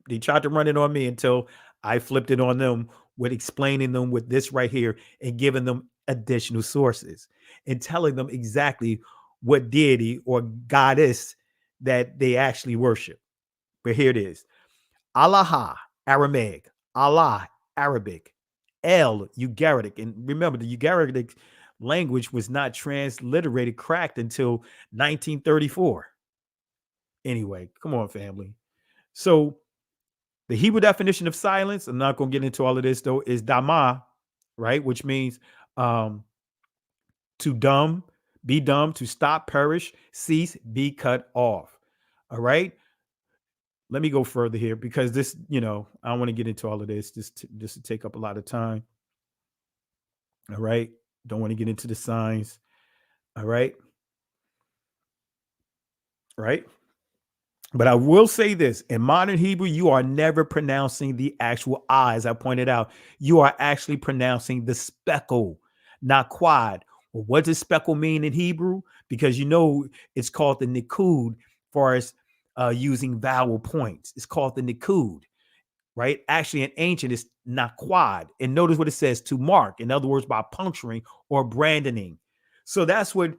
They tried to run it on me until I flipped it on them with explaining them with this right here and giving them additional sources and telling them exactly what deity or goddess that they actually worship. But here it is. Allah, Aramaic. Allah, Arabic. El, Ugaritic. And remember, the Ugaritic language was not transliterated, cracked until 1934. Anyway, come on, family. So the Hebrew definition of silence, I'm not going to get into all of this though, is dama, right? Which means to be dumb, to stop, perish, cease, be cut off. All right. Let me go further here because this, I don't want to get into all of this just to take up a lot of time. All right. Don't want to get into the signs. All right. Right. But I will say this, in modern Hebrew, you are never pronouncing the actual I, as I pointed out. You are actually pronouncing the speckle, not quad. Well, what does speckle mean in Hebrew? Because it's called the nikud for us using vowel points. It's called the nikud, right? Actually, in ancient, it's not quad. And notice what it says, to mark. In other words, by puncturing or brandoning. So that's what...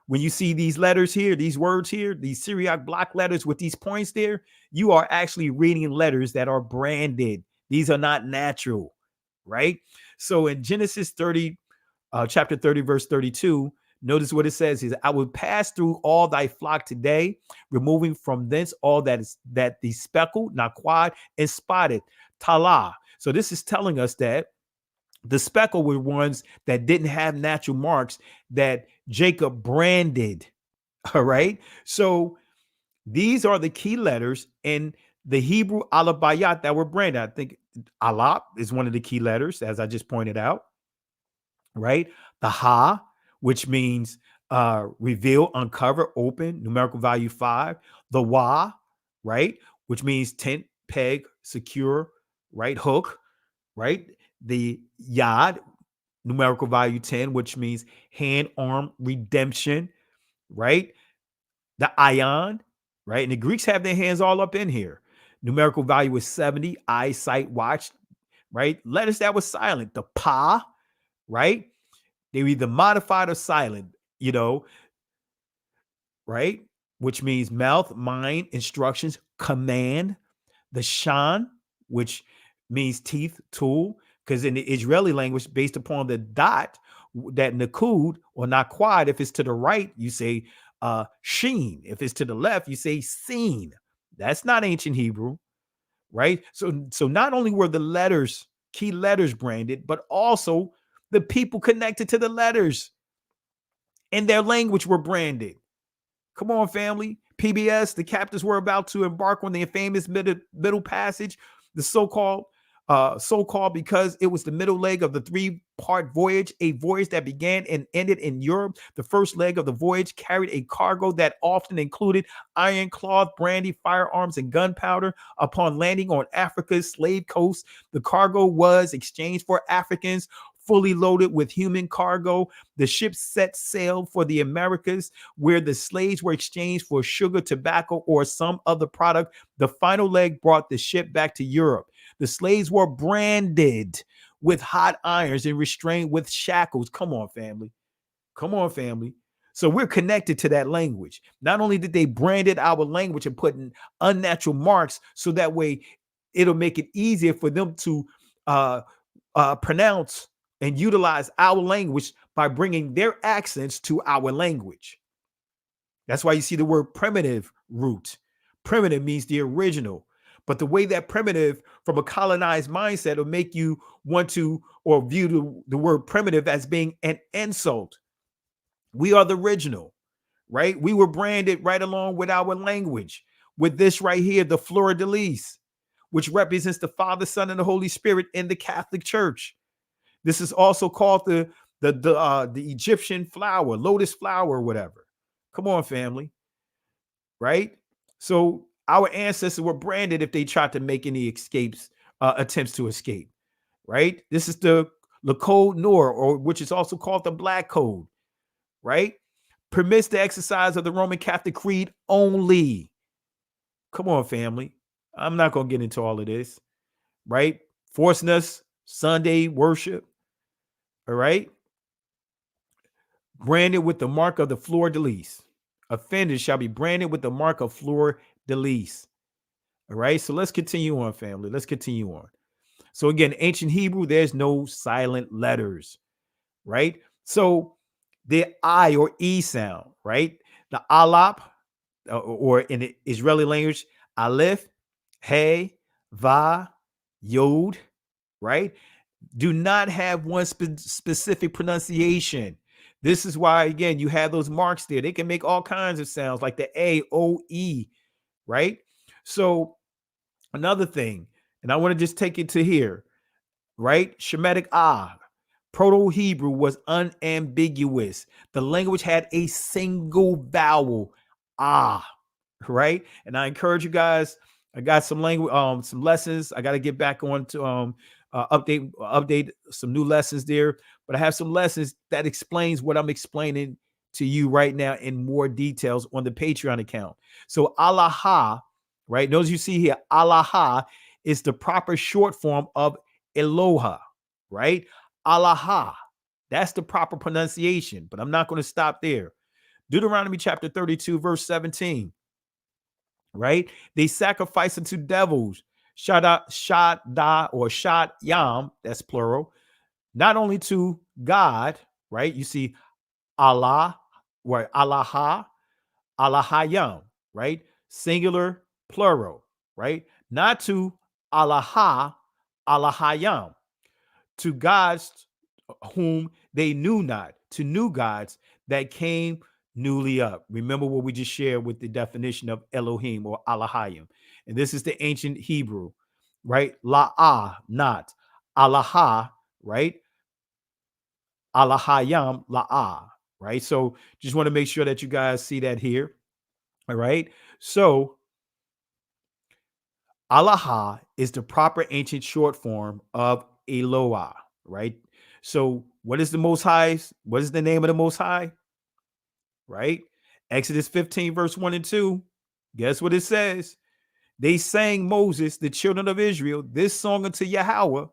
when you see these letters here, these words here, these Syriac block letters with these points there, you are actually reading letters that are branded. These are not natural, right? So in Genesis 30, chapter 30, verse 32, notice what it says is, I will pass through all thy flock today, removing from thence all that the speckled, not quad, and spotted, tala. So this is telling us that the speckle were ones that didn't have natural marks that Jacob branded. All right. So these are the key letters in the Hebrew alabayat that were branded. I think alap is one of the key letters, as I just pointed out. Right. The ha, which means reveal, uncover, open, numerical value 5. The wa, right, which means tent, peg, secure, right, hook, right. The yad, numerical value 10, which means hand, arm, redemption, right? The ion, right? And the Greeks have their hands all up in here. Numerical value is 70, eyesight, watch, right? Letters that was silent. The pa, right? They were either modified or silent, right? Which means mouth, mind, instructions, command. The shan, which means teeth, tool. Because in the Israeli language, based upon the dot, that nakud or naquad, if it's to the right, you say sheen. If it's to the left, you say seen. That's not ancient Hebrew, right? So not only were the letters, key letters branded, but also the people connected to the letters in their language were branded. Come on, family. PBS, the captives were about to embark on the famous middle passage, the so-called because it was the middle leg of the 3-part voyage, a voyage that began and ended in Europe. The first leg of the voyage carried a cargo that often included iron cloth, brandy, firearms, and gunpowder. Upon landing on Africa's slave coast, the cargo was exchanged for Africans, fully loaded with human cargo. The ship set sail for the Americas, where the slaves were exchanged for sugar, tobacco, or some other product. The final leg brought the ship back to Europe. The slaves were branded with hot irons and restrained with shackles. Come on, family. Come on, family. So we're connected to that language. Not only did they branded our language and put in unnatural marks, so that way it'll make it easier for them to pronounce and utilize our language by bringing their accents to our language. That's why you see the word primitive root. Primitive means the original. But the way that primitive from a colonized mindset will make you want to or view the word primitive as being an insult. We are the original, right? We were branded right along with our language, with this right here, the fleur de lis, which represents the Father, Son, and the Holy Spirit in the Catholic Church. This is also called the the Egyptian flower, lotus flower, or whatever. Come on, family. Right? So our ancestors were branded if they tried to make any attempts to escape. Right? This is the code Noor, or which is also called the Black Code. Right? Permits the exercise of the Roman Catholic Creed only. Come on, family. I'm not going to get into all of this. Right? Forcing us Sunday worship. All right? Branded with the mark of the fleur de lis. Offenders shall be branded with the mark of fleur de lis. All right? So let's continue on, family. Let's continue on. So again, ancient Hebrew, there's no silent letters. Right? So the I or E sound, right? The alap, or in the Israeli language, aleph, he, va, yod, right? Do not have one specific pronunciation. This is why, again, you have those marks there. They can make all kinds of sounds like the A, O, E, right? So another thing, and I want to just take it to here, right? Shemitic ah. Proto-Hebrew was unambiguous. The language had a single vowel, ah, right? And I encourage you guys, I got some language, some lessons. I got to get back on to update some new lessons there. But I have some lessons that explains what I'm explaining to you right now in more details on the Patreon account. So Allaha, right? Notice you see here, Allaha is the proper short form of Eloha, right? Allaha. That's the proper pronunciation, but I'm not going to stop there. Deuteronomy chapter 32, verse 17. Right? They sacrifice unto devils, Shada or Shad Yam, that's plural, not only to God, right? You see Allah, right? Allaha, Allahayam, right? Singular, plural, right? Not to Allaha, Allahayam, to gods whom they knew not, to new gods that came newly up. Remember what we just shared with the definition of Elohim or Allahayim. And this is the ancient Hebrew, right? La'ah, not. Allaha, right? Allahayam, la'ah, right? So just want to make sure that you guys see that here. All right. So Allaha is the proper ancient short form of Eloah, right? So what is the Most High? What is the name of the Most High? Right? Exodus 15, verse 1 and 2. Guess what it says? They sang Moses, the children of Israel, this song unto Yahweh,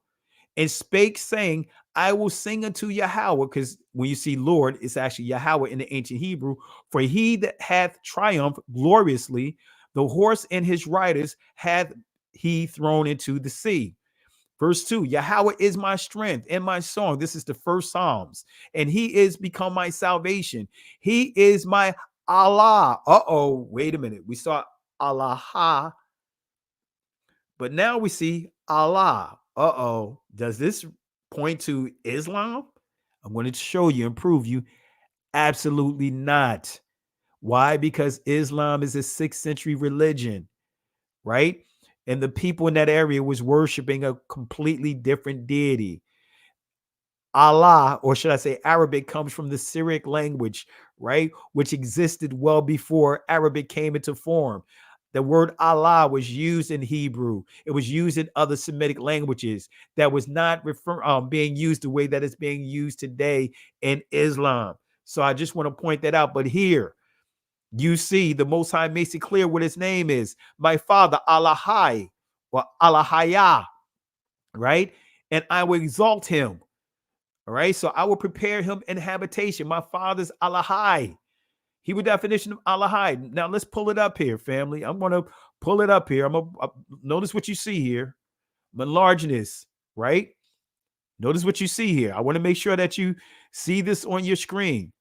and spake, saying, I will sing unto Yahweh, because when you see Lord, it's actually Yahweh in the ancient Hebrew, for he that hath triumphed gloriously, the horse and his riders hath he thrown into the sea. Verse 2, Yahweh is my strength and my song. This is the first Psalms. And he is become my salvation. He is my Allah. Uh-oh, wait a minute. We saw Allah, but now we see Allah. Uh-oh. Does this point to Islam? I'm going to show you and prove you. Absolutely not. Why? Because Islam is a 6th century religion, right? And the people in that area was worshiping a completely different deity. Allah, or should I say Arabic, comes from the Syriac language, right? Which existed well before Arabic came into form. The word Allah was used in Hebrew. It was used in other Semitic languages that was not being used the way that it's being used today in Islam. So I just want to point that out. But here, you see the Most High makes it clear what his name is. My Father, Allahai, or Allahaya, right? And I will exalt him. All right. So I will prepare him in habitation. My Father's Allahai. Hebrew definition of Allahai. Now let's pull it up here, family. I'm going to pull it up here. Notice what you see here. I'm enlarging this, right? Notice what you see here. I want to make sure that you see this on your screen,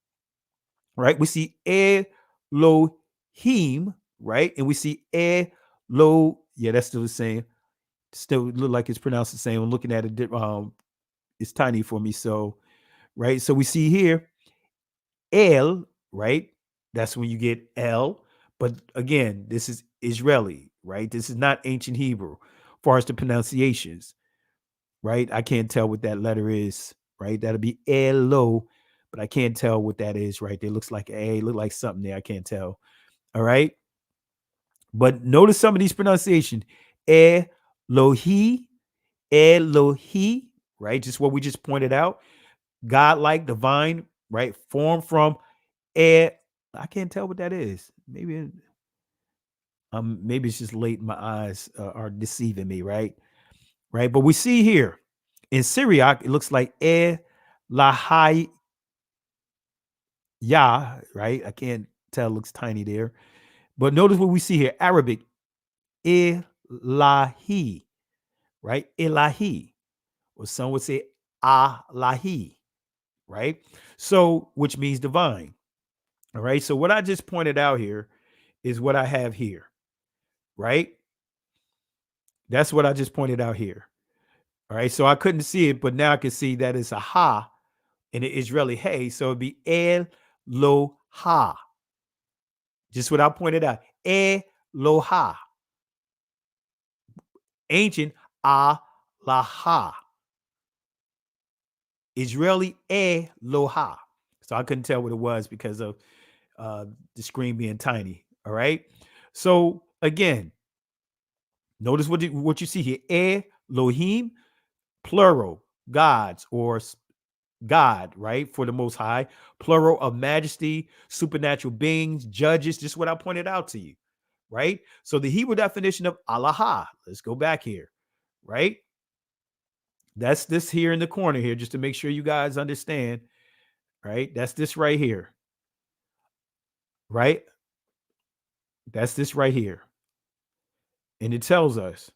right? We see Elohim, right? And we see Elo. Yeah, that's still the same. Still look like it's pronounced the same. I'm looking at it. It's tiny for me. So, right. So we see here El, right? That's when you get L. But again, this is Israeli, right? This is not ancient Hebrew. As far as the pronunciations, right? I can't tell what that letter is right? That'll be Elo, but I can't tell what that is right there. Looks like A, look like something there. I can't tell. All right. But notice some of these pronunciations. Elohi, Elohi, right? Just what we just pointed out. God-like, divine, right? Formed from I can't tell what that is. Maybe it's just late. My eyes are deceiving me, right? Right. But we see here in Syriac, it looks like Lahai Yah, right? I can't tell. It looks tiny there. But notice what we see here. Arabic, Ilahi, right? Ilahi. Or some would say Alahi, right? So, which means divine. All right. So what I just pointed out here is what I have here, right? That's what I just pointed out here. All right. So I couldn't see it, but now I can see that it's a ha in the Israeli hey. So it'd be Eloha. Just what I pointed out. Eloha. Ancient Alaha. Israeli Eloha. So I couldn't tell what it was because of the screen being tiny. All right. So again, notice what you see here. Elohim, plural, gods or God, right? For the Most High, plural of majesty, supernatural beings, judges, just what I pointed out to you, right? So the Hebrew definition of Allah, let's go back here, right? That's this here in the corner here, just to make sure you guys understand, right? That's this right here, right? That's this right here. And it tells us,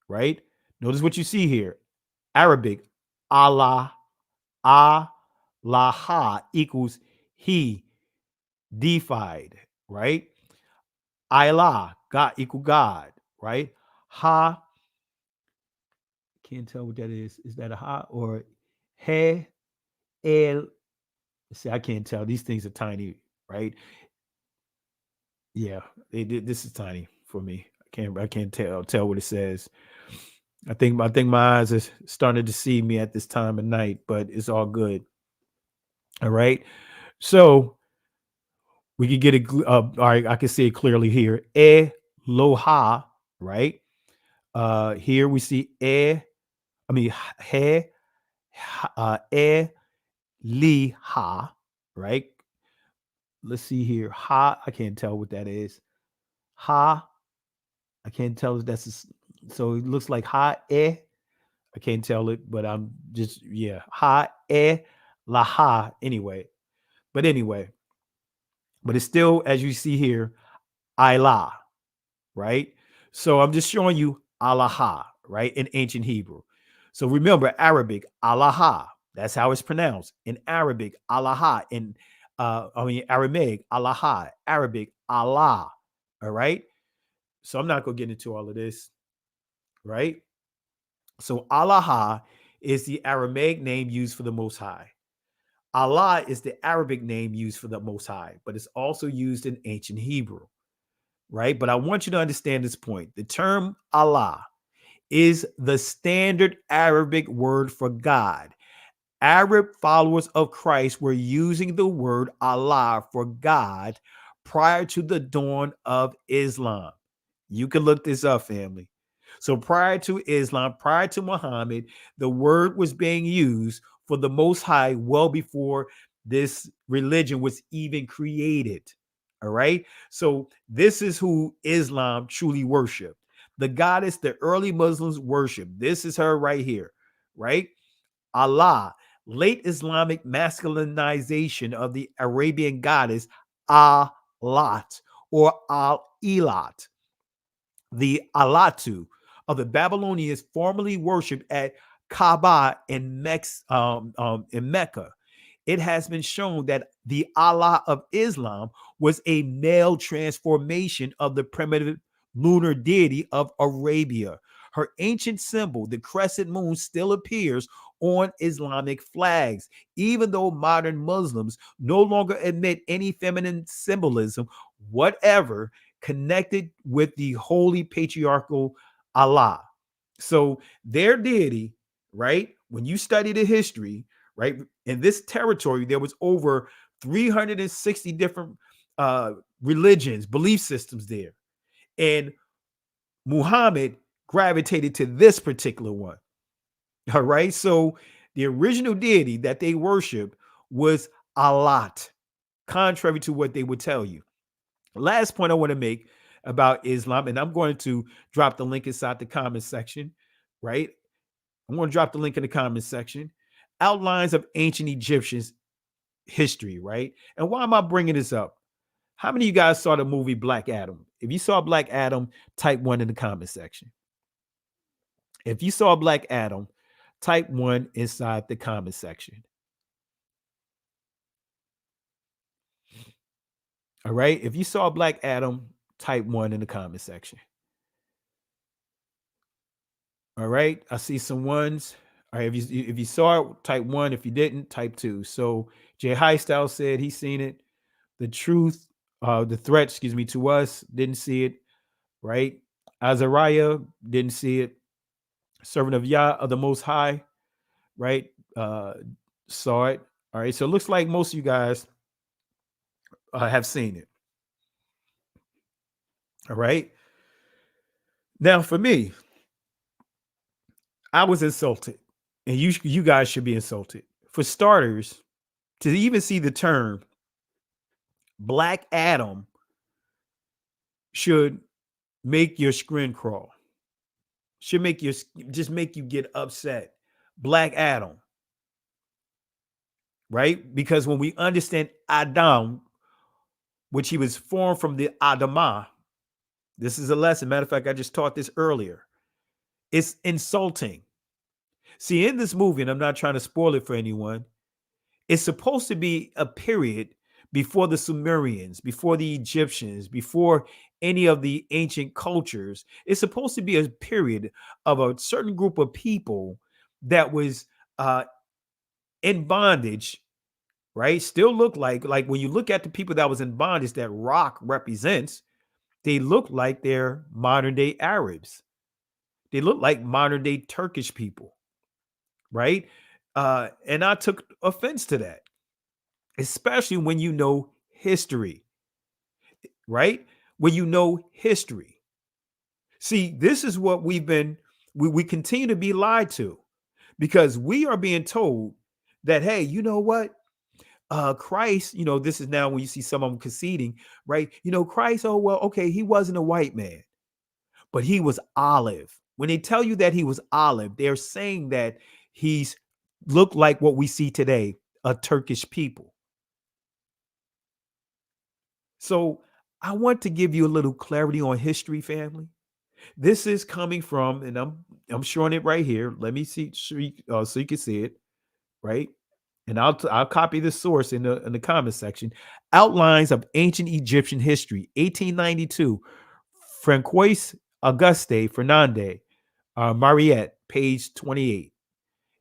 right? Notice what you see here. Arabic, Allah, Laha equals he, deified, right? Ilah, God equal God, right? Ha, can't tell what that is. Is that a ha or he, el? See, I can't tell. These things are tiny, right? Yeah, this is tiny for me. I can't tell what it says. I think my eyes are starting to deceive me at this time of night, but it's all good. All right. So we could get it. All right, I can see it clearly here. Eloha, right? Here we see he, liha, right? Let's see here. Ha, I can't tell what that is. Ha, I can't tell if that's so it looks like ha I can't tell it, but I'm just ha laha anyway. But it's still, as you see here, Ilah, right? So I'm just showing you Alaha, right, in ancient Hebrew. So remember, Arabic, Alaha, that's how it's pronounced. In Arabic, Alaha. In Aramaic, Alaha. Arabic, Allah. All right. So I'm not going to get into all of this, right? So Alaha is the Aramaic name used for the Most High. Allah is the Arabic name used for the Most High, but it's also used in ancient Hebrew, right? But I want you to understand this point. The term Allah is the standard Arabic word for God. Arab followers of Christ were using the word Allah for God prior to the dawn of Islam. You can look this up, family. So prior to Islam, prior to Muhammad, the word was being used for the Most High well before this religion was even created. All right. So this is who Islam truly worshiped. The goddess the early Muslims worship. This is her right here, right? Allah, late Islamic masculinization of the Arabian goddess Alat or Al-Ilat. The Alatu of the Babylonians formerly worshipped at Kaaba in Mecca. It has been shown that the Allah of Islam was a male transformation of the primitive lunar deity of Arabia. Her ancient symbol, the crescent moon, still appears on Islamic flags, even though modern Muslims no longer admit any feminine symbolism whatever connected with the holy patriarchal Allah. So their deity, right? When you study the history, right? In this territory, there was over 360 different religions, belief systems there. And Muhammad gravitated to this particular one. All right. So the original deity that they worship was Allat, contrary to what they would tell you. Last point I want to make about Islam, and I'm going to drop the link inside the comment section, right? I'm going to drop the link in the comment section. Outlines of ancient Egyptians history, right? And why am I bringing this up? How many of you guys saw the movie Black Adam? If you saw Black Adam, type 1 in the comment section. If you saw Black Adam, type 1 inside the comment section. All right. If you saw Black Adam, type 1 in the comment section. All right. I see some ones. All right. If you saw it, type 1. If you didn't, type 2. So Jay Highstyle said he's seen it. The threat, to us, didn't see it. Right. Azariah didn't see it. Servant of Yah of the Most High, right? Saw it. All right. So it looks like most of you guys have seen it. All right. Now, for me, I was insulted, and you guys should be insulted. For starters, to even see the term Black Adam should make your skin crawl. Should make you get upset. Black Adam. Right? Because when we understand Adam, which he was formed from the Adamah, this is a lesson. Matter of fact, I just taught this earlier. It's insulting. See, in this movie, and I'm not trying to spoil it for anyone, it's supposed to be a period before the Sumerians, before the Egyptians, before any of the ancient cultures. It's supposed to be a period of a certain group of people that was in bondage, right? Still look like when you look at the people that was in bondage that rock represents, they look like they're modern day Arabs. They look like modern day Turkish people, right? And I took offense to that, especially when you know history, right? When you know history. See, this is what we continue to be lied to, because we are being told that, hey, you know what? Christ, this is now when you see some of them conceding, right? Christ, oh, well, okay, he wasn't a white man, but he was olive. When they tell you that he was olive, they're saying that he's looked like what we see today, a Turkish people. So I want to give you a little clarity on history, family. This is coming from, and I'm showing it right here. Let me see so you can see it, right? And I'll copy the source in the comment section. Outlines of Ancient Egyptian History, 1892, Francois Auguste Fernandez, Mariette, page 28.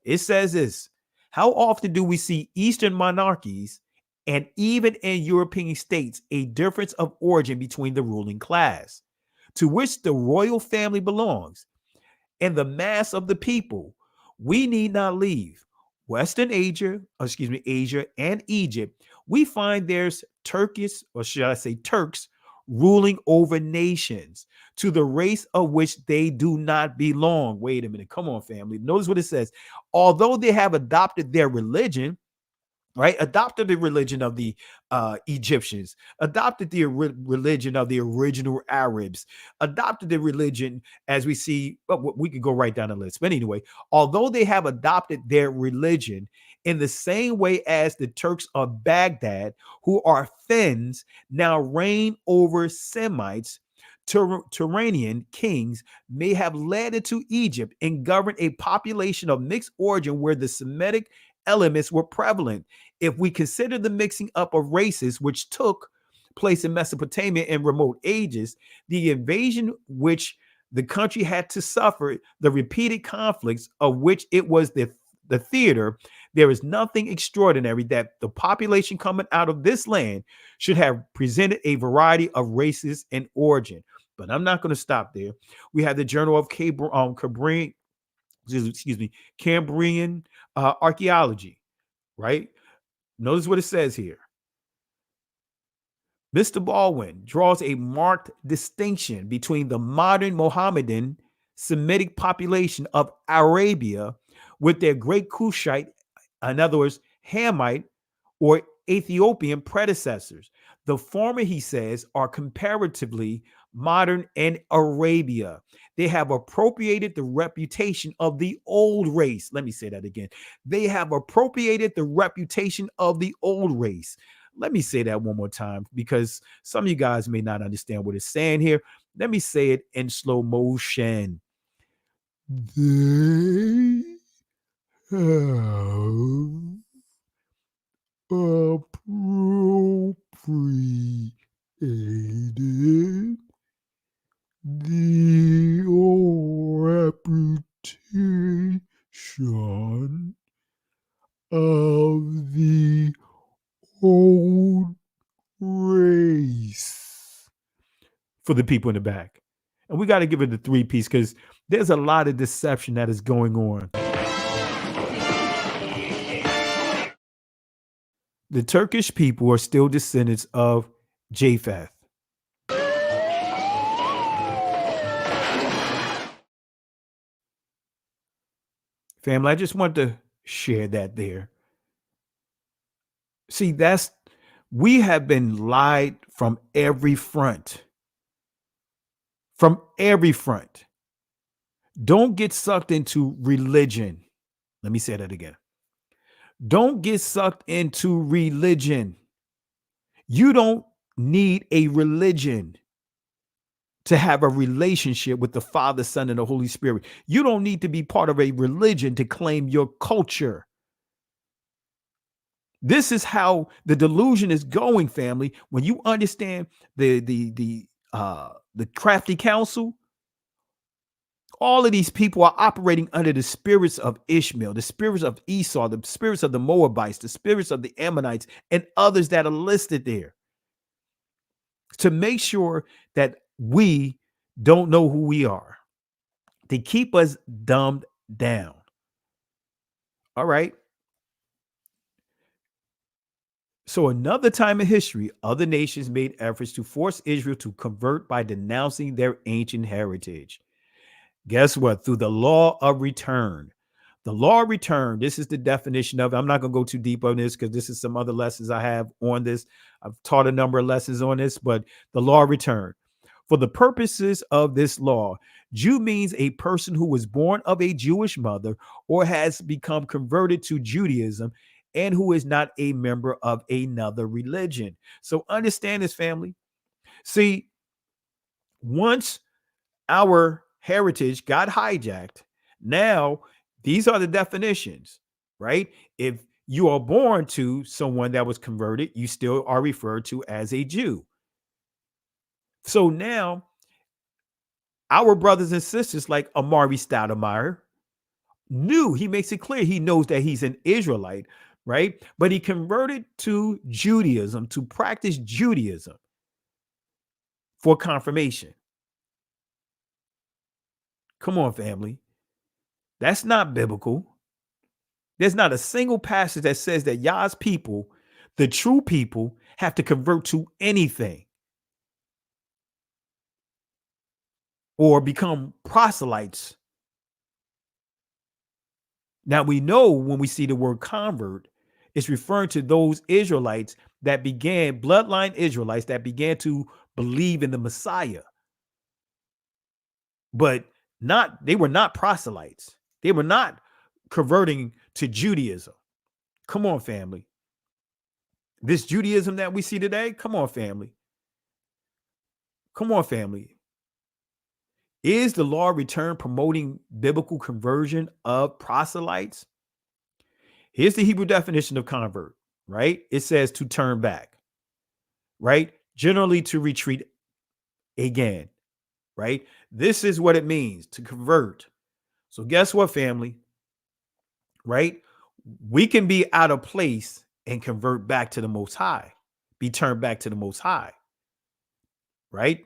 It says this: how often do we see Eastern monarchies and even in European states a difference of origin between the ruling class, to which the royal family belongs, and the mass of the people? We need not leave Western Asia, Asia and Egypt. We find there's Turkish, or should I say Turks, ruling over nations, to the race of which they do not belong. Wait a minute. Come on, family. Notice what it says. Although they have adopted their religion, right? Adopted the religion of the Egyptians, adopted the religion of the original Arabs, adopted the religion, as we see, well, we could go right down the list. But anyway, although they have adopted their religion in the same way as the Turks of Baghdad, who are Finns, now reign over Semites, Turanian kings may have led into Egypt and governed a population of mixed origin where the Semitic elements were prevalent. If we consider the mixing up of races which took place in Mesopotamia in remote ages, the invasion which the country had to suffer, the repeated conflicts of which it was the theater, there is nothing extraordinary that the population coming out of this land should have presented a variety of races and origin. But I'm not going to stop there. We have the Journal of Cambrian archaeology. right? Notice what it says here. Mr. Baldwin draws a marked distinction between the modern Mohammedan Semitic population of Arabia with their great Cushite, in other words, Hamite or Ethiopian predecessors. The former, he says, are comparatively modern and Arabia. They have appropriated the reputation of the old race. Let me say that again. They have appropriated the reputation of the old race. Let me say that one more time because some of you guys may not understand what it's saying here. Let me say it in slow motion. They have appropriated the reputation of the old race for the people in the back. And we got to give it the 3-piece because there's a lot of deception that is going on. The Turkish people are still descendants of Japheth. Family, I just want to share that there. See, we have been lied from every front. From every front. Don't get sucked into religion. Let me say that again. Don't get sucked into religion. You don't need a religion to have a relationship with the Father, Son, and the Holy Spirit. You don't need to be part of a religion to claim your culture. This is how the delusion is going, family. When you understand the crafty counsel, all of these people are operating under the spirits of Ishmael, the spirits of Esau, the spirits of the Moabites, the spirits of the Ammonites, and others that are listed there to make sure that we don't know who we are, to keep us dumbed down. All right. So another time in history, other nations made efforts to force Israel to convert by denouncing their ancient heritage. Guess what? Through the law of return. The law of return, this is the definition of it. I'm not going to go too deep on this because this is some other lessons I have on this. I've taught a number of lessons on this, but the law of return. For the purposes of this law, Jew means a person who was born of a Jewish mother or has become converted to Judaism and who is not a member of another religion. So understand this, family. See, once our heritage got hijacked, now these are the definitions, right? If you are born to someone that was converted, you still are referred to as a Jew. So now our brothers and sisters like Amari Stoudemire he makes it clear he knows that he's an Israelite, right? But he converted to Judaism, to practice Judaism for confirmation. Come on, family. That's not biblical. There's not a single passage that says that Yah's people, the true people, have to convert to anything or become proselytes. Now, we know when we see the word convert, it's referring to those Israelites that began, bloodline Israelites that began to believe in the Messiah. But they were not proselytes. They were not converting to Judaism. Come on, family. This Judaism that we see today, come on, family. Come on, family. Is the law of return promoting biblical conversion of proselytes? Here's the Hebrew definition of convert, right? It says to turn back, right? Generally to retreat again, right? This is what it means to convert. So guess what, family? Right? We can be out of place and convert back to the Most High, be turned back to the Most High, right?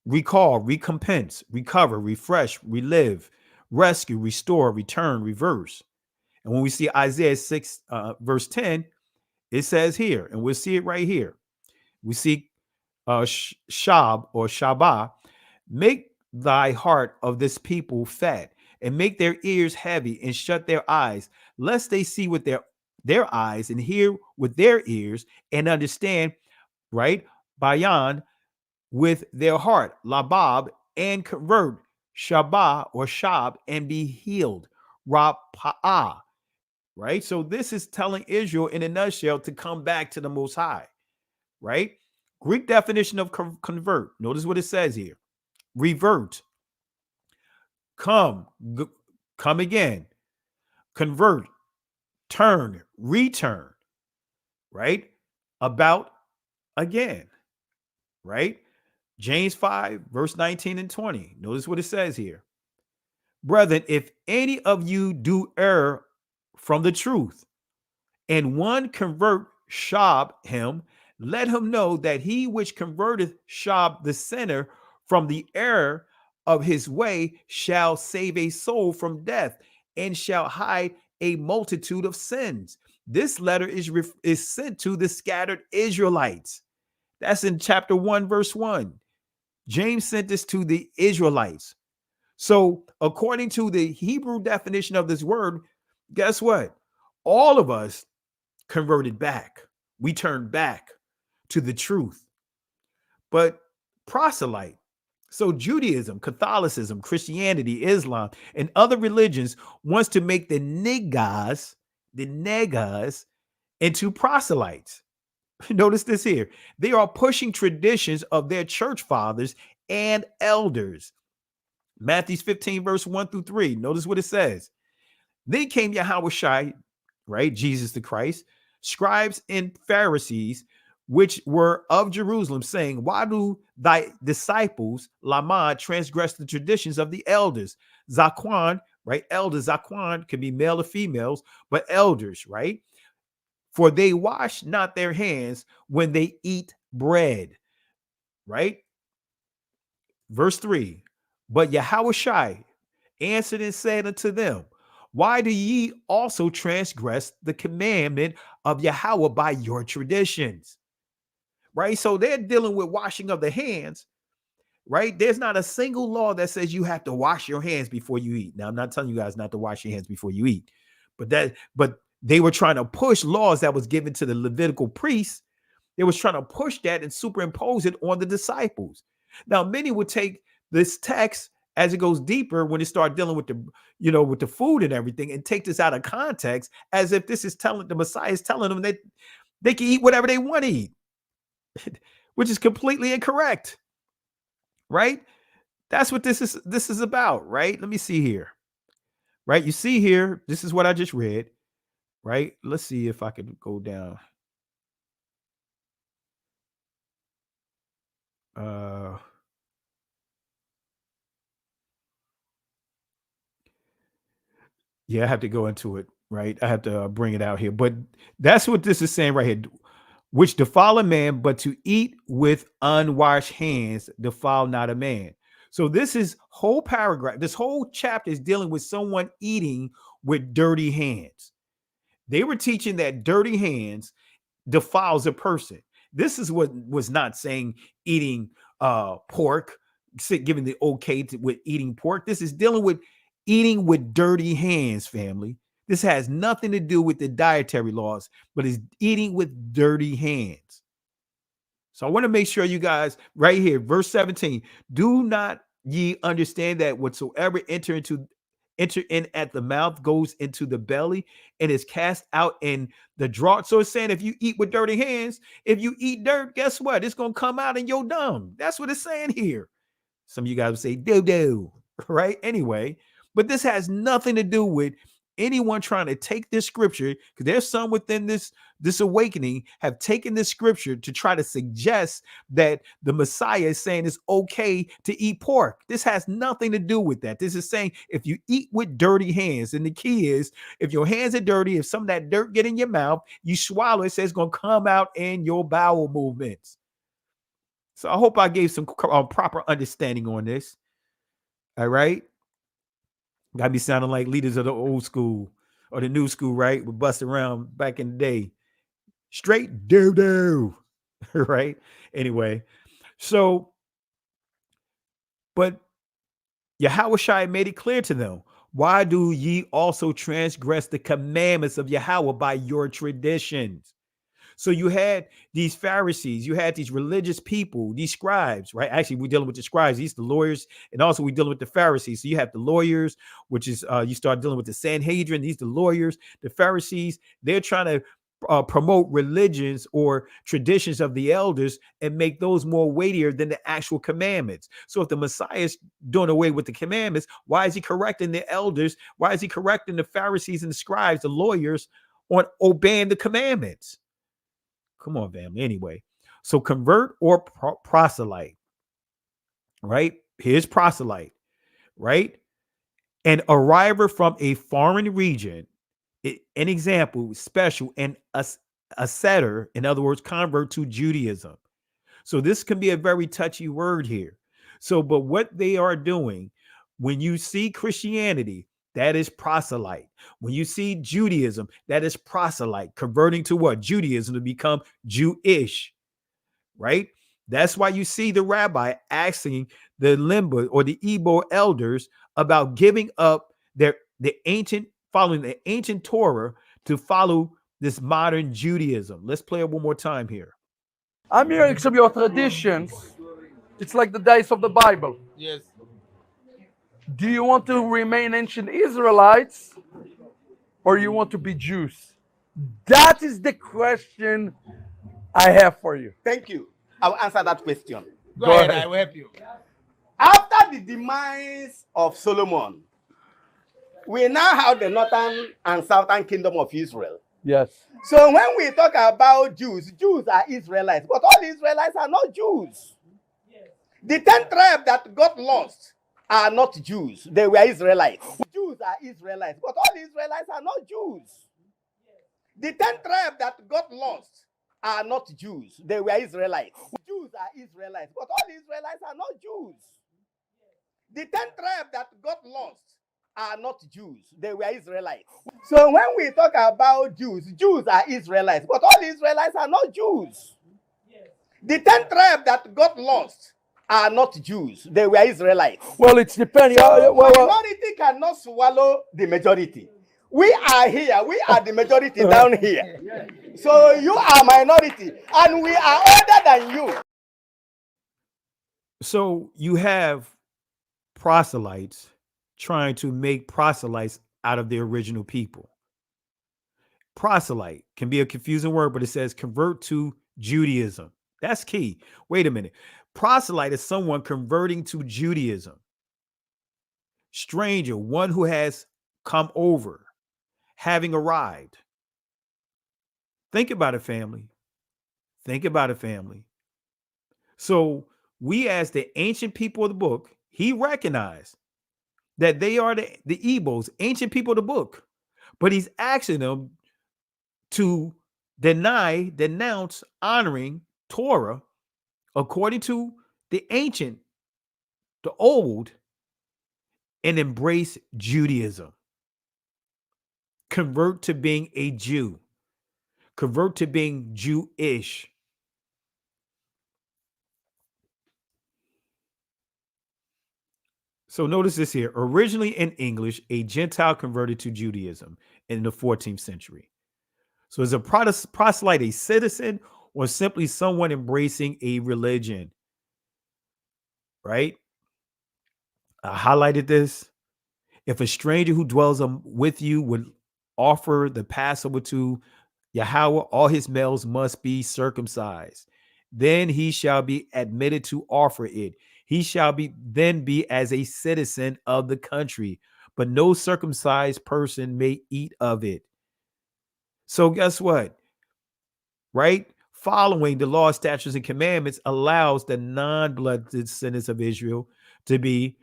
Recall, recompense, recover, refresh, relive, rescue, restore, return, reverse. And when we see Isaiah 6, verse 10, it says here, and we'll see it right here. We see Shab or Shabbat, make thy heart of this people fat, and make their ears heavy, and shut their eyes, lest they see with their eyes and hear with their ears and understand, right? Bayan, with their heart, Labab, and convert, Shabbat or Shab, and be healed, Rapa'ah, right? So this is telling Israel in a nutshell to come back to the Most High, right? Greek definition of convert. Notice what it says here. Revert. Come again. Convert. Turn. Return. Right? About again. Right? James 5, verse 19 and 20. Notice what it says here. Brethren, if any of you do err from the truth, and one convert Shab him, let him know that he which converteth Shab the sinner from the error of his way shall save a soul from death, and shall hide a multitude of sins. This letter is sent to the scattered Israelites. That's in chapter 1, verse 1. James sent this to the Israelites. So according to the Hebrew definition of this word, guess what? All of us converted back. We turned back to the truth. But proselyte, so Judaism, Catholicism, Christianity, Islam, and other religions wants to make the negas into proselytes. Notice this here. They are pushing traditions of their church fathers and elders. Matthew 15, verse 1 through 3. Notice what it says. Then came Yahushua, right? Jesus the Christ, scribes and Pharisees, which were of Jerusalem, saying, why do thy disciples, Lama, transgress the traditions of the elders? Zaquan, right? Elders, Zaquan can be male or females, but elders, right? For they wash not their hands when they eat bread, right? Verse 3, but Yahushua answered and said unto them, why do ye also transgress the commandment of Yahweh by your traditions? Right? So they're dealing with washing of the hands, right? There's not a single law that says you have to wash your hands before you eat. Now, I'm not telling you guys not to wash your hands before you eat, but they were trying to push laws that was given to the Levitical priests. They was trying to push that and superimpose it on the disciples. Now, many would take this text as it goes deeper when it starts dealing with with the food and everything, and take this out of context as if this is telling the Messiah is telling them that they can eat whatever they want to eat, which is completely incorrect, right? That's what this is about, right? Let me see here, right? You see here, this is what I just read, right? Let's see if I can go down. Yeah, I have to go into it, right? I have to bring it out here. But that's what this is saying right here. Which defile a man, but to eat with unwashed hands defile not a man. So this is whole paragraph. This whole chapter is dealing with someone eating with dirty hands. They were teaching that dirty hands defiles a person. This is what was not saying eating pork, giving the okay with eating pork. This is dealing with eating with dirty hands, family. This has nothing to do with the dietary laws, but it's eating with dirty hands. So I want to make sure you guys right here, verse 17, do not ye understand that whatsoever enter in at the mouth goes into the belly and is cast out in the draught. So it's saying if you eat with dirty hands, if you eat dirt, guess what? It's going to come out in your dung. That's what it's saying here. Some of you guys would say do, right? Anyway, but this has nothing to do with anyone trying to take this scripture, because there's some within this awakening have taken this scripture to try to suggest that the Messiah is saying it's okay to eat pork. This has nothing to do with that. This is saying if you eat with dirty hands, and the key is if your hands are dirty, if some of that dirt get in your mouth, you swallow it, says it's going to come out in your bowel movements. So I hope I gave some proper understanding on this. All right. Got me sounding like leaders of the old school. or the new school, right? We bust around back in the day. Straight doo-doo, right? Anyway, so, but Yahushua made it clear to them, why do ye also transgress the commandments of Yahweh by your traditions? So you had these Pharisees, you had these religious people, these scribes, right? Actually, we're dealing with the scribes, these the lawyers, and also we're dealing with the Pharisees. So you have the lawyers, which is you start dealing with the Sanhedrin, these the lawyers, the Pharisees. They're trying to promote religions or traditions of the elders and make those more weightier than the actual commandments. So if the Messiah is doing away with the commandments, why is he correcting the elders? Why is he correcting the Pharisees and the scribes, the lawyers, on obeying the commandments? Come on, family. Anyway, so convert or proselyte, right? Here's proselyte, right? An arriver from a foreign region, an example, special, and a setter, in other words, convert to Judaism. So this can be a very touchy word here. So, but what they are doing, when you see Christianity, that is proselyte. When you see Judaism, that is proselyte, converting to what? Judaism, to become Jewish, right? That's why you see the rabbi asking the Limba or the Igbo elders about giving up following the ancient Torah to follow this modern Judaism. Let's play it one more time here. I'm hearing some of your traditions. It's like the days of the Bible. Yes. Do you want to remain ancient Israelites or you want to be Jews? That is the question I have for you. Thank you. I'll answer that question. Go ahead, I will help you. After the demise of Solomon, we now have the northern and southern kingdom of Israel. Yes. So when we talk about Jews, Jews are Israelites, but all Israelites are not Jews. The 10 tribes that got lost are not Jews. They were Israelites. Jews are Israelites, but all Israelites are not Jews. The 10 tribes that got lost are not Jews. They were Israelites. Jews are Israelites, but all Israelites are not Jews. The 10 tribes that got lost are not Jews. They were Israelites. So when we talk about Jews, Jews are Israelites, but all Israelites are not Jews. The 10 tribes that got lost are not Jews. They were Israelites. Well, it's depending. So minority cannot swallow the majority. We are here. We are the majority down here. So you are minority, and we are older than you. So you have proselytes trying to make proselytes out of the original people. Proselyte can be a confusing word, but it says convert to Judaism. That's key. Wait a minute. Proselyte is someone converting to Judaism. Stranger, one who has come over, having arrived. Think about it, family. Think about it, family. So we, as the ancient people of the book, he recognized that they are the Igbos, ancient people of the book. But he's asking them to denounce honoring Torah according to the ancient, the old, and embrace Judaism. Convert to being a Jew. Convert to being Jewish. So notice this here. Originally in English, a Gentile converted to Judaism in the 14th century. So is a proselyte a citizen or simply someone embracing a religion? Right? I highlighted this. If a stranger who dwells with you would offer the Passover to Yahweh, all his males must be circumcised. Then he shall be admitted to offer it. He shall then be as a citizen of the country, but no circumcised person may eat of it. So guess what? Right? Following the law, statutes, and commandments allows the non-blood descendants of Israel to be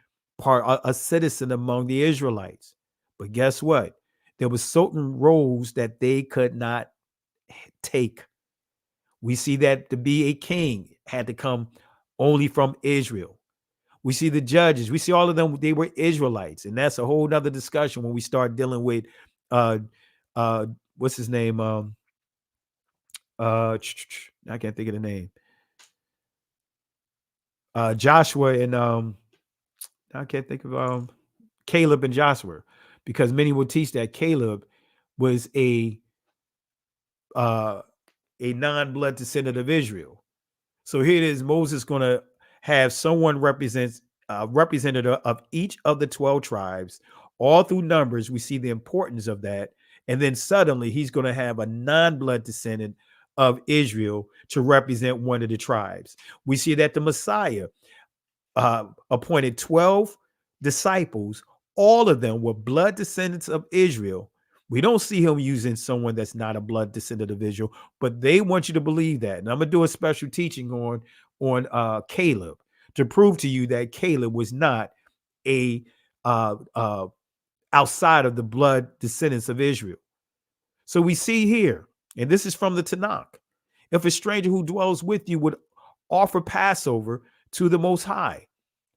a citizen among the Israelites. But guess what? There were certain roles that they could not take. We see that to be a king had to come only from Israel. We see the judges. We see all of them. They were Israelites. And that's a whole nother discussion when we start dealing with what's his name? I can't think of the name. Joshua and I can't think of Caleb and Joshua, because many will teach that Caleb was a non-blood descendant of Israel. So here it is, Moses going to have someone representative of each of the 12 tribes. All through Numbers, we see the importance of that. And then suddenly he's going to have a non-blood descendant of Israel to represent one of the tribes. We see that the Messiah appointed 12 disciples. All of them were blood descendants of Israel. We don't see him using someone that's not a blood descendant of Israel, but they want you to believe that. And I'm going to do a special teaching on Caleb to prove to you that Caleb was not a outside of the blood descendants of Israel. So we see here, and this is from the Tanakh, if a stranger who dwells with you would offer Passover to the Most High,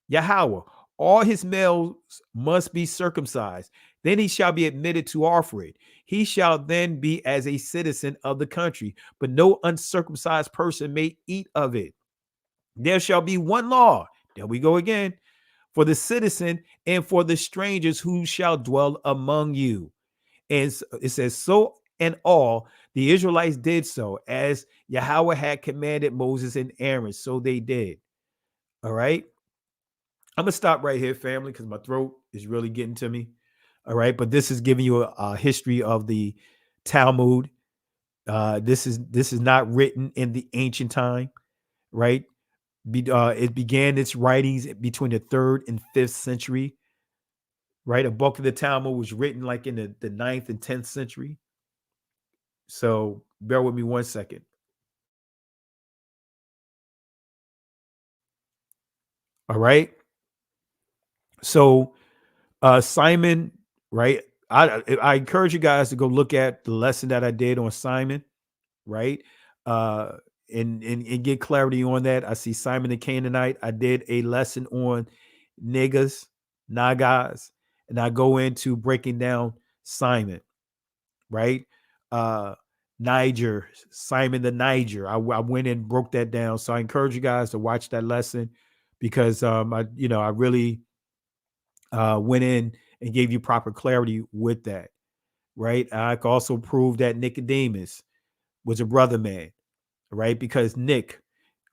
Yahweh, all his males must be circumcised. Then he shall be admitted to offer it. He shall then be as a citizen of the country, but no uncircumcised person may eat of it. There shall be one law. There we go again. For the citizen and for the strangers who shall dwell among you. And it says, so and all the Israelites did so as Yahweh had commanded Moses and Aaron. So they did. All right. I'm going to stop right here, family, because my throat is really getting to me. All right. But this is giving you a history of the Talmud. This is not written in the ancient time. Right. It began its writings between the 3rd and 5th century. Right. A book of the Talmud was written like in the 9th and 10th century. So bear with me one second. All right. So Simon, right? I encourage you guys to go look at the lesson that I did on Simon, right? And get clarity on that. I see Simon the Canaanite. I did a lesson on Nagas, and I go into breaking down Simon, right? Niger, Simon the Niger. I went and broke that down. So I encourage you guys to watch that lesson, because I really went in and gave you proper clarity with that, right? I could also prove that Nicodemus was a brother man, right? Because Nick,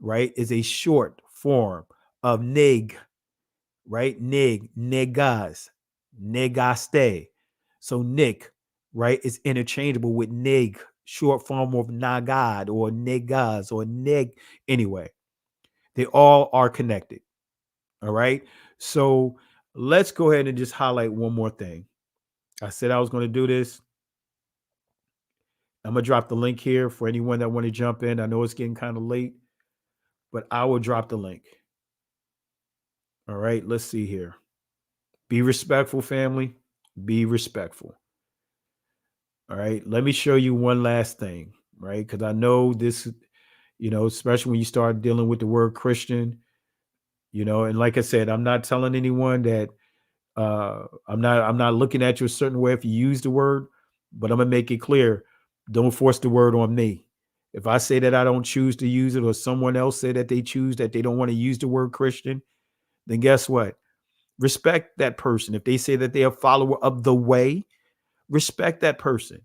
right, is a short form of Nig, right? Nig, Negas, Negaste. So Nick, right, is interchangeable with Nig, short form of Nagad or Negas or Neg. Anyway, they all are connected. All right. So let's go ahead and just highlight one more thing. I said I was going to do this. I'm going to drop the link here for anyone that want to jump in. I know it's getting kind of late, but I will drop the link. All right. Let's see here. Be respectful, family. Be respectful. All right. Let me show you one last thing, right? Because I know this, especially when you start dealing with the word Christian, and like I said, I'm not telling anyone that I'm not looking at you a certain way if you use the word, but I'm gonna make it clear. Don't force the word on me. If I say that I don't choose to use it, or someone else say that they choose that they don't want to use the word Christian, then guess what? Respect that person. If they say that they're a follower of the way, respect that person.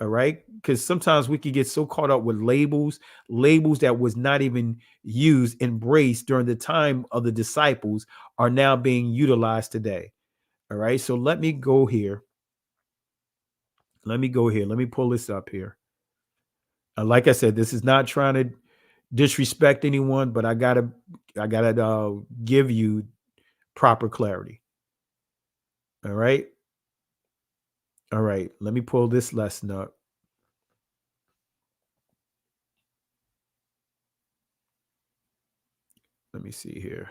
All right. Because sometimes we can get so caught up with labels that was not even used, embraced during the time of the disciples, are now being utilized today. All right. So let me go here. Let me pull this up here. Like I said, this is not trying to disrespect anyone, but I gotta give you proper clarity. All right. All right. Let me pull this lesson up. Let me see here.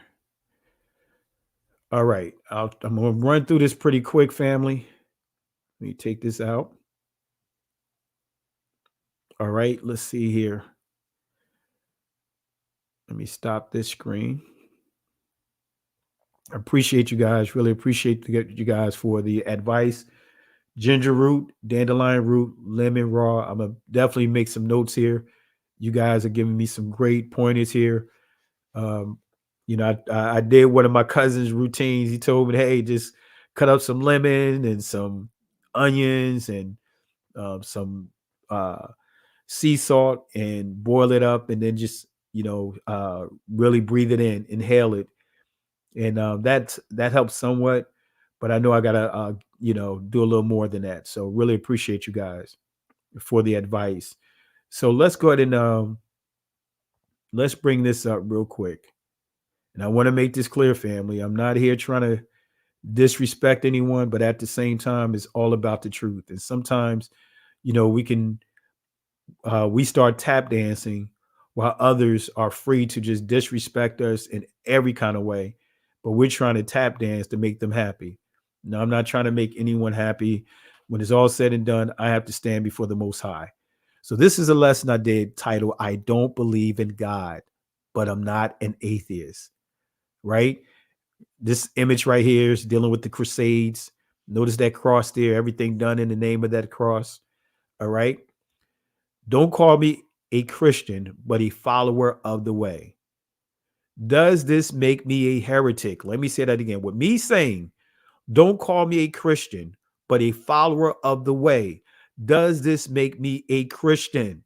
All right. I'm going to run through this pretty quick, family. Let me take this out. All right. Let's see here. Let me stop this screen. I appreciate you guys. Really appreciate you guys for the advice ginger root, dandelion root, lemon raw. I'm gonna definitely make some notes here. You guys are giving me some great pointers here. I did one of my cousin's routines. He told me, hey, just cut up some lemon and some onions and some sea salt and boil it up, and then just really breathe it in, inhale it, and that helps somewhat. But I know I gotta do a little more than that. So really appreciate you guys for the advice. So let's go ahead and let's bring this up real quick. And I want to make this clear, family. I'm not here trying to disrespect anyone, but at the same time, it's all about the truth. And sometimes, we start tap dancing while others are free to just disrespect us in every kind of way. But we're trying to tap dance to make them happy. Now, I'm not trying to make anyone happy. When it's all said and done, I have to stand before the Most High. So this is a lesson I did titled, I Don't Believe in God, but I'm Not an Atheist, right? This image right here is dealing with the Crusades. Notice that cross there, everything done in the name of that cross, all right? Don't call me a Christian, but a follower of the way. Does this make me a heretic? Let me say that again. With me saying, don't call me a Christian, but a follower of the way, does this make me a Christian?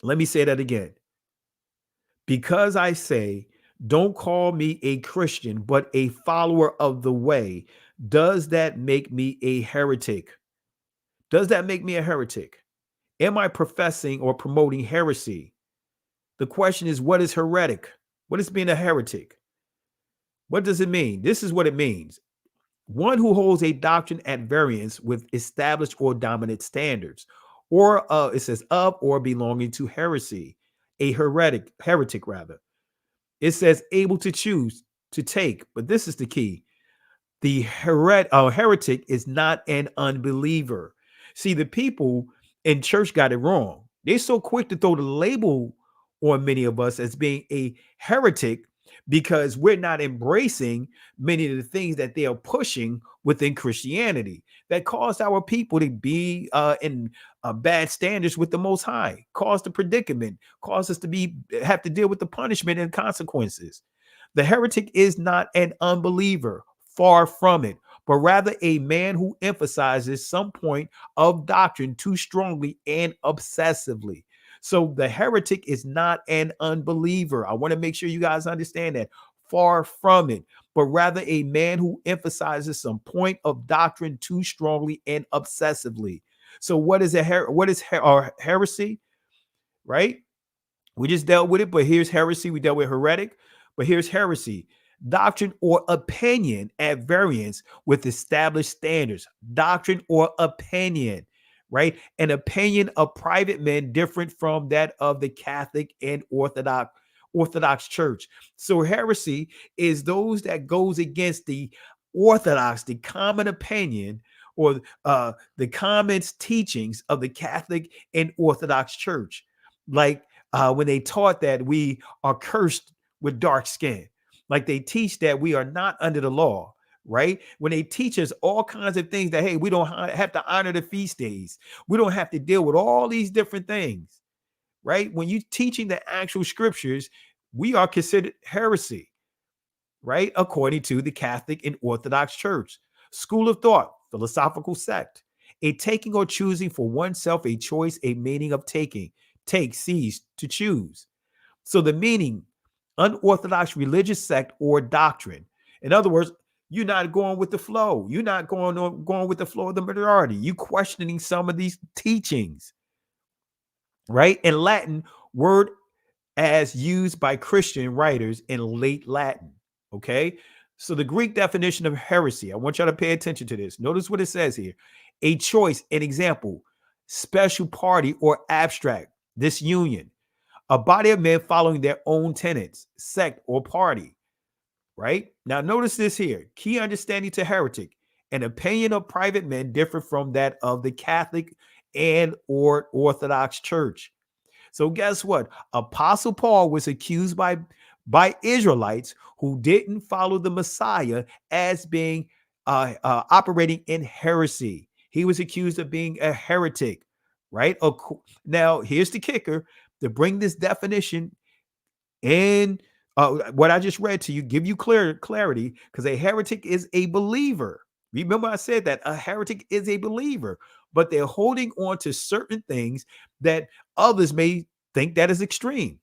Let me say that again. Because I say, don't call me a Christian, but a follower of the way, does that make me a heretic? Does that make me a heretic? Am I professing or promoting heresy? The question is, what is heretic? What is being a heretic? What does it mean? This is what it means. One who holds a doctrine at variance with established or dominant standards, or it says of or belonging to heresy, a heretic rather. It says able to choose to take, but this is the key. The heretic is not an unbeliever. See, the people in church got it wrong. They're so quick to throw the label on many of us as being a heretic because we're not embracing many of the things that they are pushing within Christianity that caused our people to be in bad standards with the Most High, caused the predicament, caused us to have to deal with the punishment and consequences. The heretic is not an unbeliever, far from it, but rather a man who emphasizes some point of doctrine too strongly and obsessively. So the heretic is not an unbeliever. I want to make sure you guys understand that. Far from it, but rather a man who emphasizes some point of doctrine too strongly and obsessively. So what is heresy? Right? We just dealt with it, but here's heresy. We dealt with heretic, but here's heresy. Doctrine or opinion at variance with established standards. Doctrine or opinion, right? An opinion of private men different from that of the Catholic and Orthodox Church. So heresy is those that goes against the Orthodox, the common opinion, or the common teachings of the Catholic and Orthodox Church. Like when they taught that we are cursed with dark skin, like they teach that we are not under the law, right? When they teach us all kinds of things that, hey, we don't have to honor the feast days. We don't have to deal with all these different things, right? When you're teaching the actual scriptures, we are considered heresy, right? According to the Catholic and Orthodox Church. School of thought, philosophical sect, a taking or choosing for oneself, a choice, a meaning of taking. Take, seize, to choose. So the meaning, unorthodox religious sect or doctrine. In other words, you're not going with the flow. You're not going with the flow of the majority. You questioning some of these teachings, right? In Latin, word as used by Christian writers in late Latin, okay? So the Greek definition of heresy, I want y'all to pay attention to this. Notice what it says here. A choice, an example, special party or abstract, disunion, a body of men following their own tenets, sect or party, right? Now notice this here. Key understanding to heretic, an opinion of private men different from that of the Catholic and or Orthodox Church. So guess what? Apostle Paul was accused by Israelites who didn't follow the Messiah as being operating in heresy. He was accused of being a heretic, right? Now, here's the kicker to bring this definition in what I just read to you, give you clarity, because a heretic is a believer. Remember, I said that a heretic is a believer, but they're holding on to certain things that others may think that is extreme.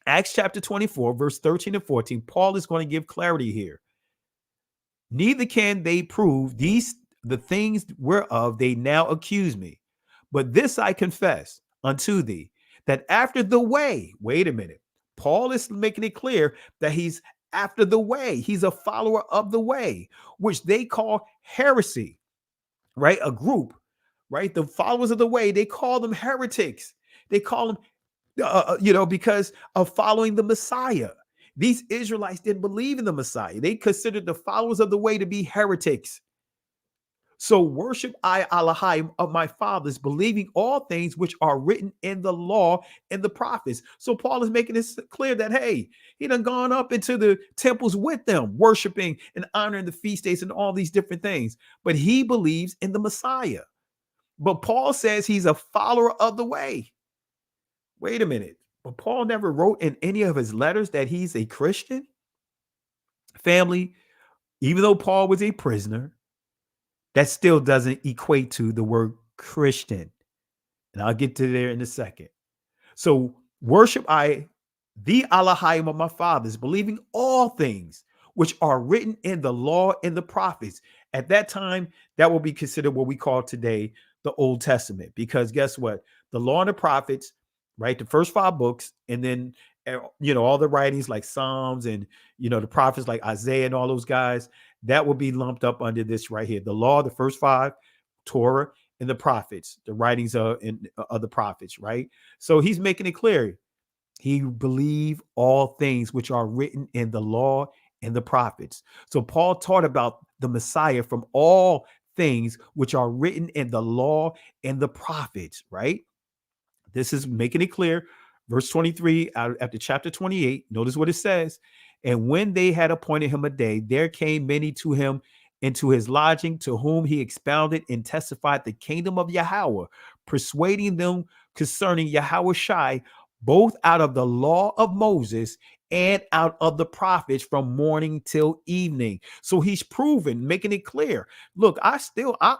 Acts chapter 24, verse 13 and 14, Paul is going to give clarity here. Neither can they prove the things whereof they now accuse me. But this I confess unto thee, that after the way, wait a minute, Paul is making it clear that he's after the way. He's a follower of the way, which they call heresy, right? A group, right? The followers of the way, they call them heretics. They call them, because of following the Messiah. These Israelites didn't believe in the Messiah. They considered the followers of the way to be heretics. So worship I Elohim of my fathers, believing all things which are written in the law and the prophets. So Paul is making this clear that, hey, he done gone up into the temples with them, worshiping and honoring the feast days and all these different things. But he believes in the Messiah. But Paul says he's a follower of the way. Wait a minute. But Paul never wrote in any of his letters that he's a Christian. Family, even though Paul was a prisoner, that still doesn't equate to the word Christian. And I'll get to there in a second. So worship I, the Elohim of my fathers, believing all things which are written in the law and the prophets. At that time, that will be considered what we call today the Old Testament. Because guess what? The law and the prophets, right? The first 5 books, and then, all the writings like Psalms and, the prophets like Isaiah and all those guys, that will be lumped up under this right here. The law, the first 5, Torah, and the prophets, the writings of the prophets, right? So he's making it clear. He believed all things which are written in the law and the prophets. So Paul taught about the Messiah from all things which are written in the law and the prophets, right? This is making it clear. Verse 23 after chapter 28, notice what it says. And when they had appointed him a day, there came many to him into his lodging, to whom he expounded and testified the kingdom of Yahweh, persuading them concerning Yahweh Shai, both out of the law of Moses and out of the prophets from morning till evening. So he's proven, making it clear. Look, I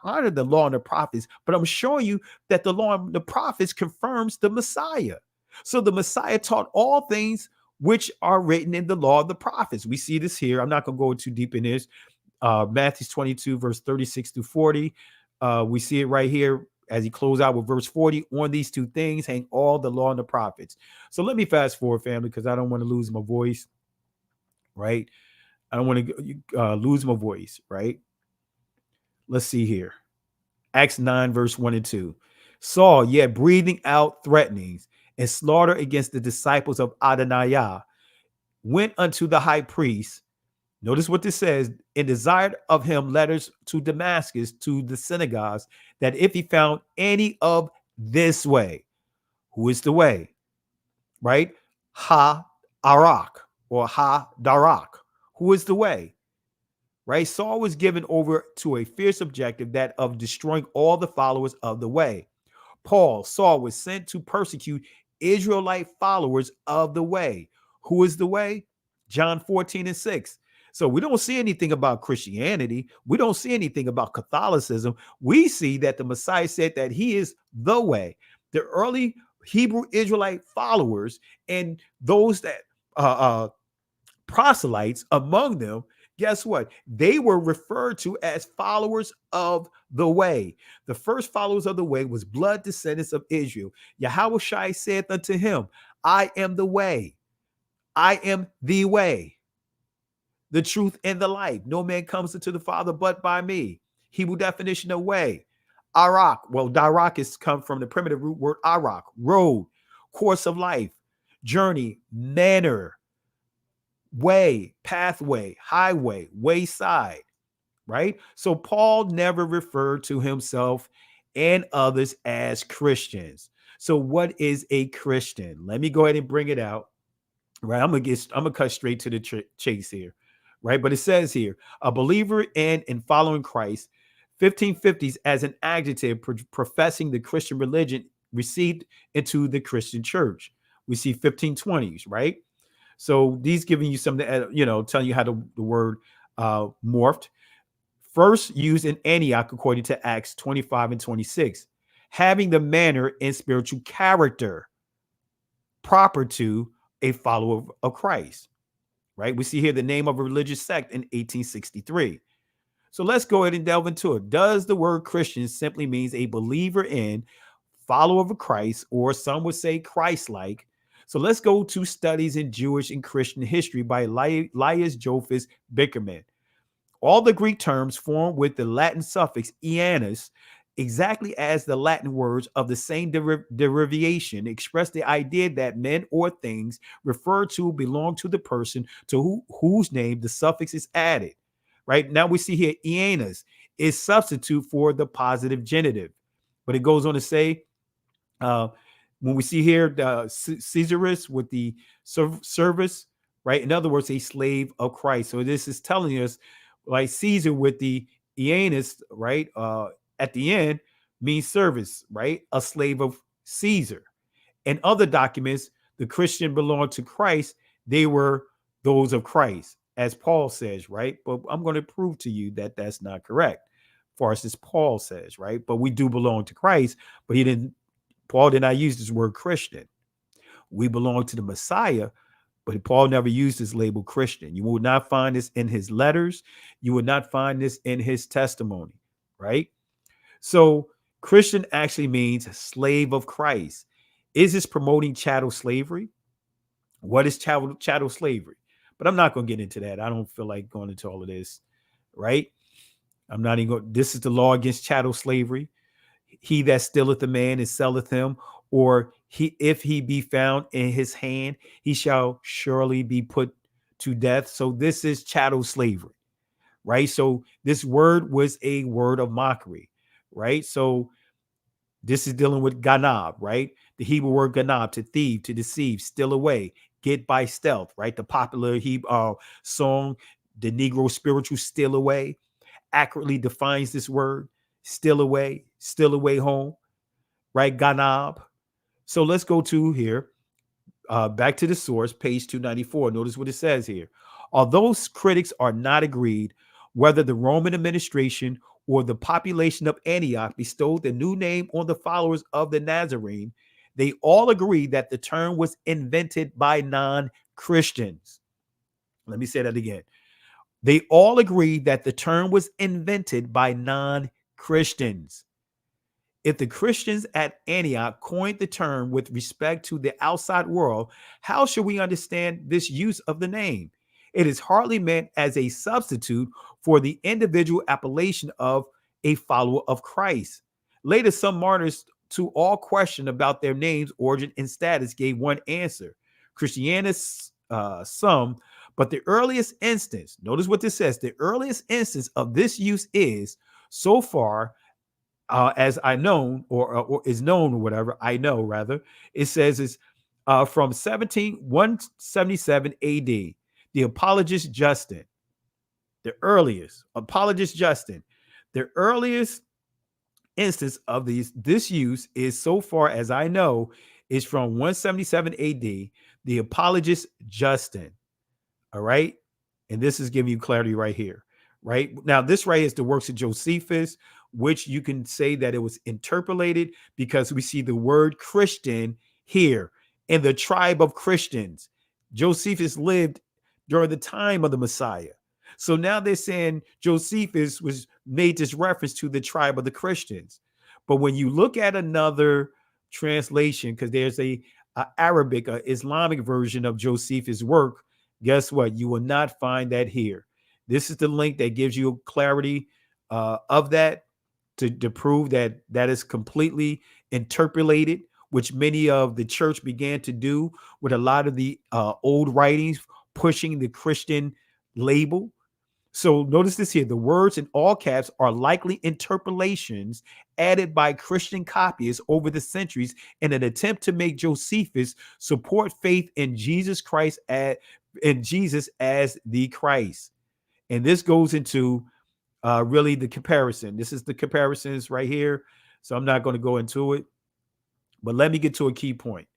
honor the law and the prophets, but I'm showing you that the law and the prophets confirms the Messiah. So the Messiah taught all things which are written in the law of the prophets. We see this here. I'm not going to go too deep in this. Matthew 22, verse 36 to 40. We see it right here as he closes out with verse 40. On these 2 things hang all the law and the prophets. So let me fast forward, family, because I don't want to lose my voice, right? I don't want to lose my voice, right? Let's see here. Acts 9, verse 1 and 2. Saul, yet breathing out threatenings and slaughter against the disciples of Adoniah, went unto the high priest. Notice what this says, and desired of him letters to Damascus, to the synagogues, that if he found any of this way. Who is the way? Right? Ha-Arak or Ha-Darak. Who is the way? Right? Saul was given over to a fierce objective, that of destroying all the followers of the way. Saul was sent to persecute Israelite followers of the way. Who is the way? John 14 and 6. So we don't see anything about Christianity. We don't see anything about Catholicism. We see that the Messiah said that he is the way. The early Hebrew Israelite followers and those that proselytes among them, guess what? They were referred to as followers of the way. The first followers of the way was blood descendants of Israel. Yahweh Shai saith unto him, I am the way. I am the way, the truth, and the life. No man comes unto the Father but by me. Hebrew definition of way. Arak. Well, Darak is come from the primitive root word Arak. Road, course of life, journey, manner, way, pathway, highway, wayside, right? So Paul never referred to himself and others as Christians. So what is a Christian? Let me go ahead and bring it out. Right, I'm gonna cut straight to the chase here. right? But it says here, a believer in and following Christ, 1550s as an adjective professing the Christian religion received into the Christian church. We see 1520s, right? So these giving you something, telling you how the word morphed. First used in Antioch, according to Acts 25 and 26, having the manner and spiritual character proper to a follower of Christ, right? We see here the name of a religious sect in 1863. So let's go ahead and delve into it. Does the word Christian simply means a believer in, follower of Christ, or some would say Christ-like? So let's go to studies in Jewish and Christian history by Elias Jophis Bickerman. All the Greek terms form with the Latin suffix "ianus," exactly as the Latin words of the same derivation express the idea that men or things referred to belong to the person to whose name the suffix is added. Right now we see here "ianus" is substitute for the positive genitive, but it goes on to say, when we see here the Caesarus with the service, right? In other words, a slave of Christ. So this is telling us, like Caesar with the "ianus," right? At the end means service, right? A slave of Caesar. In other documents, the Christian belonged to Christ. They were those of Christ, as Paul says, right? But I'm going to prove to you that that's not correct, as far as this Paul says, right? But we do belong to Christ, but Paul did not use this word Christian. We belong to the Messiah, but Paul never used this label Christian. You will not find this in his letters. You will not find this in his testimony, right? So Christian actually means slave of Christ. Is this promoting chattel slavery? What is chattel slavery? But I'm not going to get into that. I don't feel like going into all of this, right? I'm not even going. This is the law against chattel slavery. He that stealeth a man and selleth him, or if he be found in his hand, he shall surely be put to death. So this is chattel slavery, right? So this word was a word of mockery, right? So this is dealing with ganab, right? The Hebrew word ganab, to thieve, to deceive, steal away, get by stealth, right? The popular Hebrew song, the Negro spiritual "Steal Away," accurately defines this word: steal away home, right? Ganab. So let's go to here, back to the source, page 294. Notice what it says here. Although critics are not agreed whether the Roman administration or the population of Antioch bestowed the new name on the followers of the Nazarene, they all agree that the term was invented by non-Christians. Let me say that again. They all agree that the term was invented by non-Christians. If the Christians at Antioch coined the term with respect to the outside world, how should we understand this use of the name? It is hardly meant as a substitute for the individual appellation of a follower of Christ. Later, some martyrs to all question about their names, origin, and status gave one answer: Christianus, some. But the earliest instance, notice what this says, the earliest instance of this use is, so far as I know, or is known, or whatever, I know rather, it says is from 177 AD, the apologist Justin, the earliest instance of this use is, so far as I know, is from 177 AD, the apologist Justin. All right. And this is giving you clarity right here. Right now, this right is the works of Josephus, which you can say that it was interpolated because we see the word Christian here in the tribe of Christians. Josephus lived during the time of the Messiah. So now they're saying Josephus made this reference to the tribe of the Christians. But when you look at another translation, because there's a Arabic, Islamic version of Josephus' work, guess what? You will not find that here. This is the link that gives you clarity of that to prove that that is completely interpolated, which many of the church began to do with a lot of the old writings pushing the Christian label. So notice this here. The words in all caps are likely interpolations added by Christian copyists over the centuries in an attempt to make Josephus support faith in Jesus Christ as the Christ. And this goes into really the comparison. This is the comparisons right here. So I'm not going to go into it, but let me get to a key point,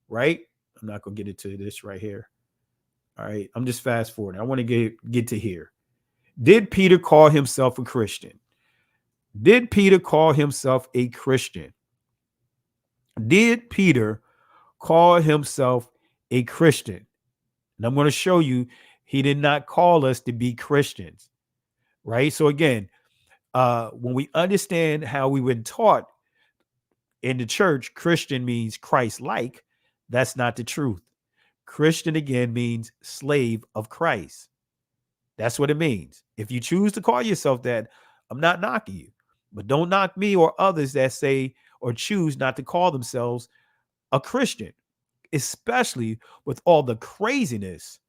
right? I'm not going to get into this right here. All right. I'm just fast forwarding. I want to get to here. Did Peter call himself a Christian? Did Peter call himself a Christian? Did Peter call himself a Christian? And I'm going to show you he did not call us to be Christians, right? So again, when we understand how we were taught in the church, Christian means Christ-like. That's not the truth. Christian, again, means slave of Christ. That's what it means. If you choose to call yourself that, I'm not knocking you, but don't knock me or others that say or choose not to call themselves a Christian, especially with all the craziness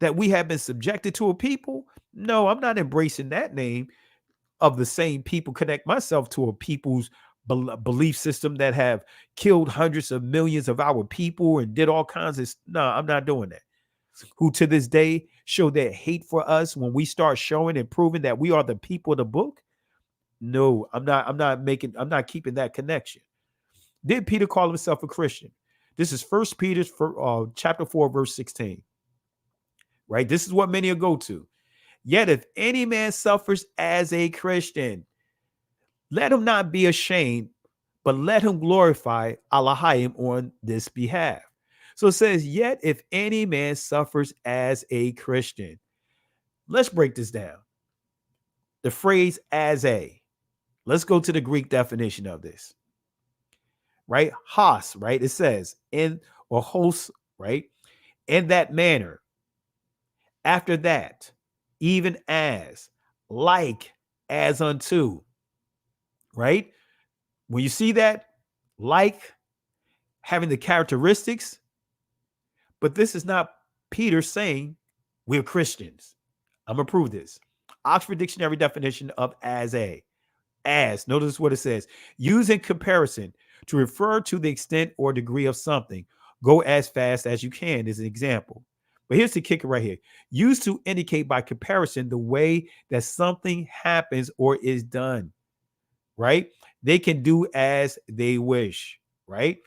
that we have been subjected to a people. No, I'm not embracing that name of the same people, connect myself to a people's belief system that have killed hundreds of millions of our people and did all kinds of, no, I'm not doing that. Who to this day show their hate for us when we start showing and proving that we are the people of the book. No, I'm not keeping that connection. Did Peter call himself a Christian? This is 1 Peter chapter 4, verse 16. Right? This is what many will go to. Yet if any man suffers as a Christian, let him not be ashamed, but let him glorify Elohim on this behalf. So it says, yet if any man suffers as a Christian. Let's break this down. The phrase as a. Let's go to the Greek definition of this. Right? Hos, right? It says in, or hos, right? In that manner. After that, even as, like, as unto. Right? When you see that, like, having the characteristics, but this is not Peter saying we're Christians. I'm going to prove this. Oxford Dictionary definition of as a. As, notice what it says. Use in comparison to refer to the extent or degree of something. Go as fast as you can is an example. But here's the kicker right here. Used to indicate by comparison the way that something happens or is done. Right? They can do as they wish. Right?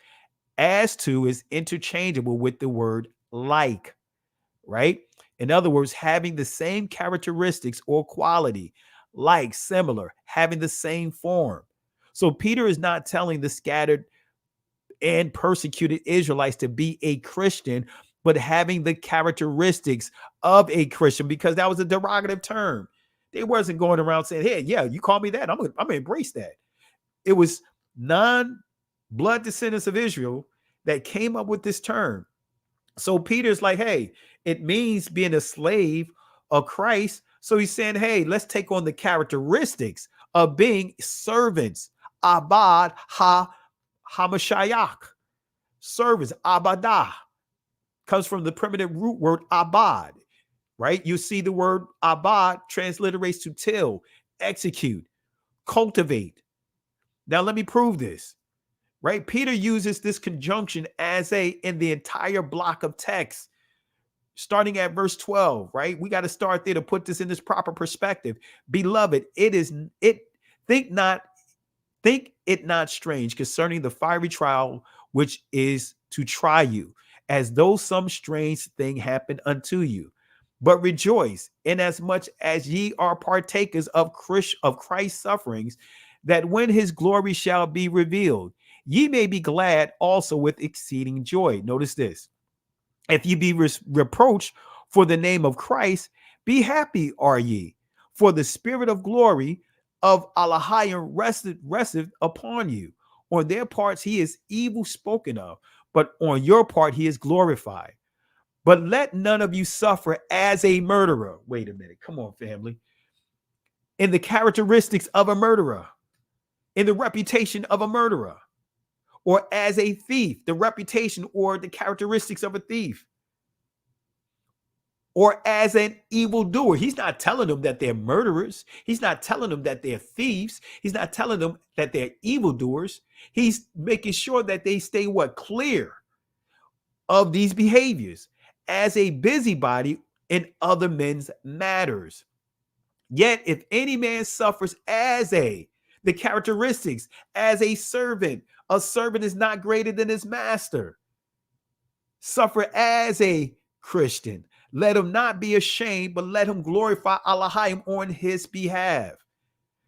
As to is interchangeable with the word like. Right? In other words, having the same characteristics or quality, like, similar, having the same form. So Peter is not telling the scattered and persecuted Israelites to be a Christian, but having the characteristics of a Christian, because that was a derogative term. They wasn't going around saying, hey, yeah, you call me that, I'm gonna embrace that. It was non-blood descendants of Israel that came up with this term. So Peter's like, hey, it means being a slave of Christ. So he's saying, hey, let's take on the characteristics of being servants. Abad ha-mashayak. Servants, abadah. Comes from the primitive root word abad, right? You see the word abad transliterates to till, execute, cultivate. Now let me prove this. Right? Peter uses this conjunction as a in the entire block of text, starting at verse 12, right? We got to start there to put this in this proper perspective. Beloved, think it not strange concerning the fiery trial which is to try you, as though some strange thing happened unto you. But rejoice, inasmuch as ye are partakers of Christ's sufferings, that when his glory shall be revealed, ye may be glad also with exceeding joy. Notice this. If ye be reproached for the name of Christ, be happy are ye, for the spirit of glory of Elohim resteth upon you. On their parts he is evil spoken of, but on your part he is glorified. But let none of you suffer as a murderer. Wait a minute. Come on, family. In the characteristics of a murderer, in the reputation of a murderer, or as a thief, the reputation or the characteristics of a thief, or as an evildoer. He's not telling them that they're murderers. He's not telling them that they're thieves. He's not telling them that they're evildoers. He's making sure that they stay clear of these behaviors. As a busybody in other men's matters. Yet if any man suffers the characteristics as a servant is not greater than his master. Suffer as a Christian. Let him not be ashamed, but let him glorify Elohim on his behalf.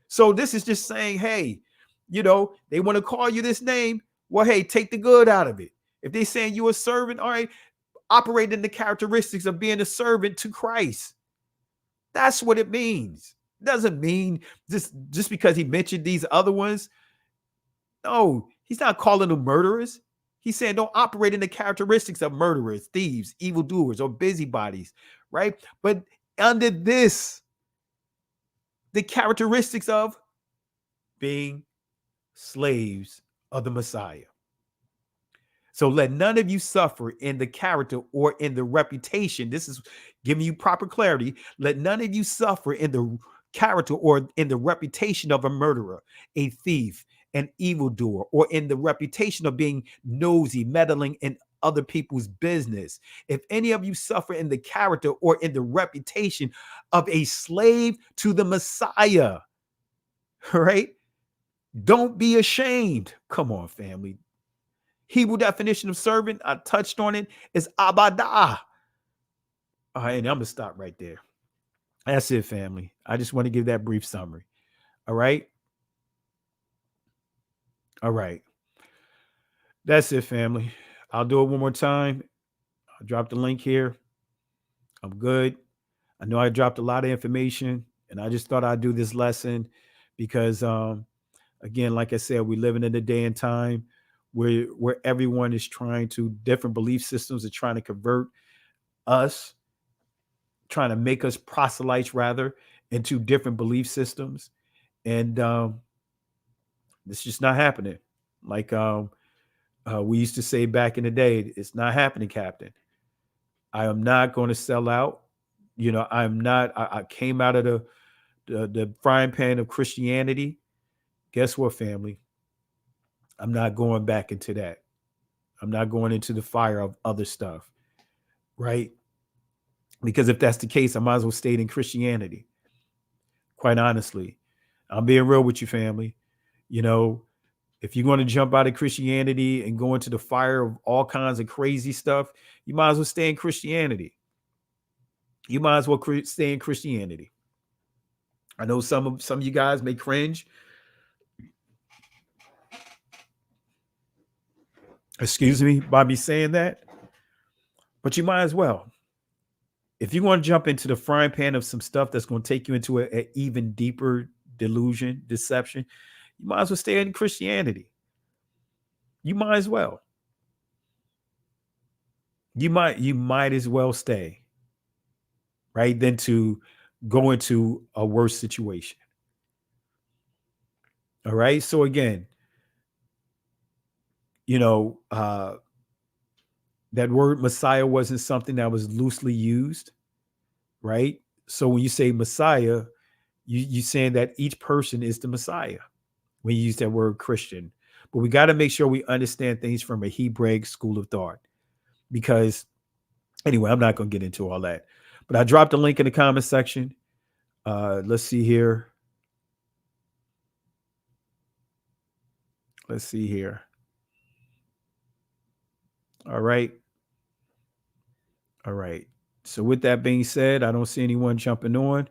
So this is just saying, hey, they want to call you this name. Well, hey, take the good out of it. If they're saying you're a servant, all right, operate in the characteristics of being a servant to Christ. That's what it means. It doesn't mean just because he mentioned these other ones. No, he's not calling them murderers. He's saying don't operate in the characteristics of murderers, thieves, evildoers, or busybodies, right? But under this, the characteristics of being slaves of the Messiah. So let none of you suffer in the character or in the reputation. This is giving you proper clarity. Let none of you suffer in the character or in the reputation of a murderer, a thief, an evildoer, or in the reputation of being nosy, meddling in other people's business. If any of you suffer in the character or in the reputation of a slave to the Messiah, right? Don't be ashamed. Come on, family. Hebrew definition of servant, I touched on it, is abadah. All right, and I'm going to stop right there. That's it, family. I just want to give that brief summary. All right. All right. That's it, family. I'll do it one more time. I'll drop the link here. I'm good. I know I dropped a lot of information, and I just thought I'd do this lesson because, again, like I said, we're living in a day and time where everyone is different belief systems are trying to convert us, trying to make us proselytes rather into different belief systems. And it's just not happening. Like we used to say back in the day, it's not happening, Captain. I am not going to sell out. I came out of the frying pan of Christianity. Guess what, family? I'm not going back into that. I'm not going into the fire of other stuff, right? Because if that's the case, I might as well stay in Christianity. Quite honestly, I'm being real with you, family. If you're going to jump out of Christianity and go into the fire of all kinds of crazy stuff, you might as well stay in Christianity. You might as well stay in Christianity. I know some of you guys may cringe. Excuse me, by me saying that, but you might as well. If you want to jump into the frying pan of some stuff that's going to take you into an even deeper delusion, deception, you might as well stay in Christianity. You might as well. You might as well stay, right? Than to go into a worse situation. All right. So again, that word Messiah wasn't something that was loosely used, right? So when you say Messiah, you're saying that each person is the Messiah when you use that word Christian. But we got to make sure we understand things from a Hebraic school of thought. Because anyway, I'm not going to get into all that. But I dropped a link in the comment section. Let's see here. Let's see here. All right. All right. So with that being said, I don't see anyone jumping on.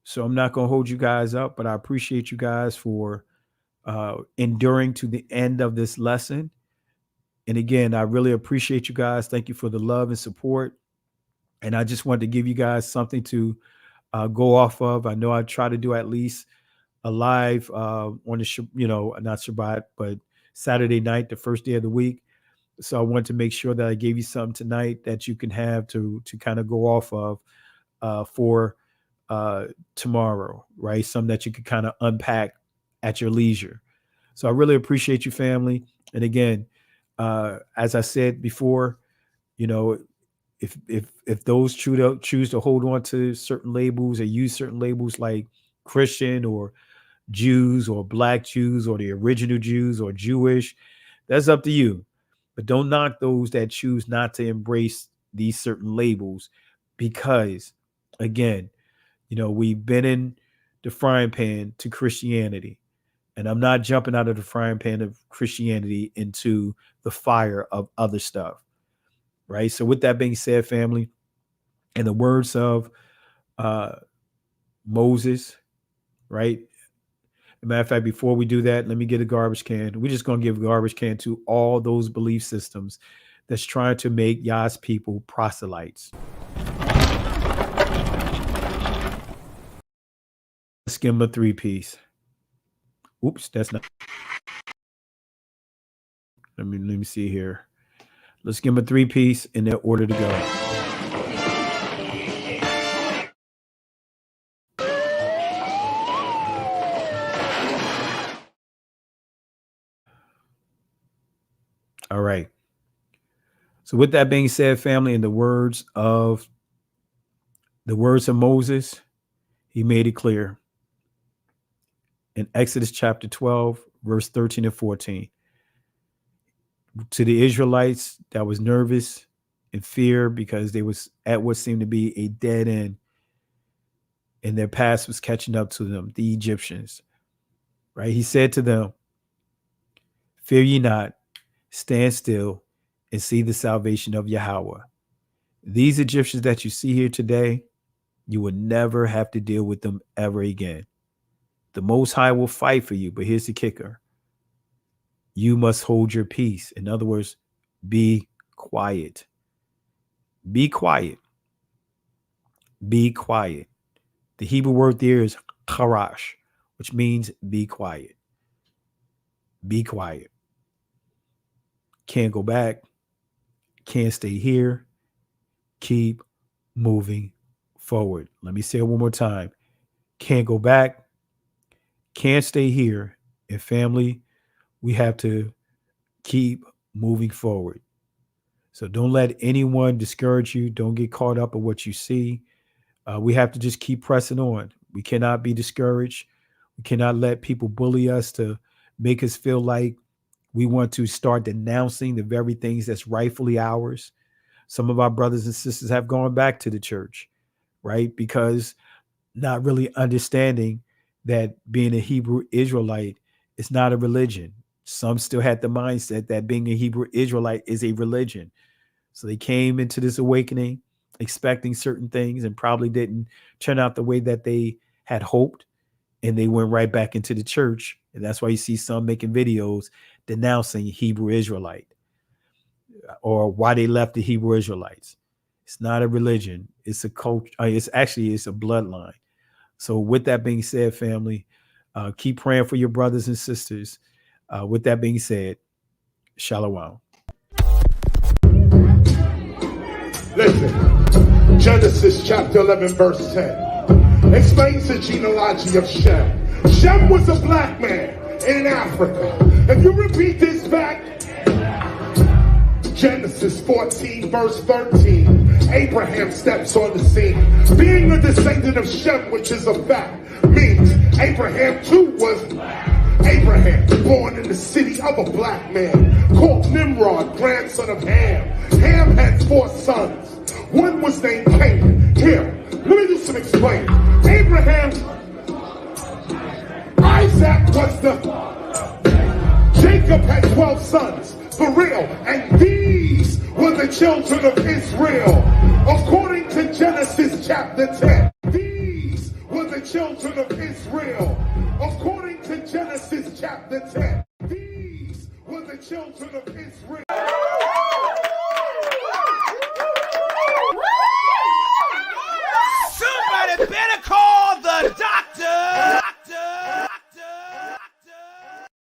So I'm not going to hold you guys up, but I appreciate you guys for enduring to the end of this lesson. And again, I really appreciate you guys. Thank you for the love and support. And I just wanted to give you guys something to go off of. I know I try to do at least a live on the, not Shabbat, but Saturday night, the first day of the week. So I wanted to make sure that I gave you something tonight that you can have to kind of go off of for tomorrow, right? Something that you can kind of unpack at your leisure. So I really appreciate you, family. And again, as I said before, if those choose to hold on to certain labels or use certain labels like Christian or Jews or Black Jews or the original Jews or Jewish, that's up to you. But don't knock those that choose not to embrace these certain labels because, again, we've been in the frying pan to Christianity, and I'm not jumping out of the frying pan of Christianity into the fire of other stuff, right? So with that being said, family, in the words of Moses, right? As a matter of fact, before we do that, let me get a garbage can. We're just going to give a garbage can to all those belief systems that's trying to make Yah's people proselytes. Let's give them a 3-piece. Oops, that's not. Let me see here. Let's give them a 3-piece in their order to go. All right. So with that being said, family, in the words of Moses, he made it clear in Exodus chapter 12, verse 13 and 14. To the Israelites that was nervous and fear because they was at what seemed to be a dead end, and their past was catching up to them, the Egyptians, right? He said to them, "Fear ye not, stand still and see the salvation of Yahweh. These Egyptians that you see here today, you will never have to deal with them ever again. The Most High will fight for you, but here's the kicker. You must hold your peace." In other words, be quiet. Be quiet. Be quiet. The Hebrew word there is charash, which means be quiet. Be quiet. Can't go back. Can't stay here. Keep moving forward. Let me say it one more time. Can't go back. Can't stay here. And family, we have to keep moving forward. So don't let anyone discourage you. Don't get caught up in what you see. We have to just keep pressing on. We cannot be discouraged. We cannot let people bully us to make us feel like we want to start denouncing the very things that's rightfully ours. Some of our brothers and sisters have gone back to the church, right? Because not really understanding that being a Hebrew Israelite is not a religion. Some still had the mindset that being a Hebrew Israelite is a religion. So they came into this awakening expecting certain things and probably didn't turn out the way that they had hoped. And they went right back into the church. And that's why you see some making videos denouncing Hebrew Israelite or why they left the Hebrew Israelites. It's not a religion. It's a culture. It's a bloodline. So with that being said, family, keep praying for your brothers and sisters. With that being said, shalom. Listen, Genesis chapter 11, verse 10 explains the genealogy of Shem. Shem was a black man in Africa. If you repeat this back, Genesis 14, verse 13, Abraham steps on the scene. Being a descendant of Shem, which is a fact, means Abraham too was black. Abraham, born in the city of a black man, called Nimrod, grandson of Ham. Ham had 4 sons. One was named Canaan. Here, let me do some explaining. Abraham, Isaac was the... Jacob had 12 sons, for real, and these were the children of Israel. According to Genesis chapter 10, these were the children of Israel. According to Genesis chapter 10, these were the children of Israel.